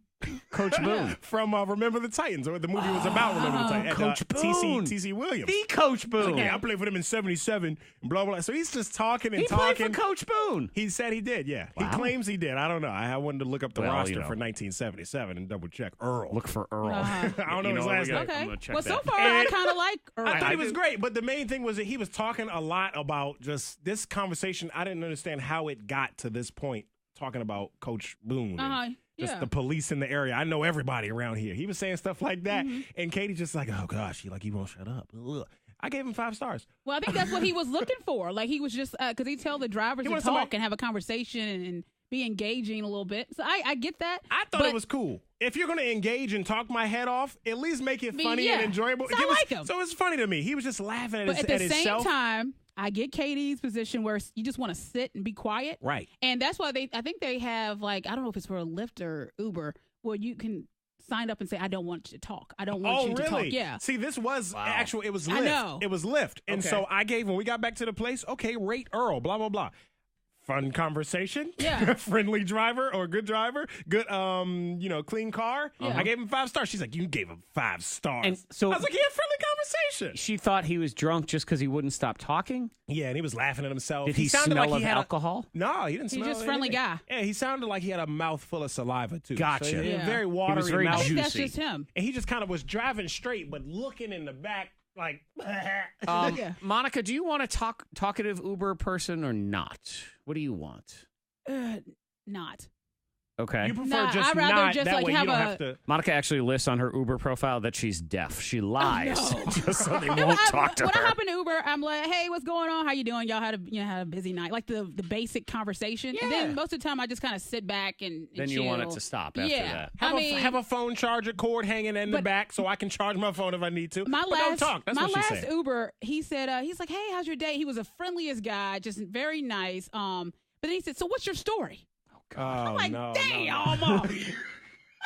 Coach Boone from Remember the Titans, or the movie was about Remember the Titans. Coach Boone, T.C. Williams, the Coach Boone. Yeah, I played for them in '77. And blah blah. So he's just talking and he talking. He played for Coach Boone. He said he did. Yeah, wow. He claims he did. I don't know. I wanted to look up the roster for 1977 and double check. Earl. Look for Earl. I don't know his last name. Okay. Well, so far I kind of like Earl. I thought he was great, but the main thing was that he was talking a lot about just this conversation. I didn't understand how it got to this point, talking about Coach Boone. Just the police in the area. I know everybody around here. He was saying stuff like that. And Katie's just like, oh, gosh, he won't shut up. Ugh. I gave him 5 stars. Well, I think that's what he was looking for. Like, he was just, because he tell the drivers to talk and have a conversation and be engaging a little bit. So I get that. I thought it was cool. If you're going to engage and talk my head off, at least make it funny and enjoyable. So I like him. So it's funny to me. He was just laughing at but himself. At the same time, I get Katie's position where you just want to sit and be quiet. Right. And that's why I think they have, like, I don't know if it's for a Lyft or Uber, where you can sign up and say, I don't want you to talk. I don't want you to talk. Yeah. See, this was actual, it was Lyft. I know. It was Lyft. And so I gave, when we got back to the place, okay, rate Earl, blah, blah, blah. Fun conversation. Yeah. Friendly driver or good driver. Good, clean car. Yeah. I gave him 5 stars. She's like, you gave him 5 stars. And so I was like, he had friendly conversation. She thought he was drunk just because he wouldn't stop talking? Yeah, and he was laughing at himself. Did he smell of alcohol? No, he didn't smell He's just a friendly guy. Yeah, he sounded like he had a mouth full of saliva, too. Gotcha. So very watery. He was very mouth. juicy. That's just him. And he just kind of was driving straight, but looking in the back like... Monica, do you want a talkative Uber person or not? What do you want? Not. Okay. You prefer I'd just rather not, just that like way have you don't a... have to... Monica actually lists on her Uber profile that she's deaf. She lies just so they won't talk to when her. I hop in Uber, I'm like, hey, what's going on? How you doing? Y'all had a busy night. Like the basic conversation. Yeah. And then most of the time I just kind of sit back and then you chill. want it to stop after that. Have a phone charger cord hanging in the back so I can charge my phone if I need to. But don't talk. That's what she said. My last Uber, he said, he's like, hey, how's your day? He was the friendliest guy, just very nice. But then he said, so what's your story? Oh, I'm like, no, damn. no.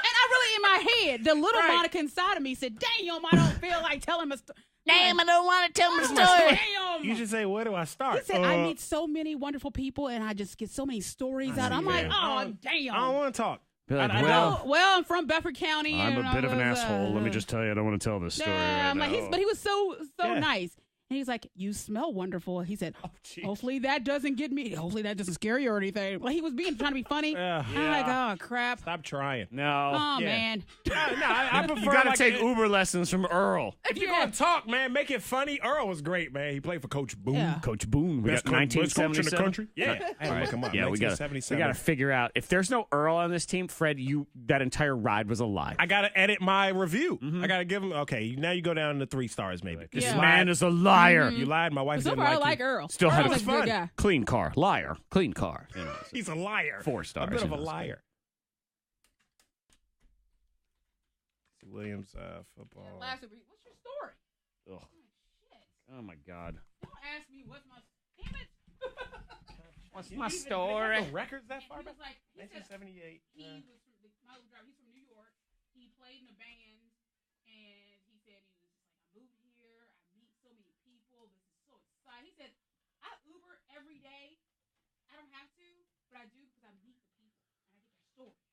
And I really, in my head. The little Monica inside of me said, damn, I don't feel like telling my story. Damn, I don't want to tell my story. Damn. You should say, where do I start? He said, I meet so many wonderful people, and I just get so many stories out. I'm like, oh, damn. I don't want to talk. Like, well, I'm from Bedford County. I'm and a bit of an asshole. Let me just tell you, I don't want to tell this story. I'm right like, now. but he was so nice. And he's like, you smell wonderful. He said, hopefully that doesn't get me. Hopefully that doesn't scare you or anything. Like, he was trying to be funny. I'm like, oh, crap. Stop trying. No. Oh, man. I prefer you got to take Uber lessons from Earl. If you're going to talk, man, make it funny. Earl was great, man. He played for Coach Boone. Yeah. Coach Boone. We got Best coach in the 1977. country. Yeah. I had to look him up. Yeah, we got to figure out. If there's no Earl on this team, Fred, that entire ride was a lie. I got to edit my review. I got to give him, okay, now you go down to 3 stars maybe. This man is a liar. You lied. My wife So didn't far, I like like you. Earl. Still had Earl's a a good guy. clean car. Liar. Clean car. You know, He's a liar. 4 stars. A bit of a you know, liar. Williams football. What's your story? Ugh. Oh, my God. Don't ask me what's my... Damn it. What's my story? The records that far back? Like, 1978. He was from my little driver. He's from New York. He played in a band, and he said he was just like, I moved here. I meet so many people. This is so exciting. He said, I Uber every day. I don't have to, but I do because I meet the people and I get their stories.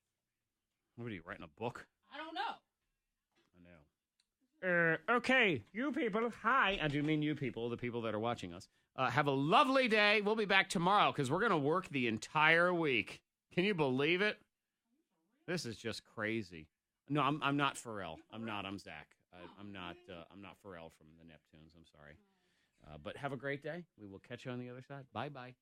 What are you writing a book? I don't know. I know. Okay, you people. Hi. I do mean you people, the people that are watching us. Have a lovely day. We'll be back tomorrow because we're going to work the entire week. Can you believe it? This is just crazy. No, I'm not Pharrell. I'm not. I'm Zack. I'm not Pharrell from the Neptunes. I'm sorry. But have a great day. We will catch you on the other side. Bye-bye.